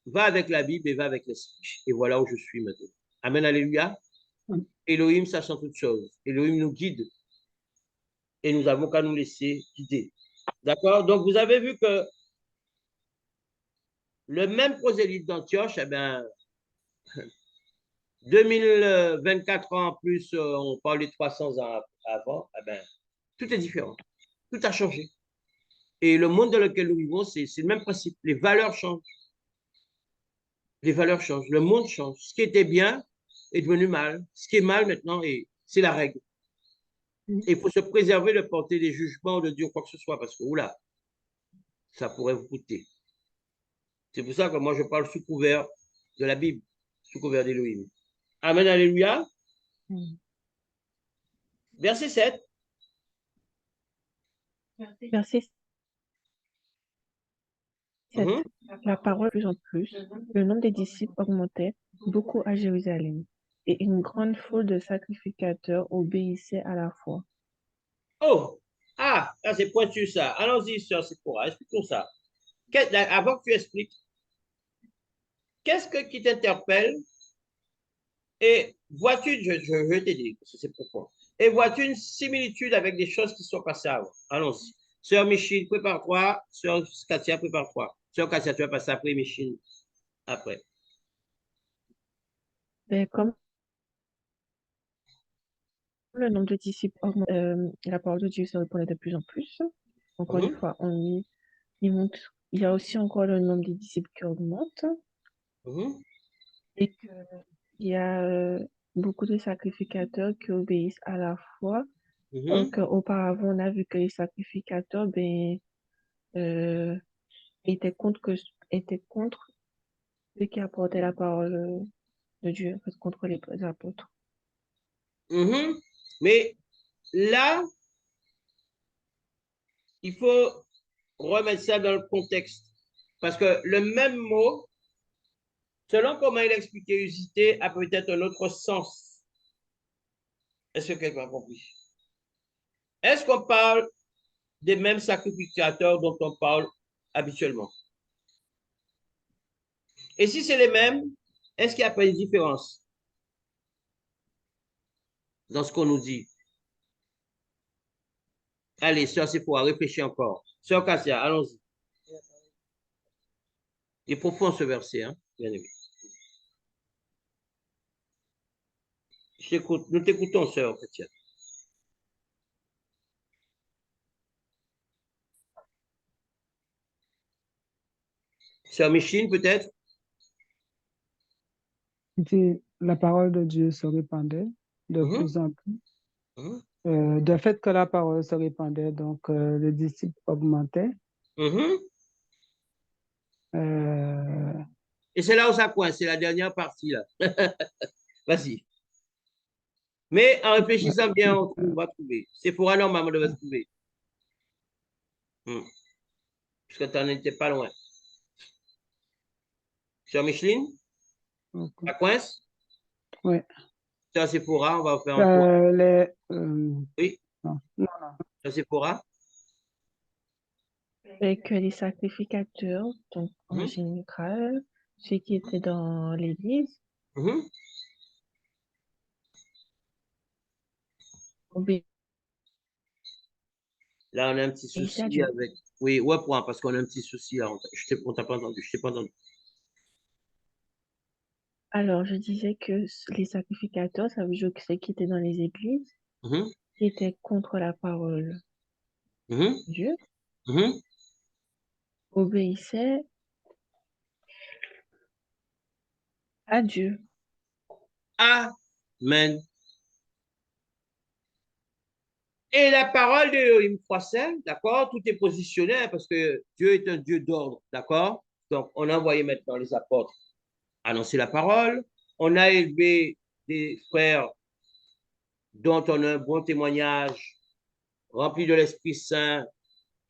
va avec la Bible et va avec l'Esprit. Et voilà où je suis maintenant. Amen, alléluia. Elohim sachant toutes choses. Elohim nous guide. Et nous avons qu'à nous laisser guider. D'accord? Donc, vous avez vu que le même prosélyte d'Antioche, eh bien, 2024 ans en plus, on parle de 300 ans avant, eh bien, tout est différent. Tout a changé. Et le monde dans lequel nous vivons, c'est le même principe. Les valeurs changent. Les valeurs changent. Le monde change. Ce qui était bien est devenu mal. Ce qui est mal maintenant, c'est la règle. Il faut se préserver de porter des jugements, de dire quoi que ce soit, parce que, oula, ça pourrait vous coûter. C'est pour ça que moi, je parle sous couvert de la Bible, sous couvert d'Élohim. Amen, alléluia. Verset 7. Verset 7. La parole de plus en plus, le nombre des disciples augmentait beaucoup à Jérusalem, et une grande foule de sacrificateurs obéissait à la foi. Oh, là, c'est pointu ça. Allons-y, sœur Sephora, expliquons ça. Avant que tu expliques, qu'est-ce qui t'interpelle? Et vois-tu, je vais t'aider, parce que c'est profond. Et vois-tu une similitude avec des choses qui sont passées avant? Allons-y. Sœur Michine, prépare-toi. Sœur Katia, prépare-toi. Sœur Katia, tu vas passer après Michine. Après. Et comme le nombre de disciples augmente, la parole de Dieu se répandait de plus en plus. Encore une fois, il y a aussi encore le nombre des disciples qui augmente. Et qu'il y a beaucoup de sacrificateurs qui obéissent à la foi. Donc, auparavant, on a vu que les sacrificateurs étaient contre ceux qui apportaient la parole de Dieu, en fait, contre les apôtres. Mais là, il faut remettre ça dans le contexte. Parce que le même mot, selon comment il a expliqué usité, a peut-être un autre sens. Est-ce que quelqu'un a compris? Est-ce qu'on parle des mêmes sacrificateurs dont on parle habituellement? Et si c'est les mêmes, est-ce qu'il n'y a pas une différence dans ce qu'on nous dit? Allez, sœur Sephora, réfléchis encore. Sœur Cassia, allons-y. Il est profond ce verset, hein, bien aimé. Nous t'écoutons, sœur Cassia. Sœur Michine, peut-être? La parole de Dieu se répandait de plus en plus. De fait que la parole se répandait, donc les disciples augmentaient. Et c'est là où ça coince, c'est la dernière partie, là. Vas-y. Mais en réfléchissant bien, on va trouver. Sephora, normalement, on devrait se trouver. Puisque tu n'en étais pas loin. Sur Micheline, Ok. ça coince? Oui. Sur Sephora, on va faire un tour. Oui, Non, non, non. sur Sephora. Avec les sacrificateurs, donc en Mhm, général, ceux qui étaient dans l'église, mhm. Là, on a un petit obéissaient à souci Dieu. avec. Oui, ouais, point, parce qu'on a un petit souci là. On t'a pas entendu, je t'ai pas entendu. Alors, je disais que les sacrificateurs, ça veut dire que ceux qui étaient dans les églises, Mhm, qui étaient contre la parole mhm, de Dieu, mhm. obéissaient à Dieu. Amen. Et la parole d'Élohim croissait, d'accord? Tout est positionné hein, parce que Dieu est un Dieu d'ordre, d'accord? Donc, on a envoyé maintenant les apôtres annoncer la parole. On a élevé des frères dont on a un bon témoignage, remplis de l'Esprit Saint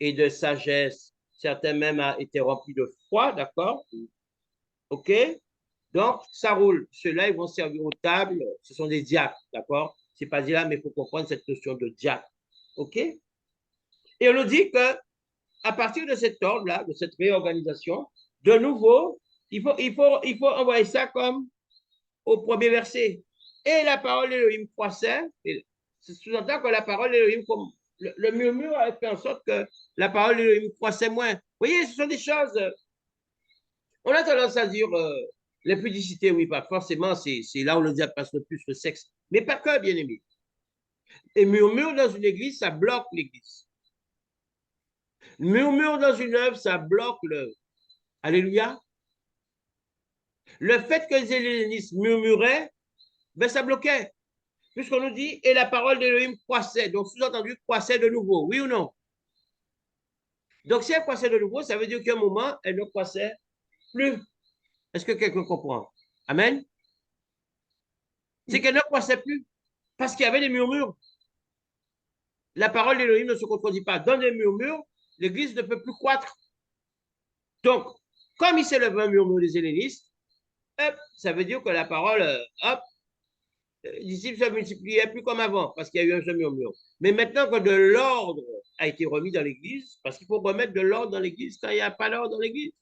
et de sagesse. Certains même ont été remplis de foi, d'accord? OK? Donc, ça roule. Ceux-là, ils vont servir aux tables. Ce sont des diacres, d'accord? C'est pas dit là, mais il faut comprendre cette notion de diacre. OK? Et on nous dit que à partir de cet ordre-là, de cette réorganisation, de nouveau, il faut envoyer ça comme au premier verset. Et la parole d'Élohim croissait. C'est sous-entend que la parole d'Élohim, comme le murmure a fait en sorte que la parole d'Élohim croissait moins. Vous voyez, ce sont des choses. On a tendance à dire l'impudicité, oui, pas forcément, c'est là où le diable passe le plus le sexe. Mais pas que, bien aimé. Et murmure dans une église, ça bloque l'église. Murmure dans une œuvre, ça bloque l'œuvre. Alléluia. Le fait que les hellénistes murmuraient, ben ça bloquait. Puisqu'on nous dit, et la parole d'Élohim croissait. Donc, sous-entendu, croissait de nouveau. Oui ou non? Donc, si elle croissait de nouveau, ça veut dire qu'à un moment, elle ne croissait plus. Est-ce que quelqu'un comprend? Amen? C'est qu'elle ne croissait plus. Parce qu'il y avait des murmures. La parole d'Élohim ne se contredit pas. Dans des murmures, l'Église ne peut plus croître. Donc, comme il s'est levé un murmure des hellénistes, hop, ça veut dire que la parole, hop, les disciples se multipliaient plus comme avant, parce qu'il y a eu un seul murmure. Mais maintenant que de l'ordre a été remis dans l'Église, parce qu'il faut remettre de l'ordre dans l'Église quand il n'y a pas l'ordre dans l'Église.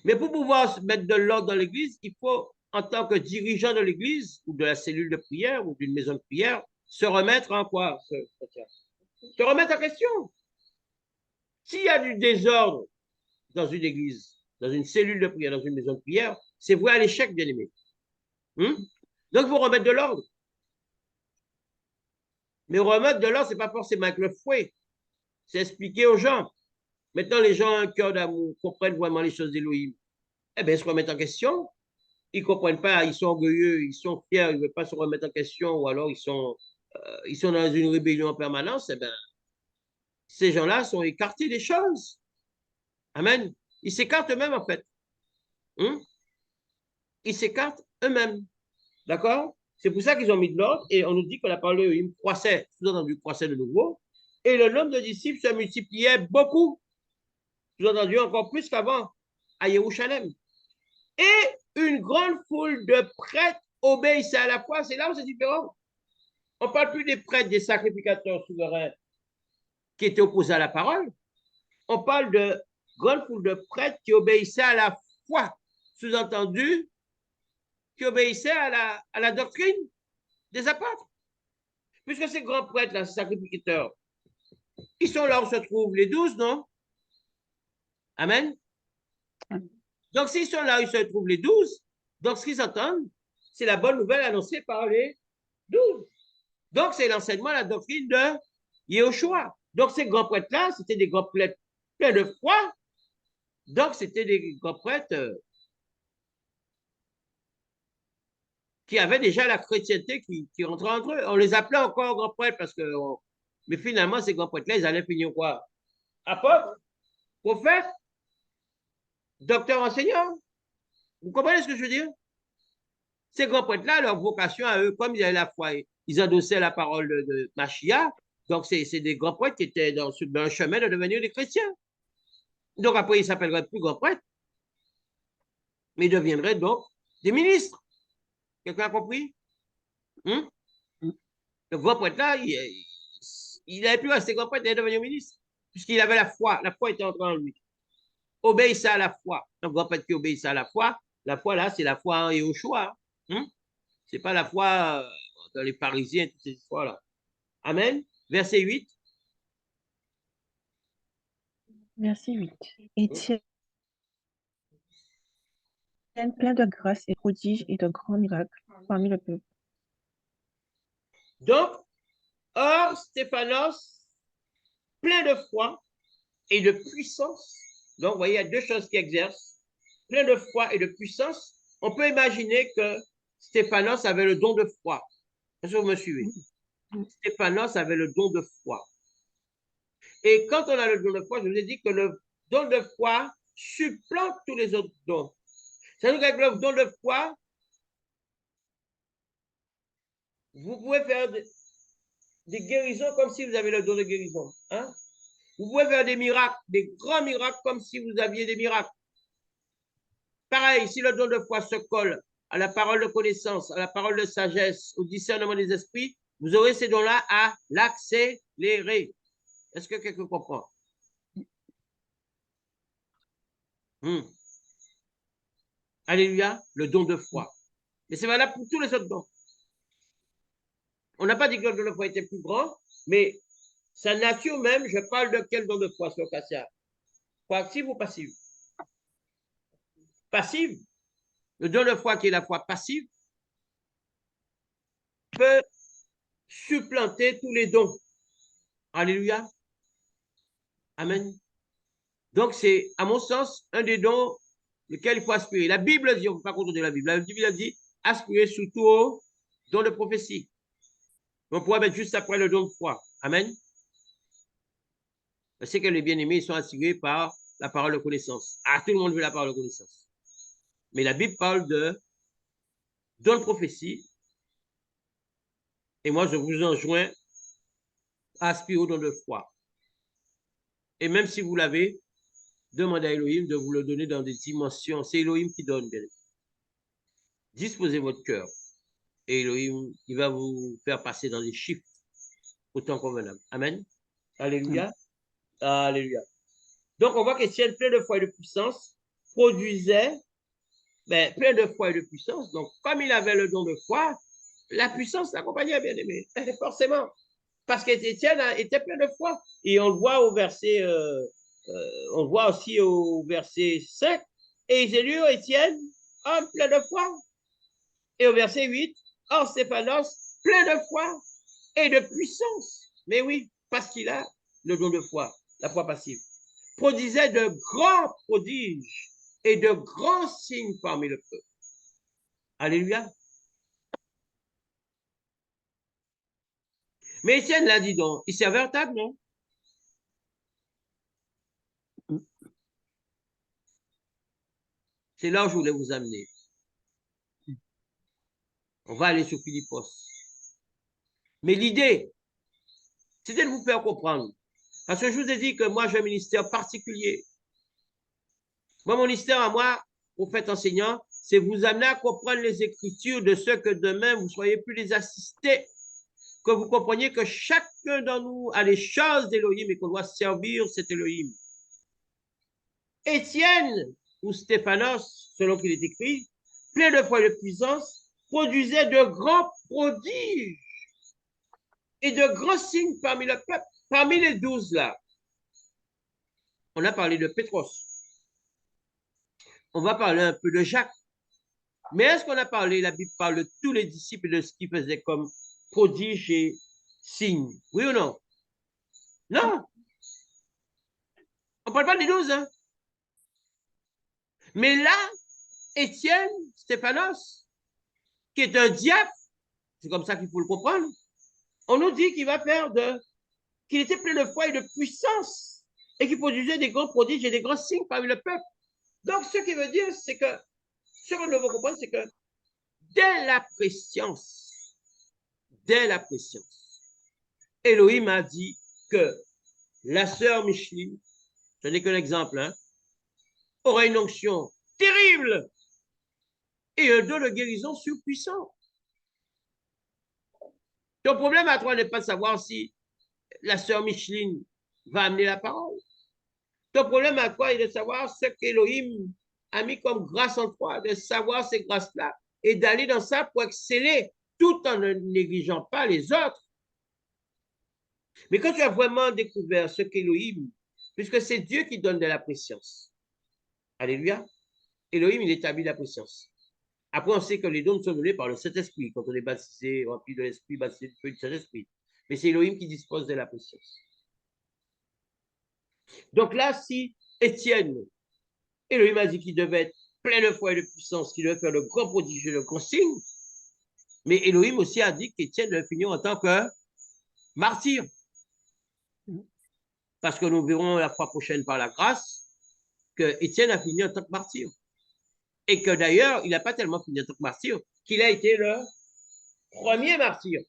Mais pour pouvoir mettre de l'ordre dans l'Église, il faut, en tant que dirigeant de l'Église, ou de la cellule de prière, ou d'une maison de prière, se remettre en quoi? Se remettre en question. S'il y a du désordre dans une église, dans une cellule de prière, dans une maison de prière, c'est voué à l'échec, bien aimé. Donc, il faut remettre de l'ordre. Mais remettre de l'ordre, ce n'est pas forcément avec le fouet. C'est expliquer aux gens. Maintenant, les gens ont un cœur d'amour, comprennent vraiment les choses d'Élohim. Eh bien, ils se remettent en question. Ils ne comprennent pas, ils sont orgueilleux, ils sont fiers, ils ne veulent pas se remettre en question, ou alors ils sont dans une rébellion en permanence. Eh bien, ces gens-là sont écartés des choses. Amen. Ils s'écartent eux-mêmes, en fait. Ils s'écartent eux-mêmes. D'accord? C'est pour ça qu'ils ont mis de l'ordre et on nous dit que la parole d'Élohim croissait, sous-entendu croissait de nouveau, et le nombre de disciples se multipliait beaucoup, sous-entendu encore plus qu'avant, à Jérusalem. Et une grande foule de prêtres obéissaient à la foi. C'est là où c'est différent. On ne parle plus des prêtres, des sacrificateurs souverains qui étaient opposés à la parole. On parle de grande foule de prêtres qui obéissaient à la foi, sous-entendu, qui obéissaient à la doctrine des apôtres. Puisque ces grands prêtres-là, ces sacrificateurs, ils sont là où se trouvent les 12, non? Amen. Donc, s'ils sont là où se trouvent les 12, donc ce qu'ils entendent, c'est la bonne nouvelle annoncée par les 12. Donc, c'est l'enseignement, la doctrine de Yehoshua. Donc, ces grands prêtres-là, c'était des grands prêtres pleins de foi. Donc, c'était des grands prêtres qui avaient déjà la chrétienté qui rentrait entre eux. On les appelait encore grands prêtres parce que. Mais finalement, ces grands prêtres-là, ils allaient finir quoi? Apôtres? Prophètes? docteur enseignant. Vous comprenez ce que je veux dire? Ces grands prêtres-là, leur vocation à eux, comme ils avaient la foi, ils endossaient la parole de Machia. Donc, c'est des grands prêtres qui étaient dans un chemin de devenir des chrétiens. Donc, après, ils ne s'appelleraient plus grands prêtres, mais ils deviendraient donc des ministres. Quelqu'un a compris? Le grand prêtre-là, il n'avait plus rester grand prêtre, il est devenu ministre, puisqu'il avait la foi. La foi était entrée en lui. Obéissait à la foi. Un grand prêtre qui obéissait à la foi là, c'est la foi en Yahushua. Ce n'est pas la foi dans les pharisiens, toutes ces histoires-là. Amen. Verset 8. Verset 8. Étienne, plein de grâce et prodiges et de grands miracles parmi le peuple. Donc, or, Stéphanos, plein de foi et de puissance. Donc, vous voyez, il y a deux choses qui exercent. Plein de foi et de puissance. On peut imaginer que Stéphanos avait le don de foi. Est-ce que vous me suivez? Stéphanos avait le don de foi. Et quand on a le don de foi, je vous ai dit que le don de foi supplante tous les autres dons. C'est-à-dire qu'avec le don de foi, vous pouvez faire des guérisons comme si vous avez le don de guérison. Hein? Vous pouvez faire des miracles, des grands miracles comme si vous aviez des miracles. Pareil, si le don de foi se colle à la parole de connaissance, à la parole de sagesse, au discernement des esprits, vous aurez ces dons-là à l'accélérer. Est-ce que quelqu'un comprend? Alléluia, le don de foi. Mais c'est valable pour tous les autres dons. On n'a pas dit que le don de foi était plus grand, mais sa nature même, je parle de quel don de foi, sur Cassia? Proactive ou passive? Passive. Le don de foi qui est la foi passive peut supplanter tous les dons. Alléluia. Amen. Donc, c'est, à mon sens, un des dons lequel il faut aspirer. La Bible dit, on ne peut pas contredire la Bible. La Bible dit, aspirer surtout au don de prophétie. On pourrait mettre juste après le don de foi. Amen. Je sais que les bien-aimés sont attirés par la parole de connaissance. Ah, tout le monde veut la parole de connaissance. Mais la Bible parle de don de prophétie. Et moi, je vous enjoins à aspirer au don de foi. Et même si vous l'avez, demandez à Elohim de vous le donner dans des dimensions. C'est Elohim qui donne, bien. Disposez votre cœur. Et Elohim, il va vous faire passer dans des chiffres autant convenable. Amen. Alléluia. Alléluia. Donc, on voit qu'Étienne, plein de foi et de puissance, produisait plein de foi et de puissance. Donc, comme il avait le don de foi, la puissance l'accompagnait, bien aimé. Forcément. Parce qu'Étienne était plein de foi. Et on le voit au verset, on le voit aussi au verset 5. Et ils élurent Étienne, homme plein de foi. Et au verset 8, or Stéphanos, plein de foi et de puissance. Mais oui, parce qu'il a le don de foi, la foi passive. Produisait de grands prodiges et de grands signes parmi le peuple. Alléluia. Mais Étienne l'a dit donc, il servait en table, non? C'est là où je voulais vous amener. On va aller sur Philippos. Mais l'idée, c'était de vous faire comprendre. Parce que je vous ai dit que moi, j'ai un ministère particulier. Moi, mon ministère à moi, prophète enseignant, c'est vous amener à comprendre les Écritures de ce que demain, vous ne soyez plus les assistés. Que vous compreniez que chacun d'entre nous a les choses d'Élohim et qu'on doit servir cet Élohim. Étienne, ou Stéphanos, selon qu'il est écrit, plein de foi et de puissance, produisait de grands prodiges et de grands signes parmi le peuple. Parmi les 12 là, on a parlé de Pétros. On va parler un peu de Jacques. Mais est-ce qu'on a parlé, la Bible parle de tous les disciples de ce qu'ils faisaient comme prodiges et signes? Oui ou non? Non. On ne parle pas des 12, hein? Mais là, Étienne, Stéphanos, qui est un diable, c'est comme ça qu'il faut le comprendre, on nous dit qu'il va faire qu'il était plein de foi et de puissance et qu'il produisait des grands prodiges et des grands signes parmi le peuple. Donc, ce qui veut dire, c'est que, ce que nous devons comprendre, c'est que dès la préscience, Elohim a dit que la sœur Micheline, ce n'est qu'un exemple, hein, aura une onction terrible et un don de guérison surpuissant. Ton problème à toi n'est pas de savoir si la sœur Micheline va amener la parole. Ton problème à toi est de savoir ce qu'Elohim a mis comme grâce en toi, de savoir ces grâces-là et d'aller dans ça pour exceller tout en ne négligeant pas les autres. Mais quand tu as vraiment découvert ce qu'Elohim, puisque c'est Dieu qui donne de la préscience, alléluia, Elohim, il établit la préscience. Après, on sait que les dons sont donnés par le Saint-Esprit, quand on est baptisé, rempli de l'Esprit, baptisé du feu du Saint-Esprit. Mais c'est Elohim qui dispose de la préscience. Donc là, si Étienne, Elohim a dit qu'il devait être plein de foi et de puissance, qu'il devait faire le grand prodige et le grand signe, mais Elohim aussi a dit qu'Étienne devait finir en tant que martyr. Parce que nous verrons la fois prochaine par la grâce que Étienne a fini en tant que martyr. Et que d'ailleurs, il n'a pas tellement fini en tant que martyr qu'il a été le premier martyr.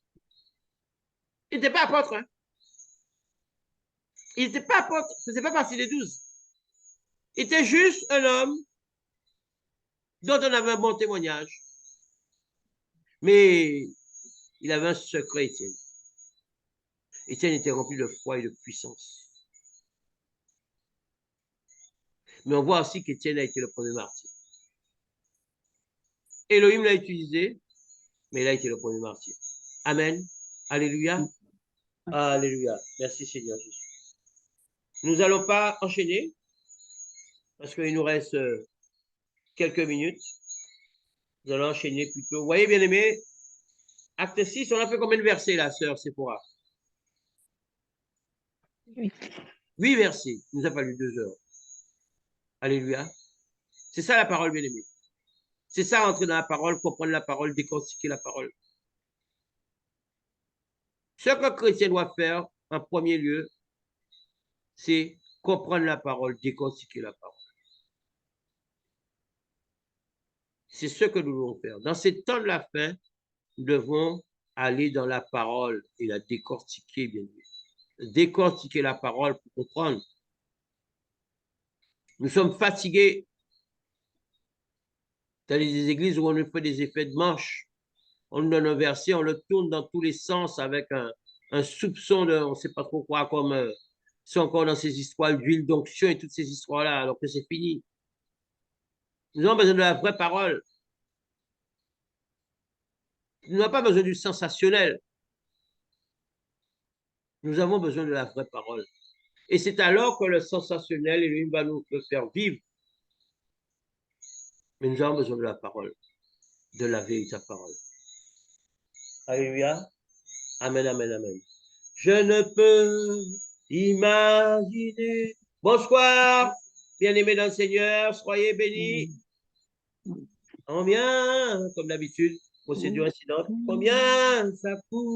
Il n'était pas apôtre. Hein? Il n'était pas apôtre. Il ne faisait pas partie des 12. Il était juste un homme dont on avait un bon témoignage. Mais il avait un secret, Étienne. Étienne était rempli de foi et de puissance. Mais on voit aussi qu'Étienne a été le premier martyr. Elohim l'a utilisé, mais il a été le premier martyr. Amen. Alléluia. Alléluia. Merci Seigneur Jésus. Nous n'allons pas enchaîner parce qu'il nous reste quelques minutes. Nous allons enchaîner plutôt. Vous voyez, bien aimé, acte 6, on a fait combien de versets, la sœur Sephora? 8 versets. Il nous a fallu 2 heures. Alléluia. C'est ça la parole, bien aimé. C'est ça, entrer dans la parole, comprendre la parole, décortiquer la parole. Ce qu'un chrétien doit faire, en premier lieu, c'est comprendre la parole, décortiquer la parole. C'est ce que nous devons faire. Dans ces temps de la fin, nous devons aller dans la parole et la décortiquer, bien sûr. Décortiquer la parole pour comprendre. Nous sommes fatigués dans les églises où on nous fait des effets de manche. On nous donne un verset, on le tourne dans tous les sens avec un soupçon de, on ne sait pas trop quoi, comme c'est encore dans ces histoires d'huile d'onction et toutes ces histoires-là, alors que c'est fini. Nous avons besoin de la vraie parole. Nous n'avons pas besoin du sensationnel. Nous avons besoin de la vraie parole. Et c'est alors que le sensationnel, lui, va nous faire vivre. Mais nous avons besoin de la parole, de la véritable parole. Alléluia. Amen, amen, amen. Je ne peux imaginer. Bonsoir, bien-aimés dans le Seigneur, soyez bénis. Combien, comme d'habitude, procédure incidente, combien ça coûte?